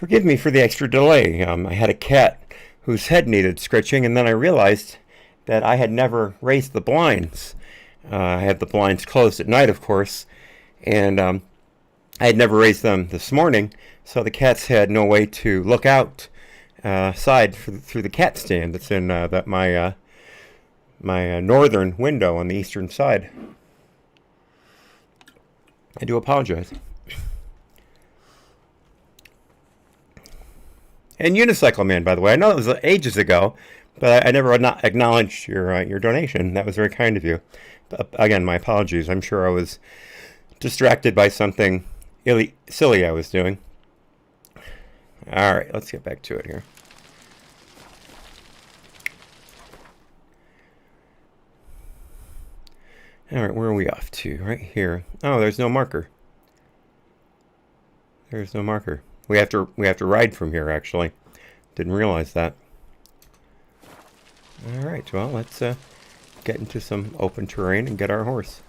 Forgive me for the extra delay. I had a cat whose head needed scratching, and then I realized that I had never raised the blinds. I had the blinds closed at night, of course, and I had never raised them this morning, so the cats had no way to look out through the cat stand that's in my northern window on the eastern side. I do apologize. And Unicycle Man, by the way, I know it was ages ago, but I never acknowledged your donation. That was very kind of you. But again, my apologies. I'm sure I was distracted by something silly I was doing. All right, let's get back to it here. All right, where are we off to? Right here. Oh, there's no marker. There's no marker. We have to ride from here, actually. Didn't realize that. All right, well, let's get into some open terrain and get our horse.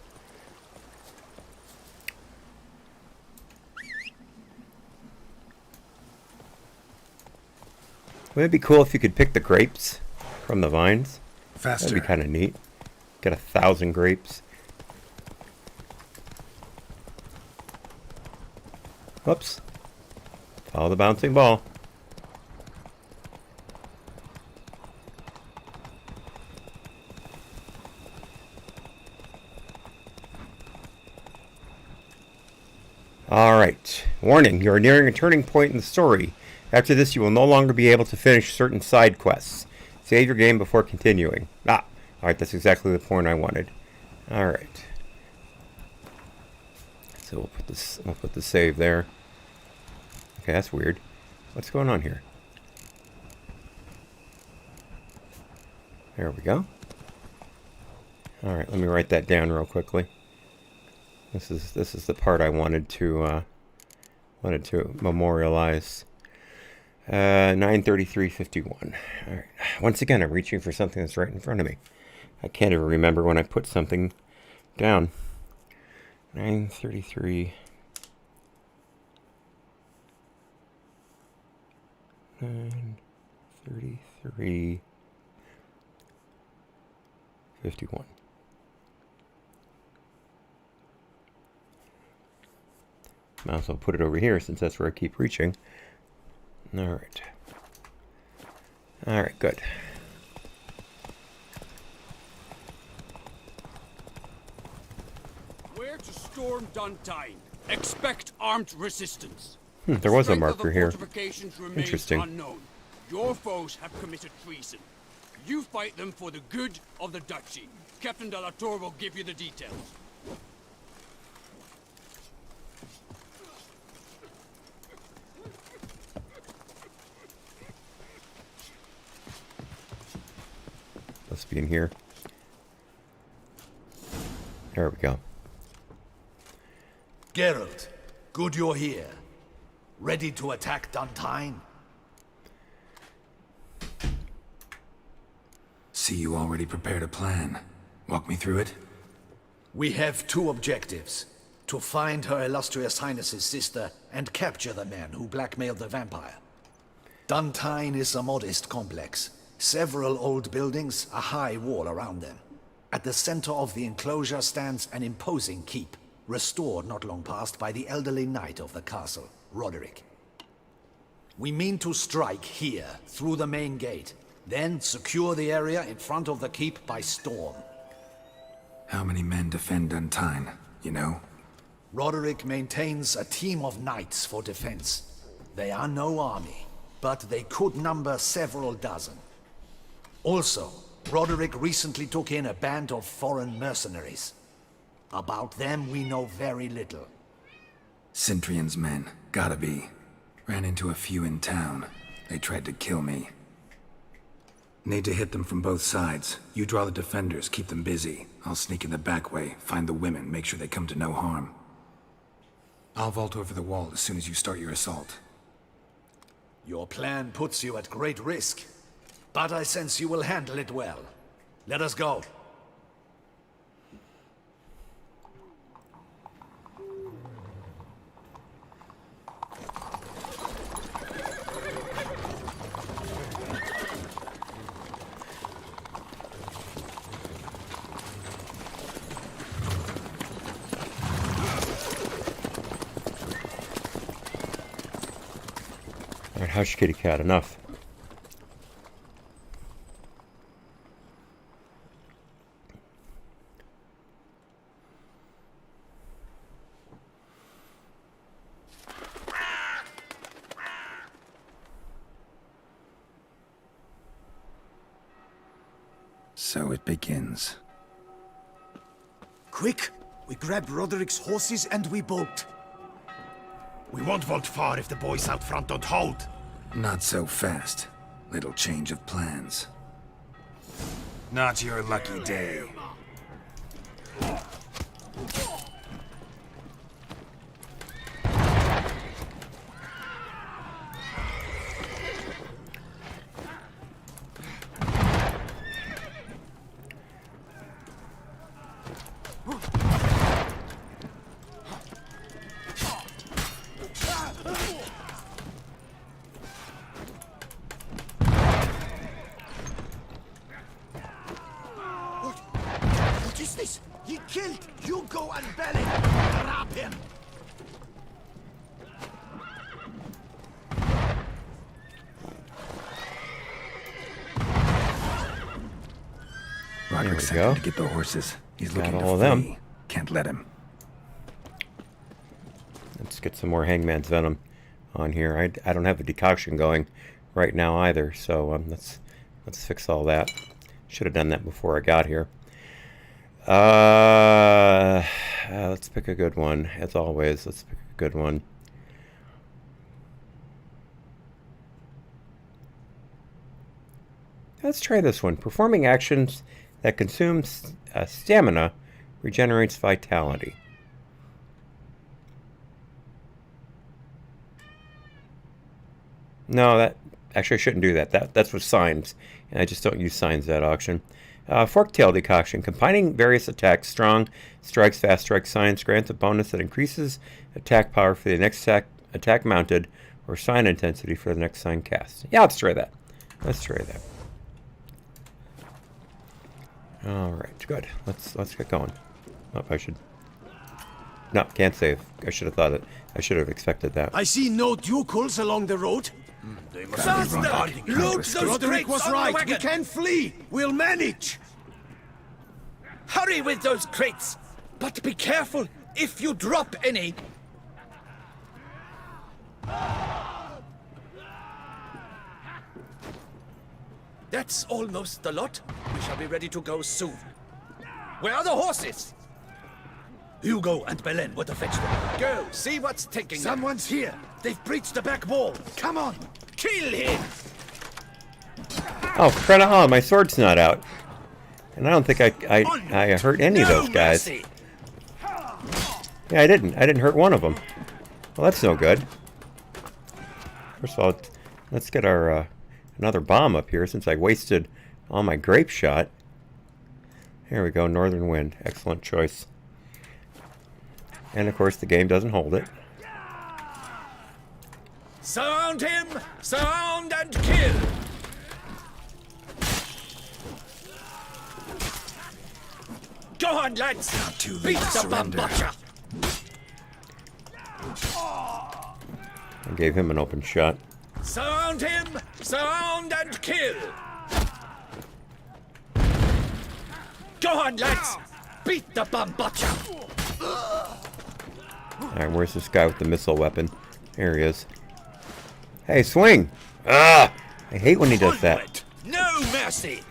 Wouldn't it be cool if you could pick the grapes from the vines? Faster. That'd be kind of neat. Get 1,000 grapes. Whoops. Follow the bouncing ball. Alright. Warning, you are nearing a turning point in the story. After this, you will no longer be able to finish certain side quests. Save your game before continuing. Alright, that's exactly the point I wanted. Alright. So we'll put the save there. Okay, that's weird. What's going on here? There we go. Alright, let me write that down real quickly. This is the part I wanted to memorialize. 9:33:51. All right. Once again, I'm reaching for something that's right in front of me. I can't even remember when I put something down. 9:33. 9:33:51. Might as well put it over here since that's where I keep reaching. Alright. Alright, good. Where to storm Duntine? Expect armed resistance. There was a Strength of marker the here. fortifications remains Interesting. Unknown. Your foes have committed treason. You fight them for the good of the duchy. Captain de la Tour will give you the details. Must be in here. There we go. Geralt, good you're here. Ready to attack Duntine? See, you already prepared a plan. Walk me through it. We have two objectives. To find Her Illustrious Highness's sister and capture the men who blackmailed the vampire. Duntine is a modest complex. Several old buildings, a high wall around them. At the center of the enclosure stands an imposing keep, restored not long past by the elderly knight of the castle, Roderick. We mean to strike here, through the main gate, then secure the area in front of the keep by storm. How many men defend Duntine, you know? Roderick maintains a team of knights for defense. They are no army, but they could number several dozen. Also, Roderick recently took in a band of foreign mercenaries. About them we know very little. Cintrian's men, gotta be. Ran into a few in town. They tried to kill me. Need to hit them from both sides. You draw the defenders, keep them busy. I'll sneak in the back way, find the women, make sure they come to no harm. I'll vault over the wall as soon as you start your assault. Your plan puts you at great risk, but I sense you will handle it well. Let us go. hush, kitty cat, enough. So it begins. Quick! We grab Roderick's horses and we bolt. We won't vault far if the boys out front don't hold. Not so fast. Little change of plans. Not your lucky day. What is this? He killed Hugo and Belly. Grab him. Roderick sent him to get the horses. He's Got looking to all of flee. them. Can't let him. Let's get some more Hangman's Venom on here. I don't have a decoction going right now either, so let's fix all that. Should have done that before I got here. Let's pick a good one. As always, let's pick a good one. Let's try this one. Performing actions that consume stamina regenerates vitality. No, that actually I shouldn't do that. That's with signs, and I just don't use signs that auction. Forktail decoction. Combining various attacks, strong strikes, fast strike signs grants a bonus that increases attack power for the next attack mounted, or sign intensity for the next sign cast. Yeah, let's try that. Let's try that. All right, good. Let's get going. Oh, I should. No, can't save. I should have thought it. I should have expected that. I see no ducals along the road. They must be Loot those Roderick crates was on the right. We wagon. can flee. We'll manage. Hurry with those crates! But be careful if you drop any! That's almost the lot. We shall be ready to go soon. Where are the horses? Hugo and Belen were to fetch them. Go, see what's taking them. Someone's here. They've breached the back wall. Come on. Kill him! Oh, my sword's not out. And I don't think I hurt any of those guys. Mercy. Yeah, I didn't. I didn't hurt one of them. Well, that's no good. First of all, let's get our another bomb up here since I wasted all my grape shot. Here we go, Northern Wind. Excellent choice. And of course, the game doesn't hold it. Surround him! Surround and kill! Go on, lads! Beat the bum butcher! I gave him an open shot. Surround him! Surround and kill! Go on, lads! Beat the bum butcher! Alright, where's this guy with the missile weapon? There he is. Hey, swing! Ah! I hate when he does that. No mercy!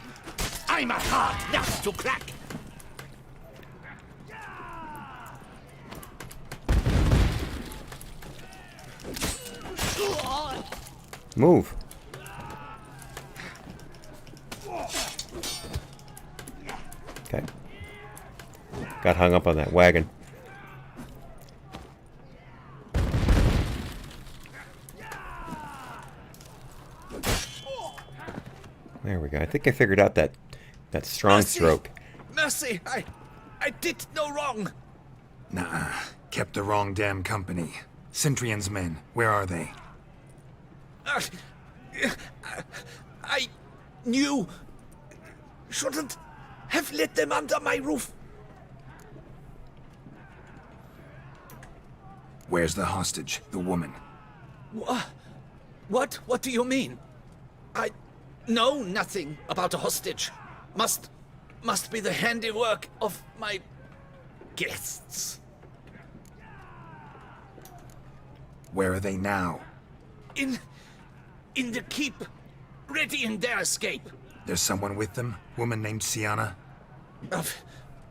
I'm a hard nut to crack! Move. Okay. Got hung up on that wagon. There we go. I think I figured out that strong stroke. Mercy! I did no wrong! Nah, kept the wrong damn company. Centrion's men, where are they? I knew... shouldn't have let them under my roof. Where's the hostage, the woman? What? What do you mean? I know nothing about a hostage. Must be the handiwork of my guests. Where are they now? In the keep, ready in their escape. There's someone with them? Woman named Sienna?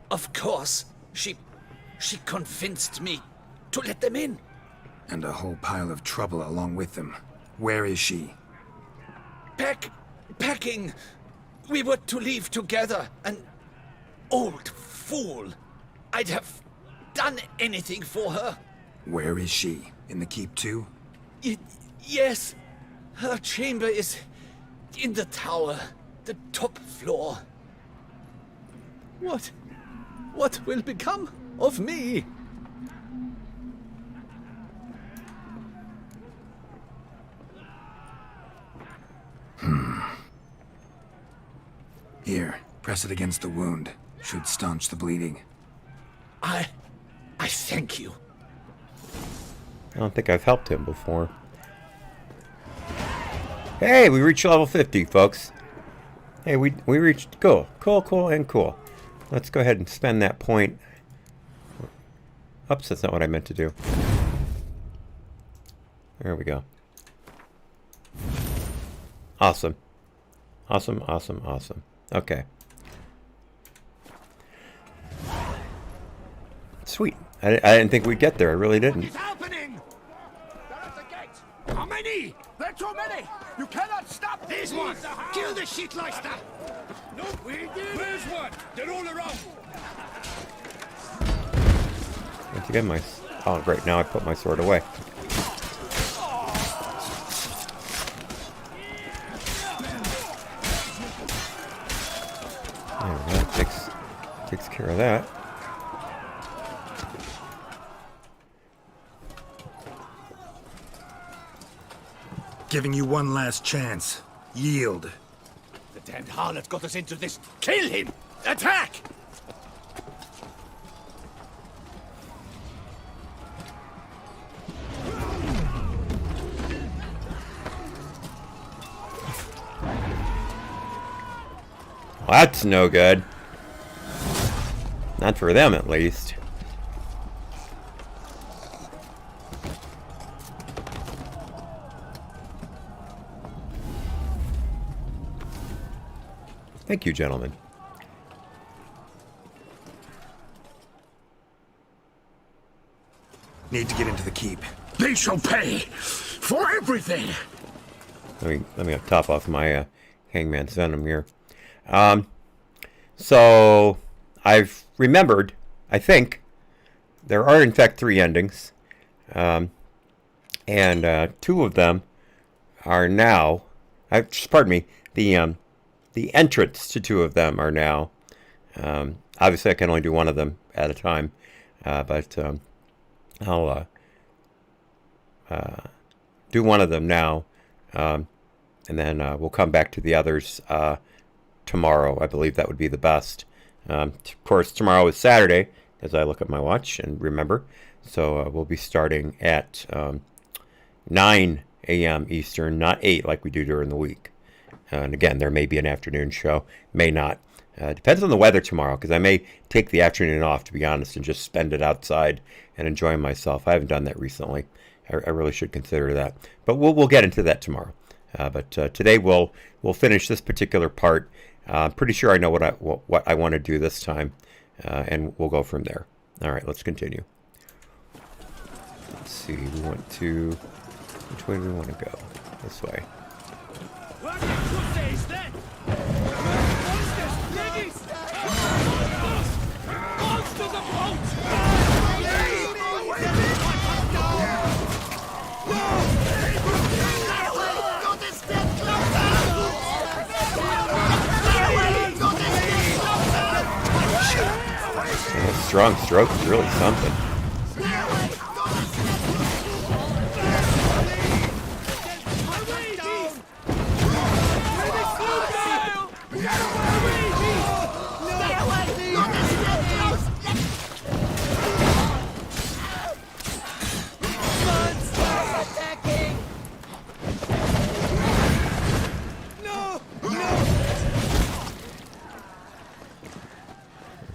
Of course. She convinced me to let them in. And a whole pile of trouble along with them. Where is she? Packing. We were to leave together. An old fool. I'd have done anything for her. Where is she? In the keep too? Yes. Her chamber is in the tower. The top floor. What will become of me? Here, press it against the wound. Should staunch the bleeding. I thank you. I don't think I've helped him before. Hey, we reached level 50, folks. Hey, we reached cool. Let's go ahead and spend that point. Oops, that's not what I meant to do. There we go. Awesome. Okay. Sweet. I didn't think we'd get there. I really didn't. It's happening! They're at the gate! How many? There are too many! You cannot stop these ones! Kill the shitleister! No, we did. Where's one? They're all around. Once again, my... Oh, great. Now I put my sword away. There we go. Takes care of that. Giving you one last chance. Yield. The damned harlot got us into this. Kill him! Attack! Well, that's no good. Not for them, at least. Thank you, gentlemen. Need to get into the keep. They shall pay for everything. Let me top off my Hangman's Venom here. So I've remembered, I think, there are in fact 3 endings, and 2 of them are now. Pardon me. The entrance to 2 of them are now. Obviously, I can only do one of them at a time, but I'll do one of them now, and then we'll come back to the others tomorrow. I believe that would be the best. Of course, tomorrow is Saturday, as I look at my watch and remember. So we'll be starting at 9 a.m. Eastern, not 8 like we do during the week. And again, there may be an afternoon show, may not. Depends on the weather tomorrow, because I may take the afternoon off, to be honest, and just spend it outside and enjoy myself. I haven't done that recently. I really should consider that. But we'll get into that tomorrow. But today we'll finish this particular part. I'm pretty sure I know what I want to do this time, and we'll go from there. All right, let's continue. Let's see. We want to. Which way do we want to go? This way. That strong stroke is really something.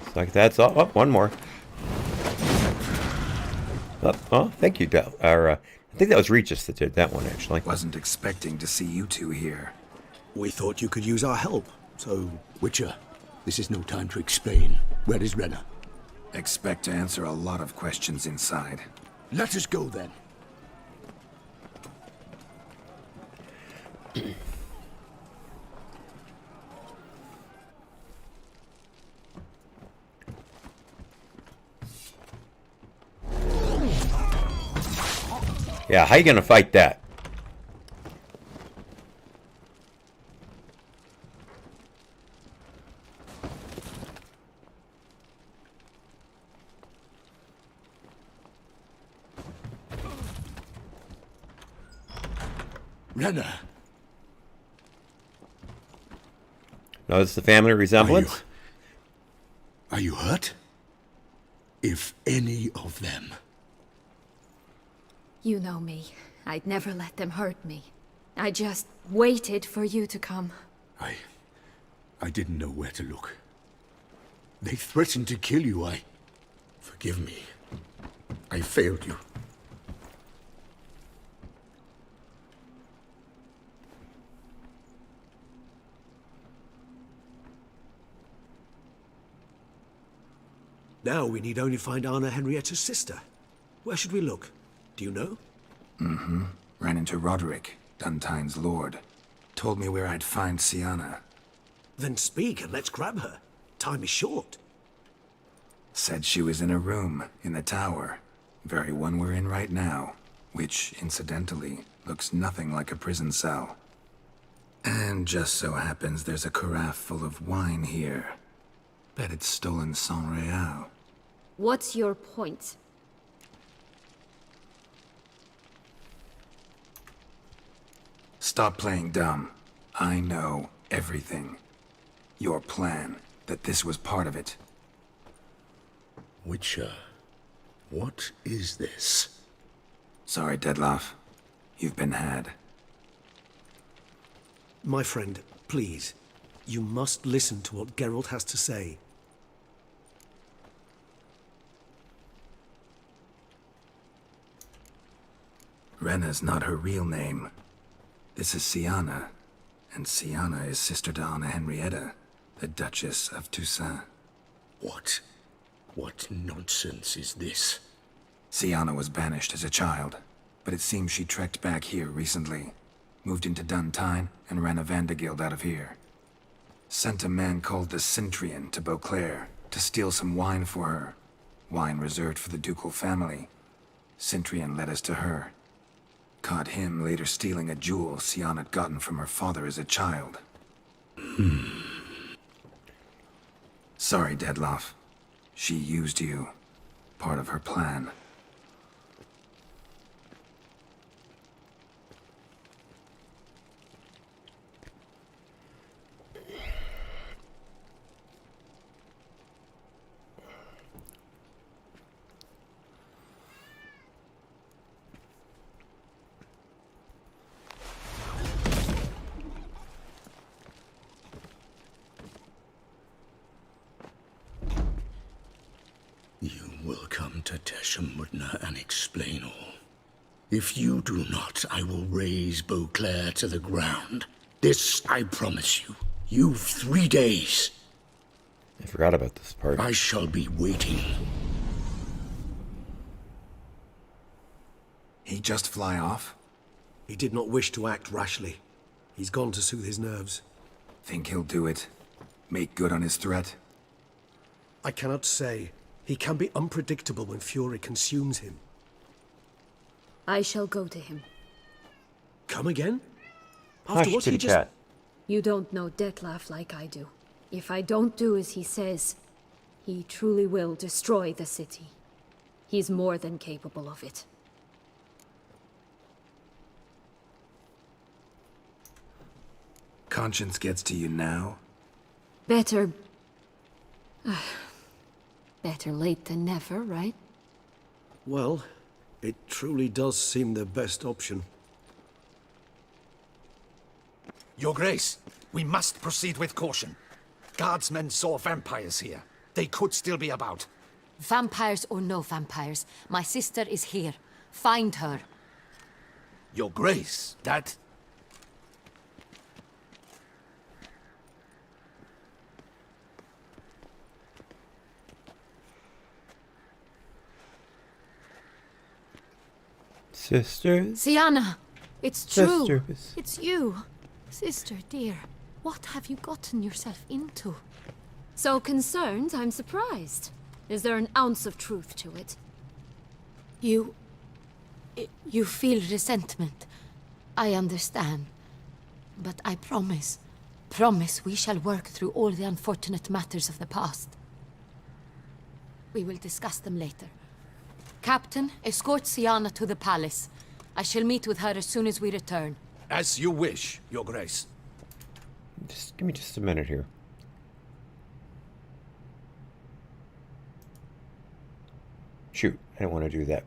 Looks like that's all. Oh, one more. Oh, thank you, Del. I think that was Regis that did that one, actually. Wasn't expecting to see you two here. We thought you could use our help, so... Witcher, this is no time to explain. Where is Renna? Expect to answer a lot of questions inside. Let us go, then. Yeah, how you gonna fight that? Renna. Notice the family resemblance? Are you hurt? If any of them. You know me. I'd never let them hurt me. I just waited for you to come. I didn't know where to look. They threatened to kill you. Forgive me. I failed you. Now we need only find Anna Henrietta's sister. Where should we look? Do you know? Mm-hmm. Ran into Roderick, Duntine's lord. Told me where I'd find Sienna. Then speak and let's grab her. Time is short. Said she was in a room in the tower. Very one we're in right now. Which, incidentally, looks nothing like a prison cell. And just so happens there's a carafe full of wine here. Bet it's stolen San Real. What's your point? Stop playing dumb. I know everything. Your plan, that this was part of it. Witcher, what is this? Sorry, Dettlaff. You've been had. My friend, please. You must listen to what Geralt has to say. Renna's not her real name. This is Sienna, and Sienna is sister to Anna Henrietta, the Duchess of Toussaint. What nonsense is this? Sienna was banished as a child, but it seems she trekked back here recently. Moved into Duntine and ran a Vandergild out of here. Sent a man called the Cintrian to Beauclair to steal some wine for her. Wine reserved for the ducal family. Cintrian led us to her. Caught him later stealing a jewel Sienna had gotten from her father as a child. Sorry, Dettlaff. She used you. Part of her plan. You will come to Teshumudna and explain all. If you do not, I will raze Beauclair to the ground. This I promise you. You've 3 days. I forgot about this part. I shall be waiting. He just fly off? He did not wish to act rashly. He's gone to soothe his nerves. Think he'll do it? Make good on his threat? I cannot say. He can be unpredictable when fury consumes him. I shall go to him. Come again? After what he just... cat. You don't know Dettlaff like I do. If I don't do as he says, he truly will destroy the city. He's more than capable of it. Conscience gets to you now? Better... better late than never, right? Well, it truly does seem the best option. Your Grace, we must proceed with caution. Guardsmen saw vampires here. They could still be about. Vampires or no vampires, my sister is here. Find her. Your Grace, that... Sisters? Sienna! It's true! Sisters. It's you! Sister, dear, what have you gotten yourself into? So concerned, I'm surprised. Is there an ounce of truth to it? You feel resentment. I understand. But I promise we shall work through all the unfortunate matters of the past. We will discuss them later. Captain, escort Sienna to the palace. I shall meet with her as soon as we return. As you wish, Your Grace. Just give me just a minute here. Shoot, I don't want to do that.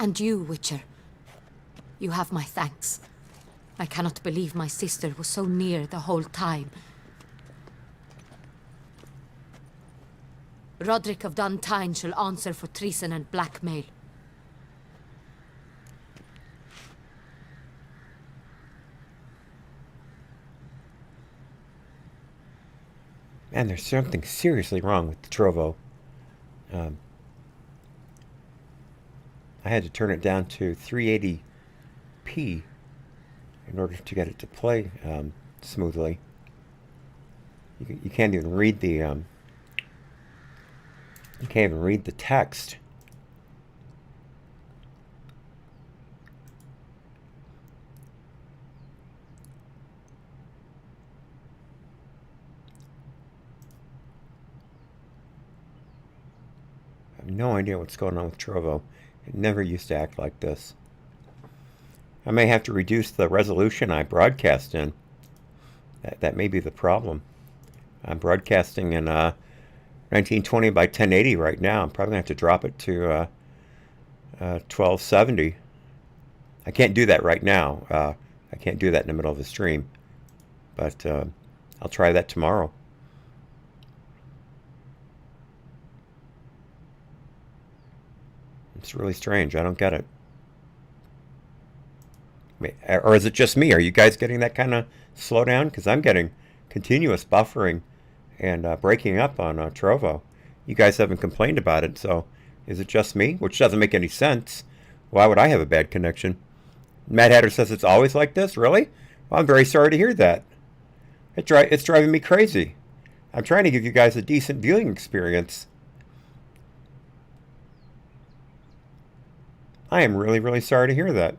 And you, Witcher. You have my thanks. I cannot believe my sister was so near the whole time. Roderick of Duntine shall answer for treason and blackmail. Man, there's something seriously wrong with the Trovo. I had to turn it down to 380p in order to get it to play smoothly. You can't even read the you can't even read the text. I have no idea what's going on with Trovo. It never used to act like this. I may have to reduce the resolution I broadcast in. That may be the problem. I'm broadcasting in 1920 by 1080 right now. I'm probably going to have to drop it to 1270. I can't do that right now. I can't do that in the middle of the stream. But I'll try that tomorrow. It's really strange. I don't get it. Or is it just me? Are you guys getting that kind of slowdown? Because I'm getting continuous buffering and breaking up on Trovo. You guys haven't complained about it, so is it just me? Which doesn't make any sense. Why would I have a bad connection? Mad Hatter says it's always like this? Really? Well, I'm very sorry to hear that. It's driving me crazy. I'm trying to give you guys a decent viewing experience. I am really, really sorry to hear that.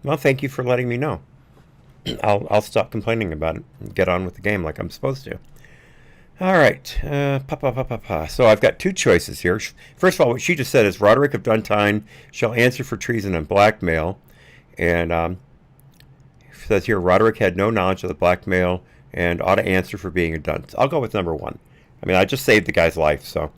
Well, thank you for letting me know. I'll stop complaining about it and get on with the game like I'm supposed to. All right. So I've got two choices here. First of all, what she just said is Roderick of Duntine shall answer for treason and blackmail. And it says here Roderick had no knowledge of the blackmail and ought to answer for being a dunce. I'll go with number one. I mean, I just saved the guy's life, so...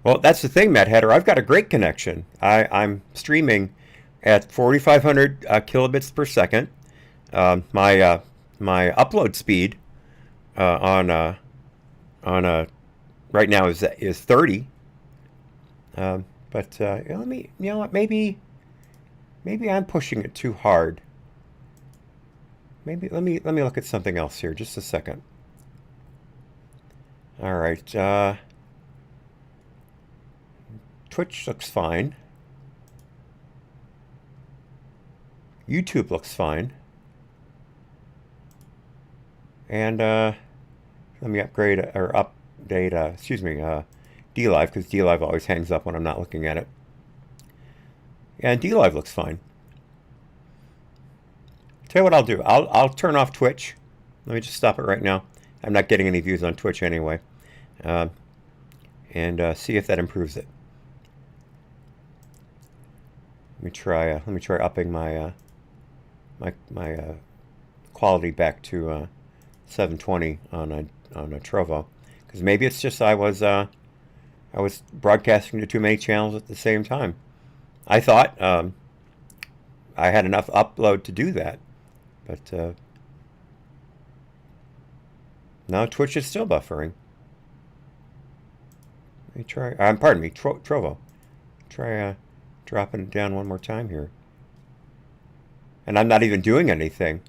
Well, that's the thing, Mad Hatter. I've got a great connection. I'm streaming at 4,500 kilobits per second. My upload speed on right now is 30. But let me, you know what? Maybe I'm pushing it too hard. Maybe let me look at something else here. Just a second. All right. Twitch looks fine. YouTube looks fine. And let me upgrade or update, DLive, because DLive always hangs up when I'm not looking at it. Yeah, and D-Live looks fine. Tell you what I'll do. I'll turn off Twitch. Let me just stop it right now. I'm not getting any views on Twitch anyway. And see if that improves it. Let me try upping my my quality back to 720 on a Trovo, because maybe it's just I was broadcasting to too many channels at the same time. I thought I had enough upload to do that, but now Twitch is still buffering. Let me try. Pardon me, Trovo. Try dropping it down one more time here. And I'm not even doing anything.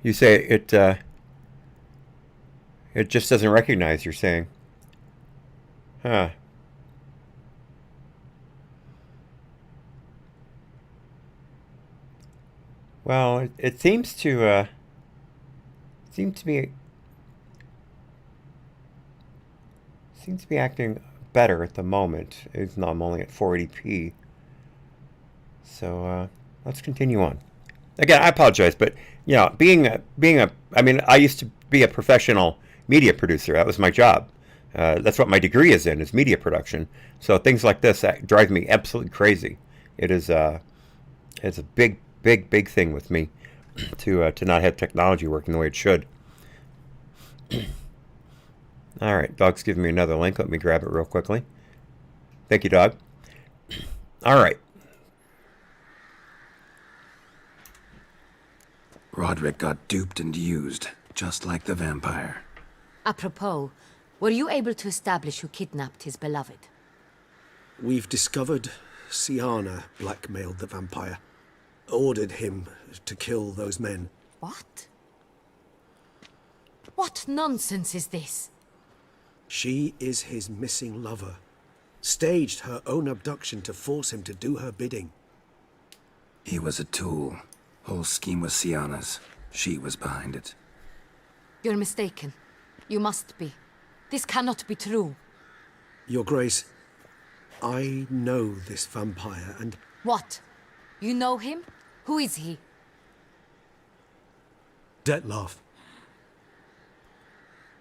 You say it just doesn't recognize, you're saying. Huh. Well, it seems to be acting better at the moment. Even though I'm only at 480p. So let's continue on. Again, I apologize, but you know, I mean, I used to be a professional media producer. That was my job. That's what my degree is in, is media production. So things like this drive me absolutely crazy. It's a big thing with me to not have technology working the way it should. All right, dog's giving me another link. Let me grab it real quickly. Thank you, dog. All right. Roderick got duped and used, just like the vampire. Apropos, were you able to establish who kidnapped his beloved? We've discovered Siana blackmailed the vampire. Ordered him to kill those men. What? What nonsense is this? She is his missing lover. Staged her own abduction to force him to do her bidding. He was a tool. Whole scheme was Siana's. She was behind it. You're mistaken. You must be. This cannot be true. Your Grace, I know this vampire and... What? You know him? Who is he? Detlaff.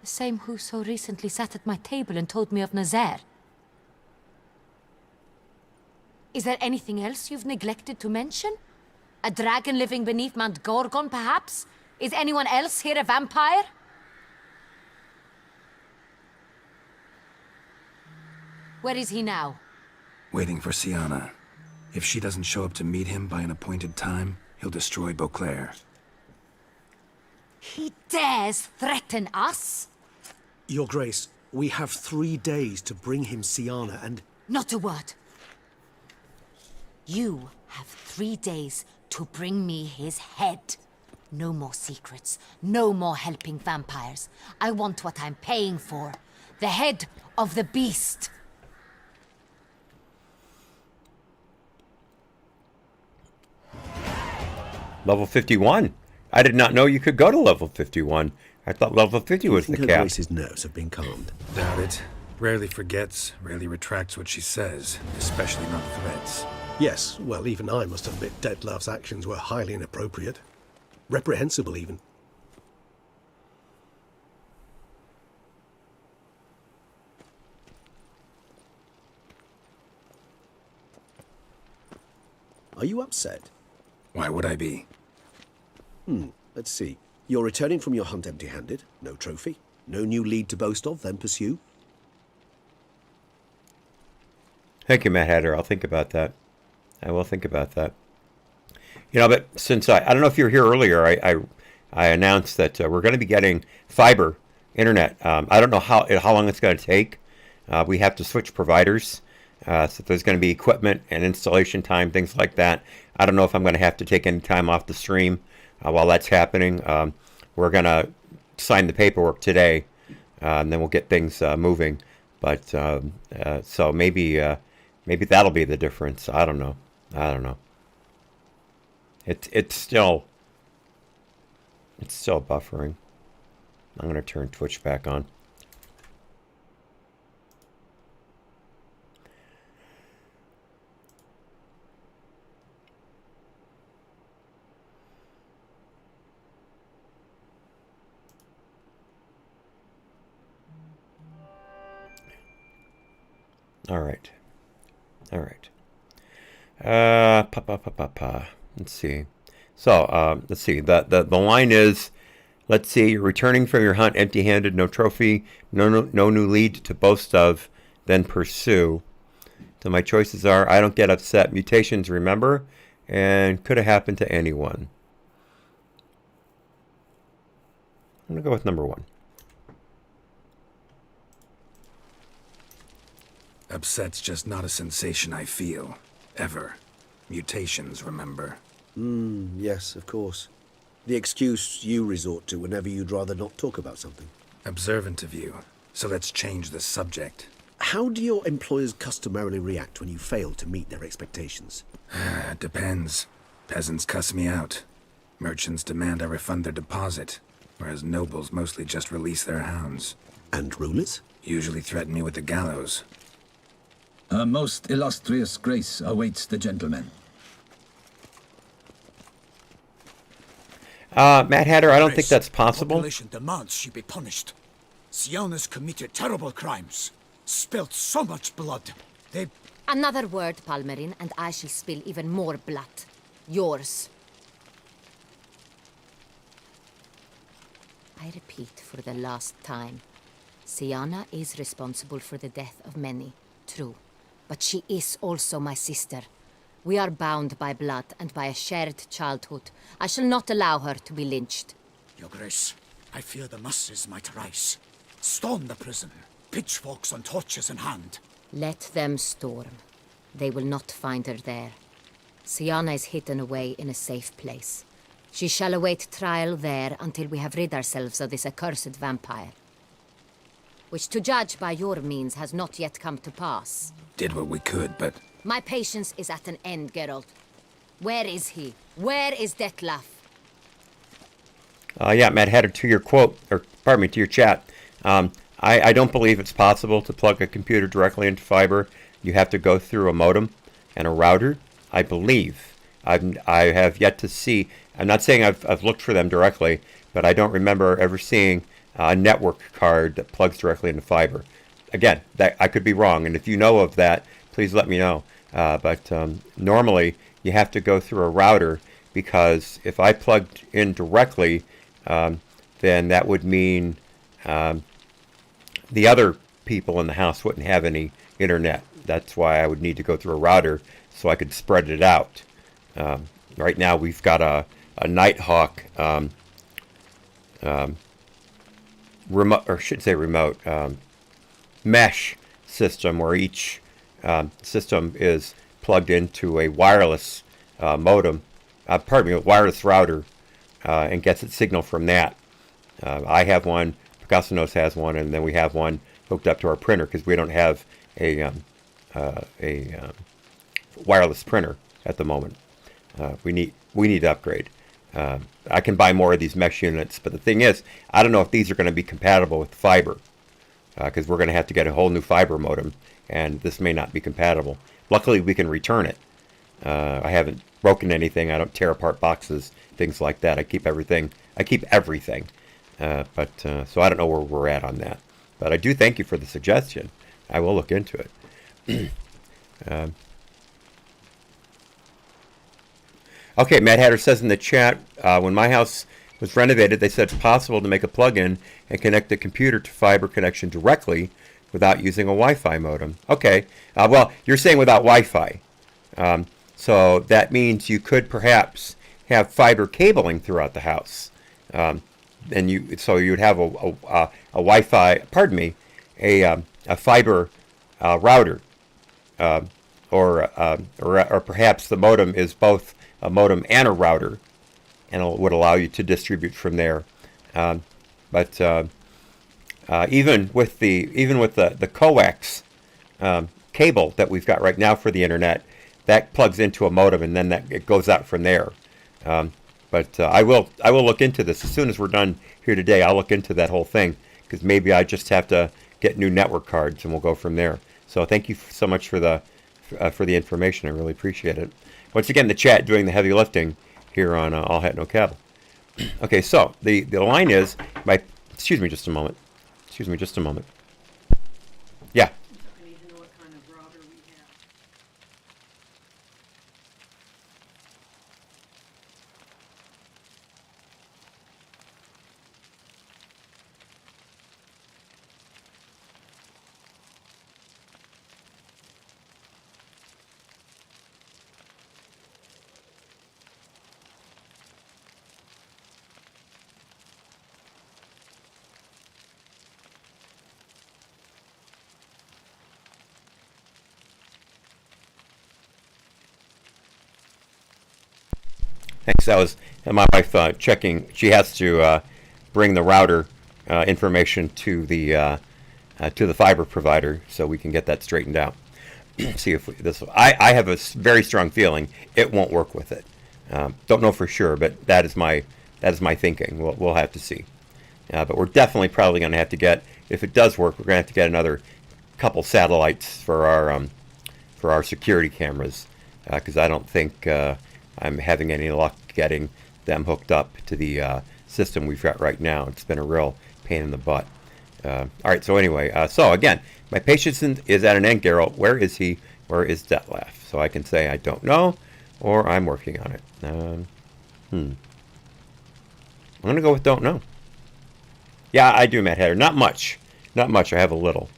The same who so recently sat at my table and told me of Nazaire. Is there anything else you've neglected to mention? A dragon living beneath Mount Gorgon, perhaps? Is anyone else here a vampire? Where is he now? Waiting for Siana. If she doesn't show up to meet him by an appointed time, he'll destroy Beauclair. He dares threaten us? Your Grace, we have 3 days to bring him Siana and... Not a word. You have 3 days to bring me his head. No more secrets. No more helping vampires. I want what I'm paying for. The head of the beast. Level 51. I did not know you could go to level 51. I thought level 50 was the cap. Grace's nerves have been calmed. Doubt it. Rarely forgets, rarely retracts what she says, especially not threats. Yes, well, even I must admit Detlaff's actions were highly inappropriate. Reprehensible, even. Are you upset? Why would I be? Let's see. You're returning from your hunt empty-handed. No trophy. No new lead to boast of, then pursue. Thank you, Matt Hatter. I'll think about that. I will think about that. You know, but since I don't know if you were here earlier, I announced that we're going to be getting fiber internet. I don't know how long it's going to take. We have to switch providers. So there's going to be equipment and installation time, things like that. I don't know if I'm going to have to take any time off the stream while that's happening. We're going to sign the paperwork today, and then we'll get things moving. But so maybe that'll be the difference. I don't know. It's still buffering. I'm going to turn Twitch back on. All right. All right. Let's see. So, let's see. The line is, let's see, you're returning from your hunt empty-handed, no trophy, no new lead to boast of, then pursue. So my choices are, I don't get upset, mutations, remember, and could have happened to anyone. I'm going to go with number 1. Upset's just not a sensation I feel. Ever. Mutations, remember? Yes, of course. The excuse you resort to whenever you'd rather not talk about something. Observant of you. So let's change the subject. How do your employers customarily react when you fail to meet their expectations? Depends. Peasants cuss me out. Merchants demand I refund their deposit, whereas nobles mostly just release their hounds. And rulers? Usually threaten me with the gallows. A most illustrious grace awaits the gentleman. Mad Hatter, I don't think that's possible. Population demands she be punished. Siana's committed terrible crimes. Spilt so much blood. They... Another word, Palmerin, and I shall spill even more blood. Yours. I repeat for the last time. Siana is responsible for the death of many, true. But she is also my sister. We are bound by blood and by a shared childhood. I shall not allow her to be lynched. Your Grace, I fear the masses might rise. Storm the prison, pitchforks and torches in hand. Let them storm. They will not find her there. Siana is hidden away in a safe place. She shall await trial there until we have rid ourselves of this accursed vampire. Which, to judge by your means, has not yet come to pass. Did what we could, but... My patience is at an end, Geralt. Where is he? Where is Detlef? Yeah, Mad Hatter, to your quote, or pardon me, to your chat. I don't believe it's possible to plug a computer directly into fiber. You have to go through a modem and a router. I believe. I have yet to see. I'm not saying I've looked for them directly, but I don't remember ever seeing a network card that plugs directly into fiber. Again, that I could be wrong, and if you know of that, please let me know. But normally, you have to go through a router, because if I plugged in directly, then that would mean the other people in the house wouldn't have any internet. That's why I would need to go through a router so I could spread it out. Right now, we've got a Nighthawk remote, or should say remote, mesh system where each system is plugged into a wireless modem, a wireless router, and gets its signal from that. I have one, Picassonos has one, and then we have one hooked up to our printer because we don't have a wireless printer at the moment. We need to upgrade. I can buy more of these mesh units, but the thing is, I don't know if these are going to be compatible with fiber, because we're going to have to get a whole new fiber modem, and this may not be compatible. Luckily, we can return it. I haven't broken anything. I don't tear apart boxes, things like that. I keep everything. But so I don't know where we're at on that. But I do thank you for the suggestion. I will look into it. Okay, Mad Hatter says in the chat, when my house was renovated, they said it's possible to make a plug-in and connect the computer to fiber connection directly without using a Wi-Fi modem. Okay, well, you're saying without Wi-Fi. So that means you could perhaps have fiber cabling throughout the house. So you'd have a Wi-Fi, pardon me, a fiber router, or perhaps the modem is both a modem and a router, and it would allow you to distribute from there. But even with the coax cable that we've got right now for the internet, that plugs into a modem, and then it goes out from there. But I will look into this as soon as we're done here today. I'll look into that whole thing, because maybe I just have to get new network cards, and we'll go from there. So thank you so much for the information. I really appreciate it. Once again, the chat doing the heavy lifting here on All Hat No Cattle. Okay, so the line is excuse me just a moment. Yeah. Thanks. That was my wife checking. She has to bring the router information to the fiber provider so we can get that straightened out. See if this. I have a very strong feeling it won't work with it. Don't know for sure, but that is my thinking. We'll have to see. But we're definitely probably going to have to get, if it does work, we're going to have to get another couple satellites for our security cameras, because I don't think I'm having any luck getting them hooked up to the system we've got right now. It's been a real pain in the butt. All right, so anyway, so again, my patience is at an end, Geralt. Where is he? Where is Detlef? So I can say I don't know, or I'm working on it. I'm going to go with don't know. Yeah, I do, Matt Hatter. Not much. Not much. I have a little.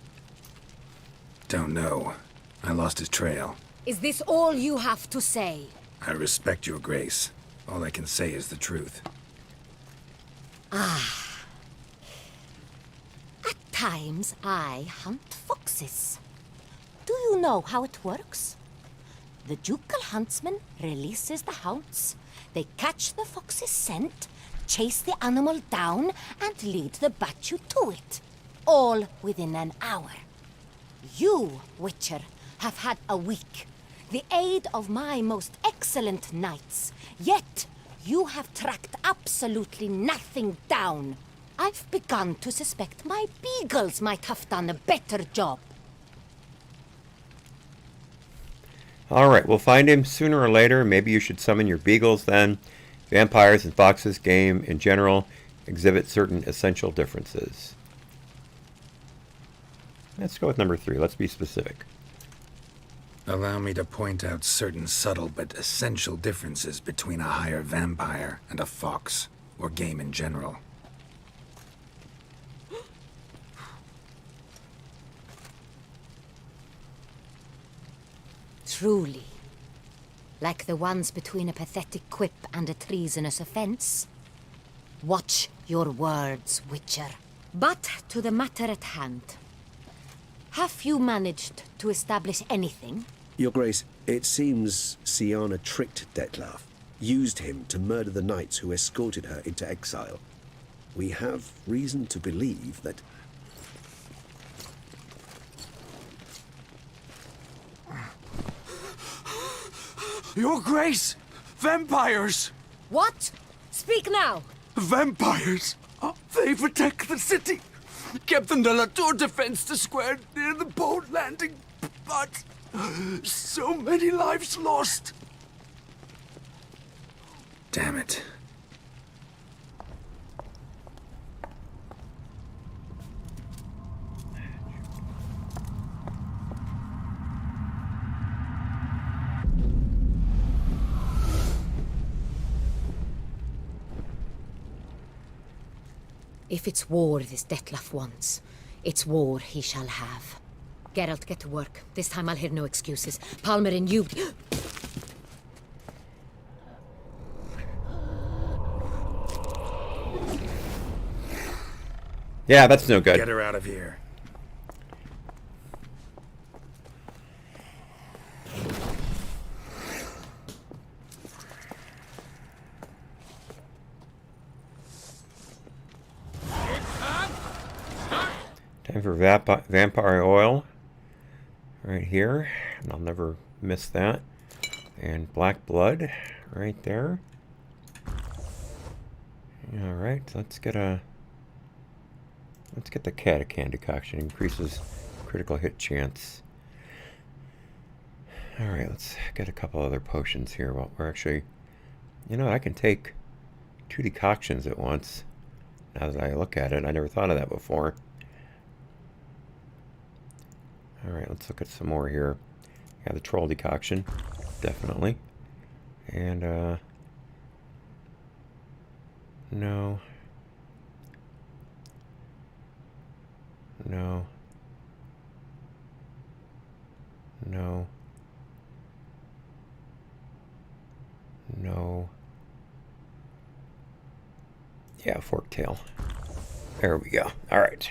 Don't know. I lost his trail. Is this all you have to say? I respect your grace. All I can say is the truth. Ah. At times, I hunt foxes. Do you know how it works? The ducal huntsman releases the hounds. They catch the fox's scent, chase the animal down, and lead the Batu to it. All within an hour. You, Witcher, have had a week. The aid of my most excellent knights. Yet, you have tracked absolutely nothing down. I've begun to suspect my beagles might have done a better job. All right, we'll find him sooner or later. Maybe you should summon your beagles then. Vampires and foxes game in general exhibit certain essential differences. Let's go with number 3. Let's be specific. Allow me to point out certain subtle but essential differences between a higher vampire and a fox, or game in general. Truly. Like the ones between a pathetic quip and a treasonous offense. Watch your words, Witcher. But to the matter at hand. Have you managed to establish anything? Your Grace, it seems Siana tricked Detlef, used him to murder the knights who escorted her into exile. We have reason to believe that... Your Grace! Vampires! What? Speak now! Vampires! They protect the city! Captain de la Tour defends the square near the boat landing, but so many lives lost. Damn it. If it's war this Detlef wants, it's war he shall have. Geralt, get to work. This time I'll hear no excuses. Palmer and you... Yeah, that's no good. Get her out of here. Time for vampire oil. Right here. And I'll never miss that. And black blood. Right there. Alright, let's get the catachan decoction. Increases critical hit chance. Alright, let's get a couple other potions here. Well, we're actually... You know, I can take 2 decoctions at once. Now that I look at it, I never thought of that before. Alright, let's look at some more here. Yeah, the troll decoction. Definitely. And, no. No. No. No. Yeah, forktail. There we go. All right.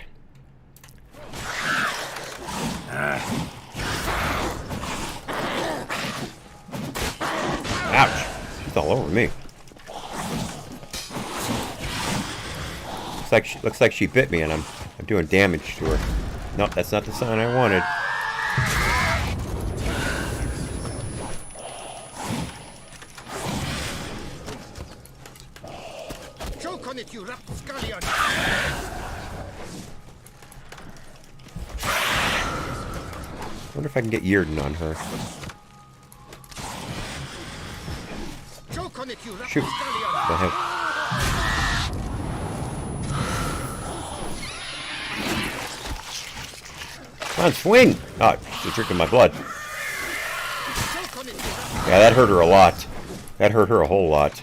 Ouch. She's all over me. Looks like she bit me, and I'm doing damage to her. Nope, that's not the sign I wanted. Choke on it, you rapscallion! Wonder if I can get Yearden on her. Choke on it, you Shoot. rapscallion! Go ahead. Come on, swing! Oh, she's drinking my blood. Yeah, that hurt her a lot. That hurt her a whole lot.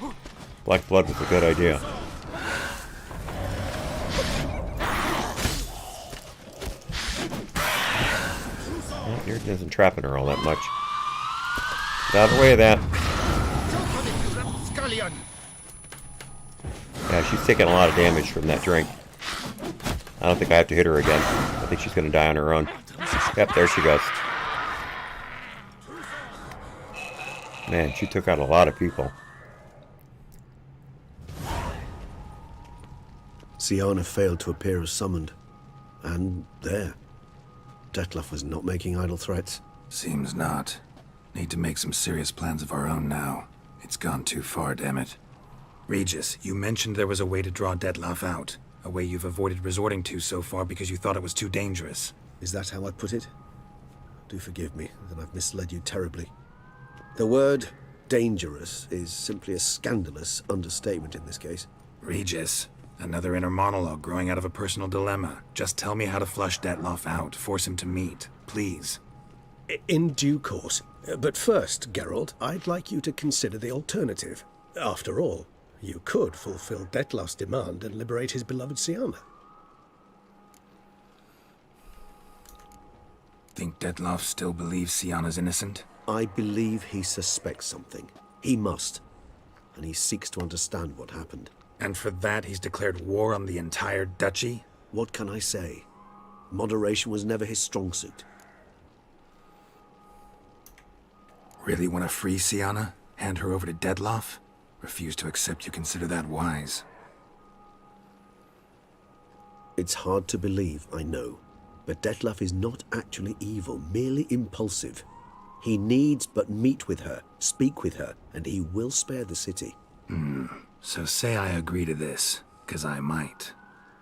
Black blood was a good idea. Well, Yearden isn't trapping her all that much. Get out of the way of that. Yeah, she's taking a lot of damage from that drink. I don't think I have to hit her again. I think she's going to die on her own. Yep, there she goes. Man, she took out a lot of people. Siana failed to appear as summoned. And there. Detlef was not making idle threats. Seems not. Need to make some serious plans of our own now. It's gone too far, damn it. Regis, you mentioned there was a way to draw Detlef out. A way you've avoided resorting to so far because you thought it was too dangerous. Is that how I put it? Do forgive me that I've misled you terribly. The word dangerous is simply a scandalous understatement in this case. Regis, another inner monologue growing out of a personal dilemma. Just tell me how to flush Detlef out, force him to meet, please. In due course. But first, Geralt, I'd like you to consider the alternative. After all, you could fulfill Detlef's demand and liberate his beloved Siana. Think Detlef still believes Siana's innocent? I believe he suspects something. He must. And he seeks to understand what happened. And for that he's declared war on the entire duchy? What can I say? Moderation was never his strong suit. Really want to free Siana? Hand her over to Detlef? Refuse to accept you consider that wise. It's hard to believe, I know. But Detlef is not actually evil, merely impulsive. He needs but meet with her, speak with her, and he will spare the city. So say I agree to this, 'cause I might.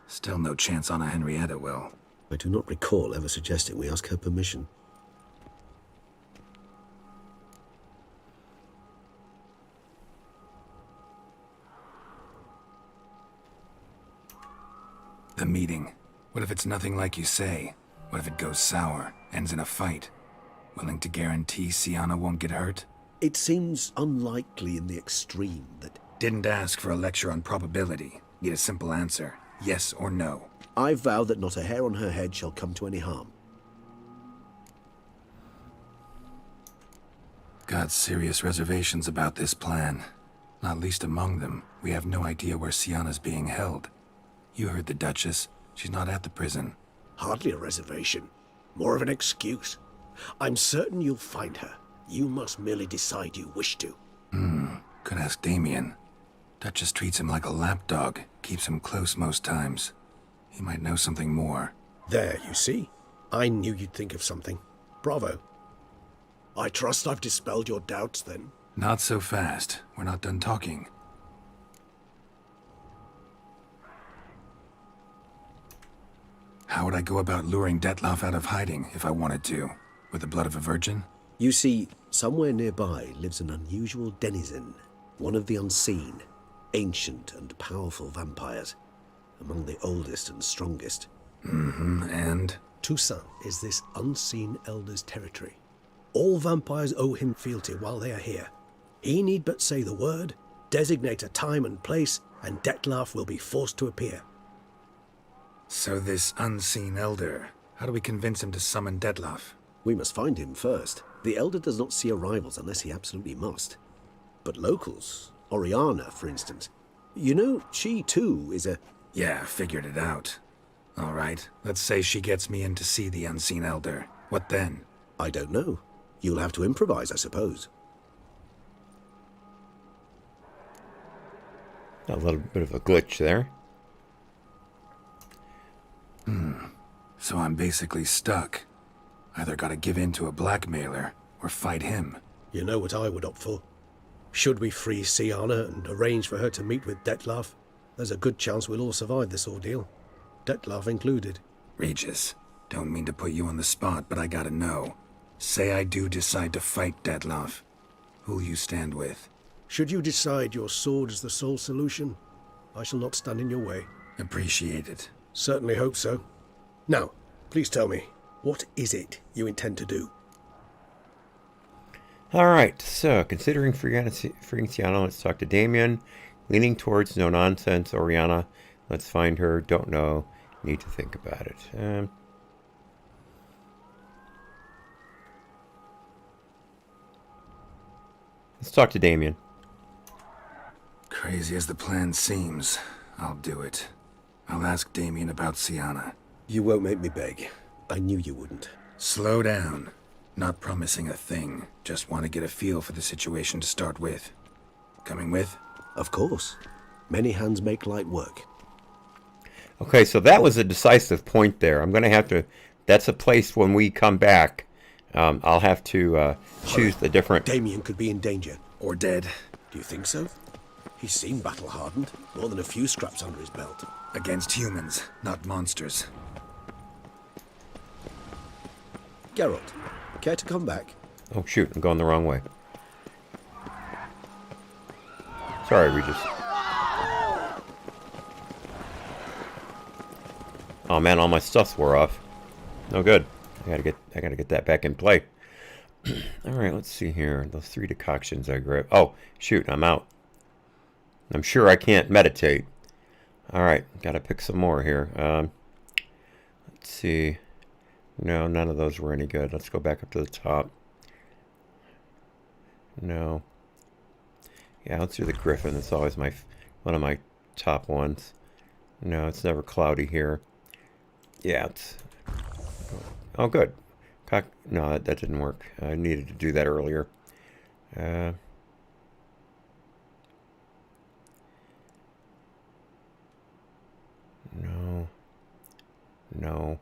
Still no chance Anna Henrietta will. I do not recall ever suggesting we ask her permission. The meeting. What if it's nothing like you say? What if it goes sour, ends in a fight? Willing to guarantee Siana won't get hurt? It seems unlikely in the extreme that... Didn't ask for a lecture on probability. Need a simple answer. Yes or no. I vow that not a hair on her head shall come to any harm. Got serious reservations about this plan. Not least among them, we have no idea where Siana's being held. You heard the Duchess. She's not at the prison. Hardly a reservation. More of an excuse. I'm certain you'll find her. You must merely decide you wish to. Could ask Damien. Duchess treats him like a lapdog. Keeps him close most times. He might know something more. There, you see? I knew you'd think of something. Bravo. I trust I've dispelled your doubts, then. Not so fast. We're not done talking. How would I go about luring Detlef out of hiding if I wanted to? With the blood of a virgin? You see, somewhere nearby lives an unusual denizen. One of the unseen. Ancient and powerful vampires. Among the oldest and strongest. And? Toussaint is this unseen elder's territory. All vampires owe him fealty while they are here. He need but say the word, designate a time and place, and Detlef will be forced to appear. So this unseen elder, how do we convince him to summon Detlef? We must find him first. The elder does not see arrivals unless he absolutely must. But locals, Oriana, for instance, you know, she too is a... Yeah, figured it out. All right, let's say she gets me in to see the unseen elder. What then? I don't know. You'll have to improvise, I suppose. A little bit of a glitch there. So I'm basically stuck. Either gotta give in to a blackmailer, or fight him. You know what I would opt for? Should we free Sienna and arrange for her to meet with Dettlaff, there's a good chance we'll all survive this ordeal. Dettlaff included. Regis, don't mean to put you on the spot, but I gotta know. Say I do decide to fight Dettlaff. Who'll you stand with? Should you decide your sword is the sole solution, I shall not stand in your way. Appreciate it. Certainly hope so. Now, please tell me, what is it you intend to do? Alright, so considering freeing Sienna, let's talk to Damien. Leaning towards no nonsense, Oriana. Let's find her. Don't know. Need to think about it. Let's talk to Damien. Crazy as the plan seems, I'll do it. I'll ask Damien about Sienna. You won't make me beg. I knew you wouldn't. Slow down. Not promising a thing. Just want to get a feel for the situation to start with. Coming with? Of course. Many hands make light work. Okay, so that was a decisive point there. I'm going to have to... That's a place when we come back. I'll have to choose the different... Damien could be in danger. Or dead. Do you think so? He seemed battle-hardened. More than a few scraps under his belt. Against humans, not monsters. Geralt, care to come back? Oh shoot, I'm going the wrong way. Sorry, Regis. Oh man, all my stuff's wore off. No good. I gotta get that back in play. Alright, let's see here. Those 3 decoctions I grabbed. Oh, shoot, I'm out. I'm sure I can't meditate. Alright, gotta pick some more here. Let's see. No, none of those were any good. Let's go back up to the top. No. Yeah, let's do the Griffin. It's always one of my top ones. No, it's never cloudy here. Yeah, it's... Oh, good. No, that didn't work. I needed to do that earlier. No. No.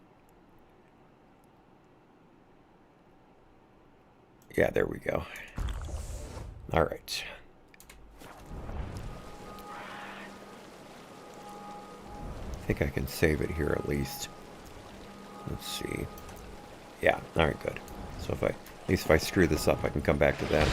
Yeah, there we go. All right. I think I can save it here at least. Let's see. Yeah, all right, good. So at least if I screw this up, I can come back to that.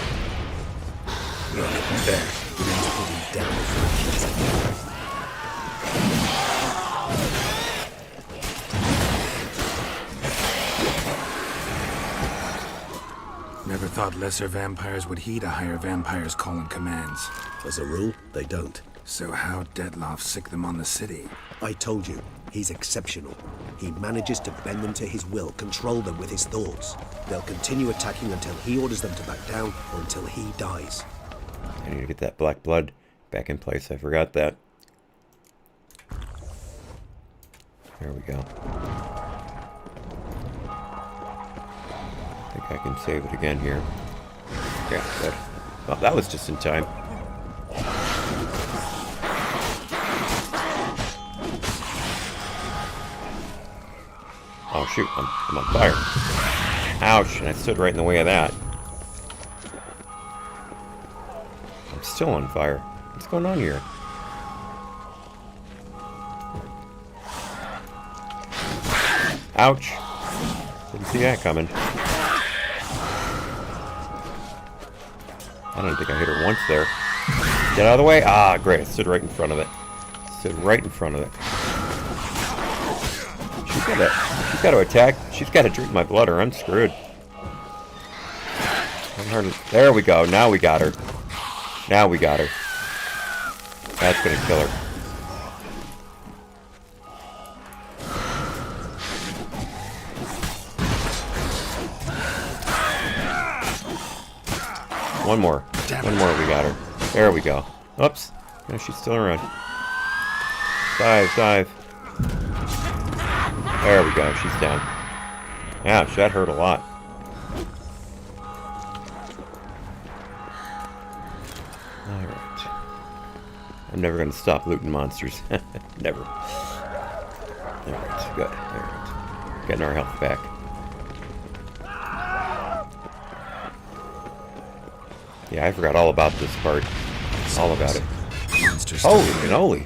Never thought lesser vampires would heed a higher vampire's calling commands. As a rule, they don't. So how'd Dettlaff sick them on the city? I told you, he's exceptional. He manages to bend them to his will, control them with his thoughts. They'll continue attacking until he orders them to back down, or until he dies. I need to get that black blood back in place. I forgot that. There we go. I think I can save it again here. Yeah, good. Well, that was just in time. Oh shoot, I'm on fire. Ouch, and I stood right in the way of that. I'm still on fire. What's going on here? Ouch. Didn't see that coming. I don't think I hit her once there. Get out of the way. Ah, great. I stood right in front of it. Stood right in front of it. She's got to attack. She's got to drink my blood or I'm screwed. There we go. Now we got her. Now we got her. That's going to kill her. One more. One more, we got her. There we go. Oops. No, she's still around. Dive, dive. There we go, she's down. Ouch, that hurt a lot. Alright. I'm never going to stop looting monsters. Never. Alright, good. Alright. getting our health back. Yeah, I forgot all about this part. All about it. Holy cannoli.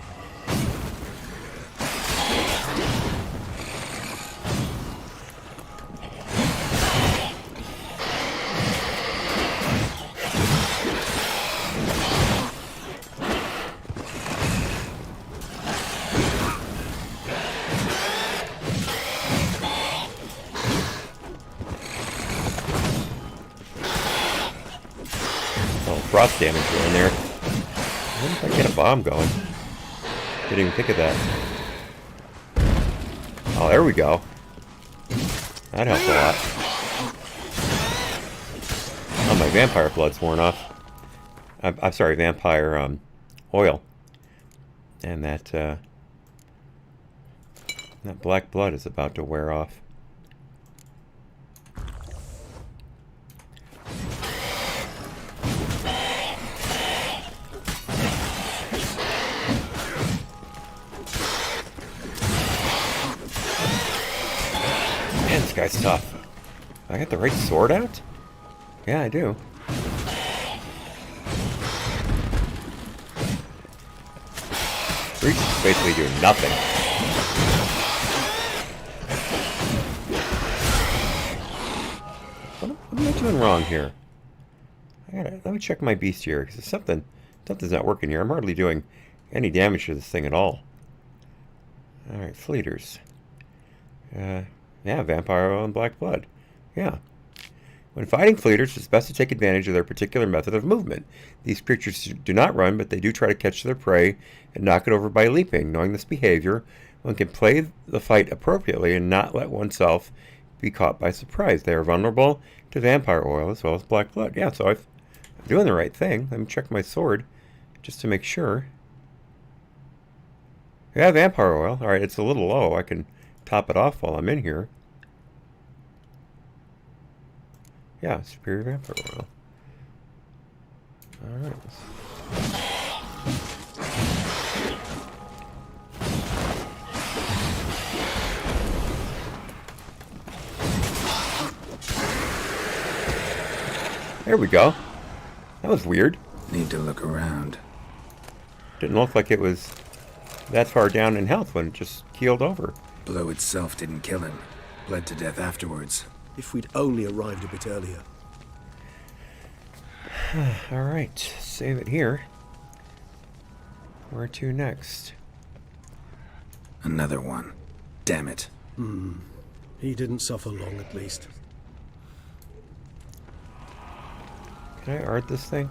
Frost damage going there. What if I get a bomb going? Didn't even think of that. Oh, there we go. That helped a lot. Oh, my vampire blood's worn off. I'm sorry, vampire oil. And that black blood is about to wear off. This guy's tough. I got the right sword out? Yeah, I do. Reach is basically doing nothing. What am I doing wrong here? Let me check my beast here, because something's not working here. I'm hardly doing any damage to this thing at all. Alright, fleeters. Yeah, vampire oil and black blood. Yeah. When fighting fleeters, it's best to take advantage of their particular method of movement. These creatures do not run, but they do try to catch their prey and knock it over by leaping. Knowing this behavior, one can play the fight appropriately and not let oneself be caught by surprise. They are vulnerable to vampire oil as well as black blood. Yeah, so I'm doing the right thing. Let me check my sword just to make sure. Yeah, vampire oil. Alright, it's a little low. I can top it off while I'm in here. Yeah, superior vampire oil. Alright. There we go. That was weird. Need to look around. Didn't look like it was that far down in health when it just keeled over. Blow itself didn't kill him. Bled to death afterwards. If we'd only arrived a bit earlier. Alright, save it here. Where to next? Another one. Damn it. He didn't suffer long, at least. Can I art this thing?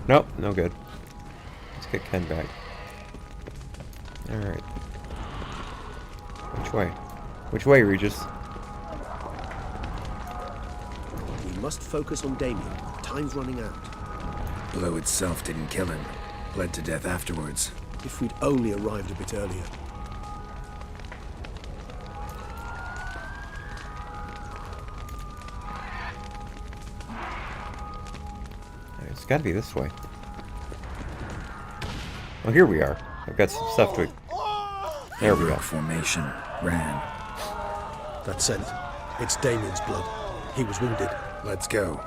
Nope, no good. Let's get Ken back. Alright. Which way? Which way, Regis? We must focus on Damien. Time's running out. Blow itself didn't kill him. Bled to death afterwards. If we'd only arrived a bit earlier. It's got to be this way. Oh, here we are. I've got some stuff to... There we go. Formation. Ran. That's it. It's Damien's blood. He was wounded. Let's go.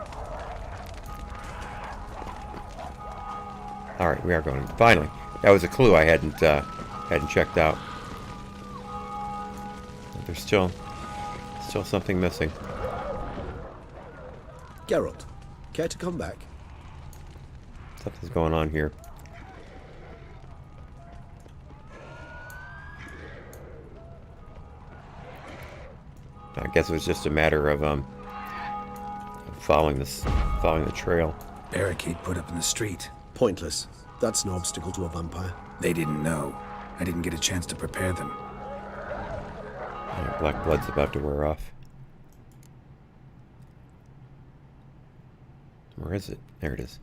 Alright, we are going. Finally. That was a clue I hadn't checked out. There's still something missing. Geralt, care to come back? Something's going on here. I guess it was just a matter of following the trail. Barricade put up in the street. Pointless. That's no obstacle to a vampire. They didn't know. I didn't get a chance to prepare them. Yeah, black blood's about to wear off. Where is it? There it is.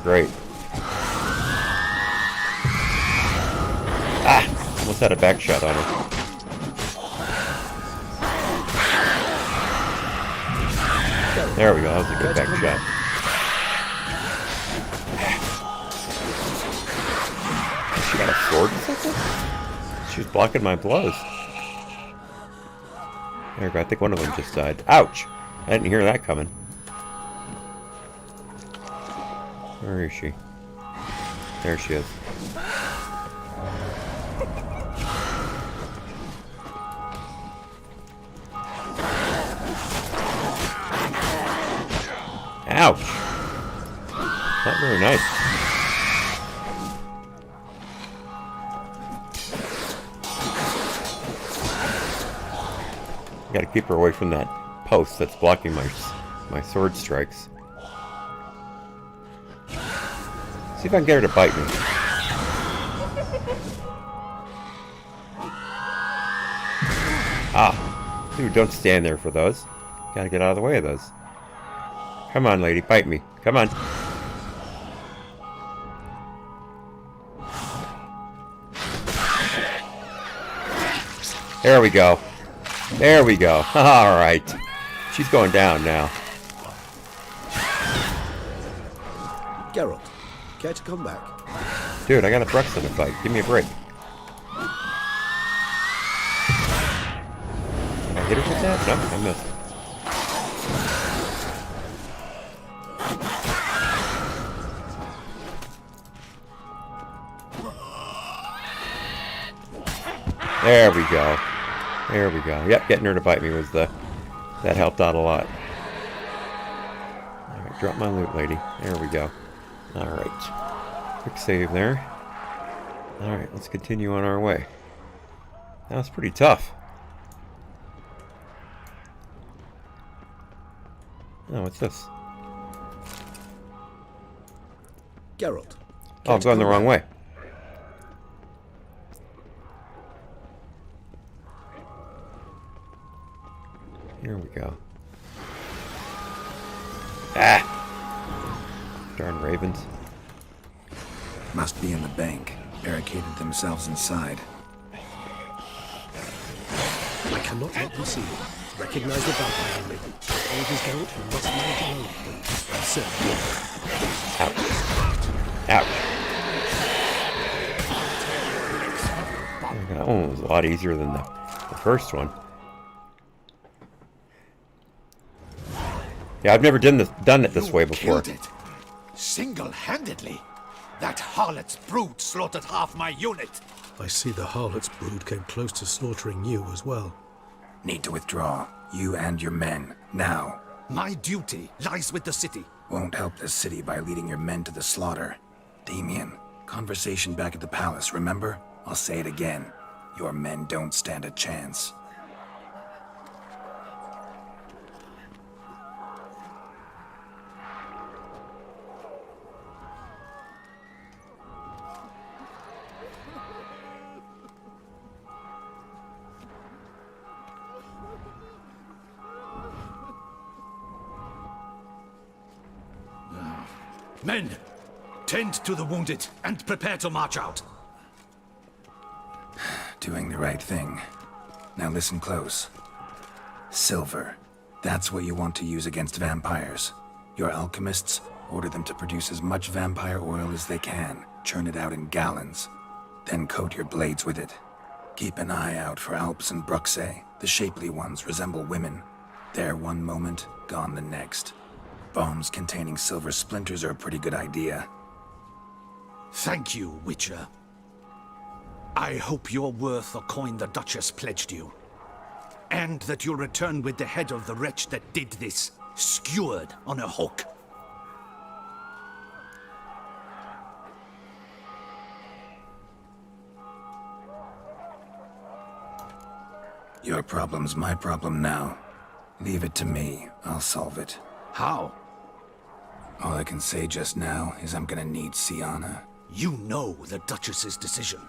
great. Ah! Almost had a back shot on her. There we go, that was a good back shot. She got a sword or something? She was blocking my blows. There we go, I think one of them just died. Ouch! I didn't hear that coming. Where is she? There she is. Ouch! Not very nice. Gotta keep her away from that post that's blocking my sword strikes. See if I can get her to bite me. Ah! Dude, don't stand there for those. Gotta get out of the way of those. Come on, lady, bite me. Come on. There we go. There we go. Alright. She's going down now. Geralt, care to come back? Dude, I got a Bruxton to fight. Give me a break. Did I hit her with that? No, I missed. There we go. There we go. Yep, getting her to bite me was that helped out a lot. Alright, drop my loot, lady. There we go. Alright. Quick save there. Alright, let's continue on our way. That was pretty tough. Oh, what's this? Geralt. Oh, I'm going the wrong way. Here we go. Ah! Darn ravens. Must be in the bank. Barricaded themselves inside. I cannot let them see you. Recognize the vampire in me. Old as Geralt, you must manage alone. Sir. Ouch. That one was a lot easier than the first one. Yeah, I've never done it this way before. Killed it. Single-handedly. That harlot's brood slaughtered half my unit. I see the harlot's brood came close to slaughtering you as well. Need to withdraw. You and your men. Now. My duty lies with the city. Won't help the city by leading your men to the slaughter. Damien, conversation back at the palace, remember? I'll say it again. Your men don't stand a chance. Men, tend to the wounded and prepare to march out. Doing the right thing. Now listen close. Silver. That's what you want to use against vampires. Your alchemists, order them to produce as much vampire oil as they can. Churn it out in gallons. Then coat your blades with it. Keep an eye out for Alps and Bruxae. The shapely ones resemble women. There one moment, gone the next. Bombs containing silver splinters are a pretty good idea. Thank you, Witcher. I hope you're worth the coin the Duchess pledged you. And that you'll return with the head of the wretch that did this, skewered on a hook. Your problem's my problem now. Leave it to me. I'll solve it. How? All I can say just now is I'm gonna need Sienna. You know the Duchess's decision.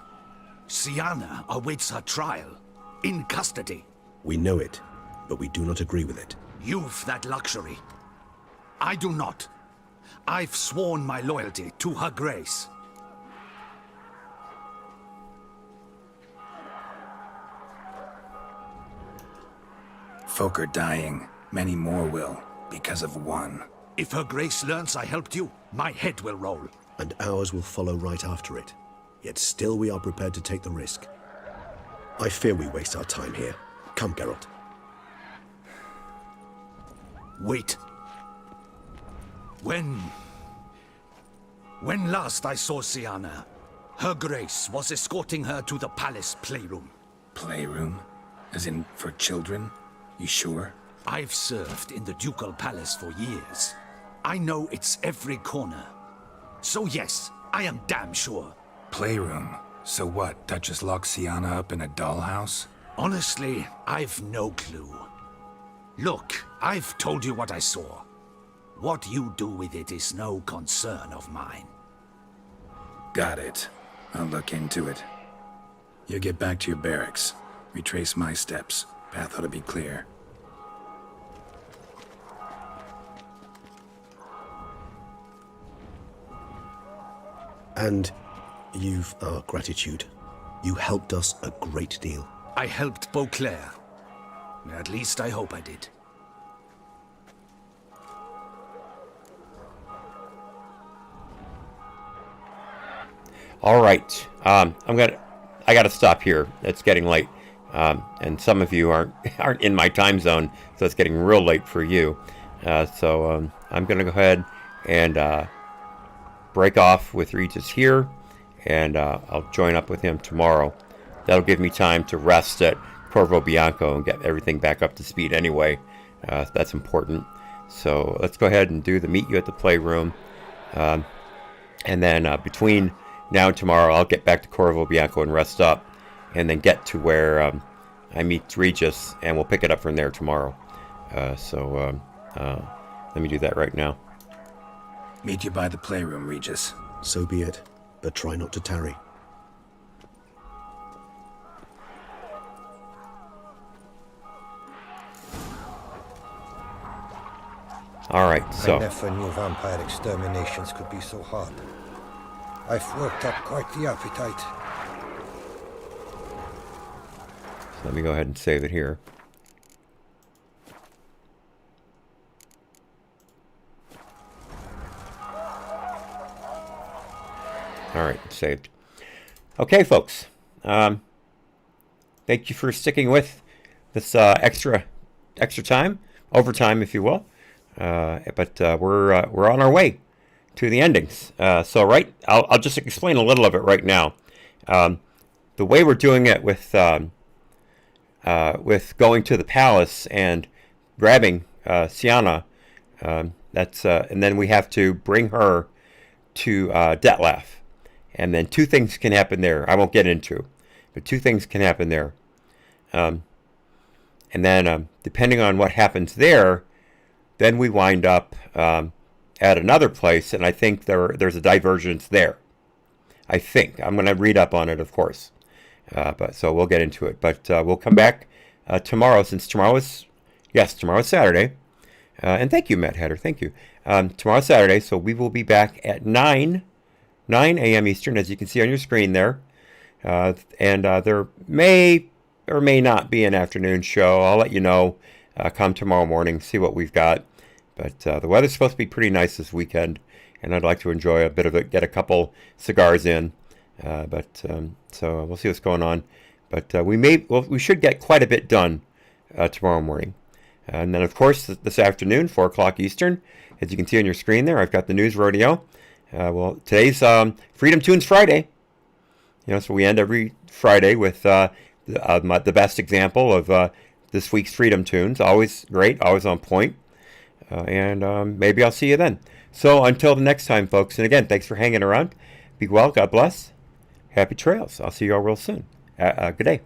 Sienna awaits her trial, in custody. We know it, but we do not agree with it. You've that luxury. I do not. I've sworn my loyalty to Her Grace. Folk are dying. Many more will, because of one. If Her Grace learns I helped you, my head will roll. And ours will follow right after it. Yet still we are prepared to take the risk. I fear we waste our time here. Come, Geralt. Wait. When last I saw Sienna, Her Grace was escorting her to the palace playroom. Playroom? As in, for children? You sure? I've served in the ducal palace for years. I know it's every corner. So yes, I am damn sure. Playroom? So what, Duchess locks Sienna up in a dollhouse? Honestly, I've no clue. Look, I've told you what I saw. What you do with it is no concern of mine. Got it. I'll look into it. You get back to your barracks. Retrace my steps. Path ought to be clear. And you've our gratitude. You helped us a great deal. I helped Beauclair. At least I hope I did. All right. I gotta stop here. It's getting late. And some of you aren't in my time zone, so it's getting real late for you. So I'm gonna go ahead and break off with Regis here, and I'll join up with him tomorrow. That'll give me time to rest at Corvo Bianco and get everything back up to speed anyway. That's important. So let's go ahead and do the meet you at the playroom. And then between now and tomorrow, I'll get back to Corvo Bianco and rest up, and then get to where I meet Regis, and we'll pick it up from there tomorrow. Let me do that right now. Meet you by the playroom, Regis. So be it, but try not to tarry. All right, so... I never knew vampire exterminations could be so hard. I've worked up quite the appetite. So let me go ahead and save it here. All right, saved. Okay, folks. Thank you for sticking with this extra time, overtime, if you will. But we're on our way to the endings. I'll just explain a little of it right now. The way we're doing it with going to the palace and grabbing Sienna, and then we have to bring her to Detlef. And then two things can happen there. I won't get into, but two things can happen there. And then depending on what happens there, then we wind up at another place, and I think there's a divergence there. I think. I'm going to read up on it, of course. So we'll get into it. But we'll come back tomorrow, since tomorrow's Saturday. And thank you, Matt Hatter. Thank you. Tomorrow's Saturday, so we will be back at 9 a.m. Eastern, as you can see on your screen there. And there may or may not be an afternoon show. I'll let you know come tomorrow morning, see what we've got. But the weather's supposed to be pretty nice this weekend, and I'd like to enjoy a bit of it, get a couple cigars in. So we'll see what's going on. But we should get quite a bit done tomorrow morning. And then, of course, this afternoon, 4 o'clock Eastern, as you can see on your screen there, I've got the news rodeo. Today's FreedomToons Friday. So we end every Friday with the best example of this week's FreedomToons. Always great, always on point. And maybe I'll see you then. So until the next time, folks, and again, thanks for hanging around. Be well, God bless. Happy trails. I'll see you all real soon. Good day.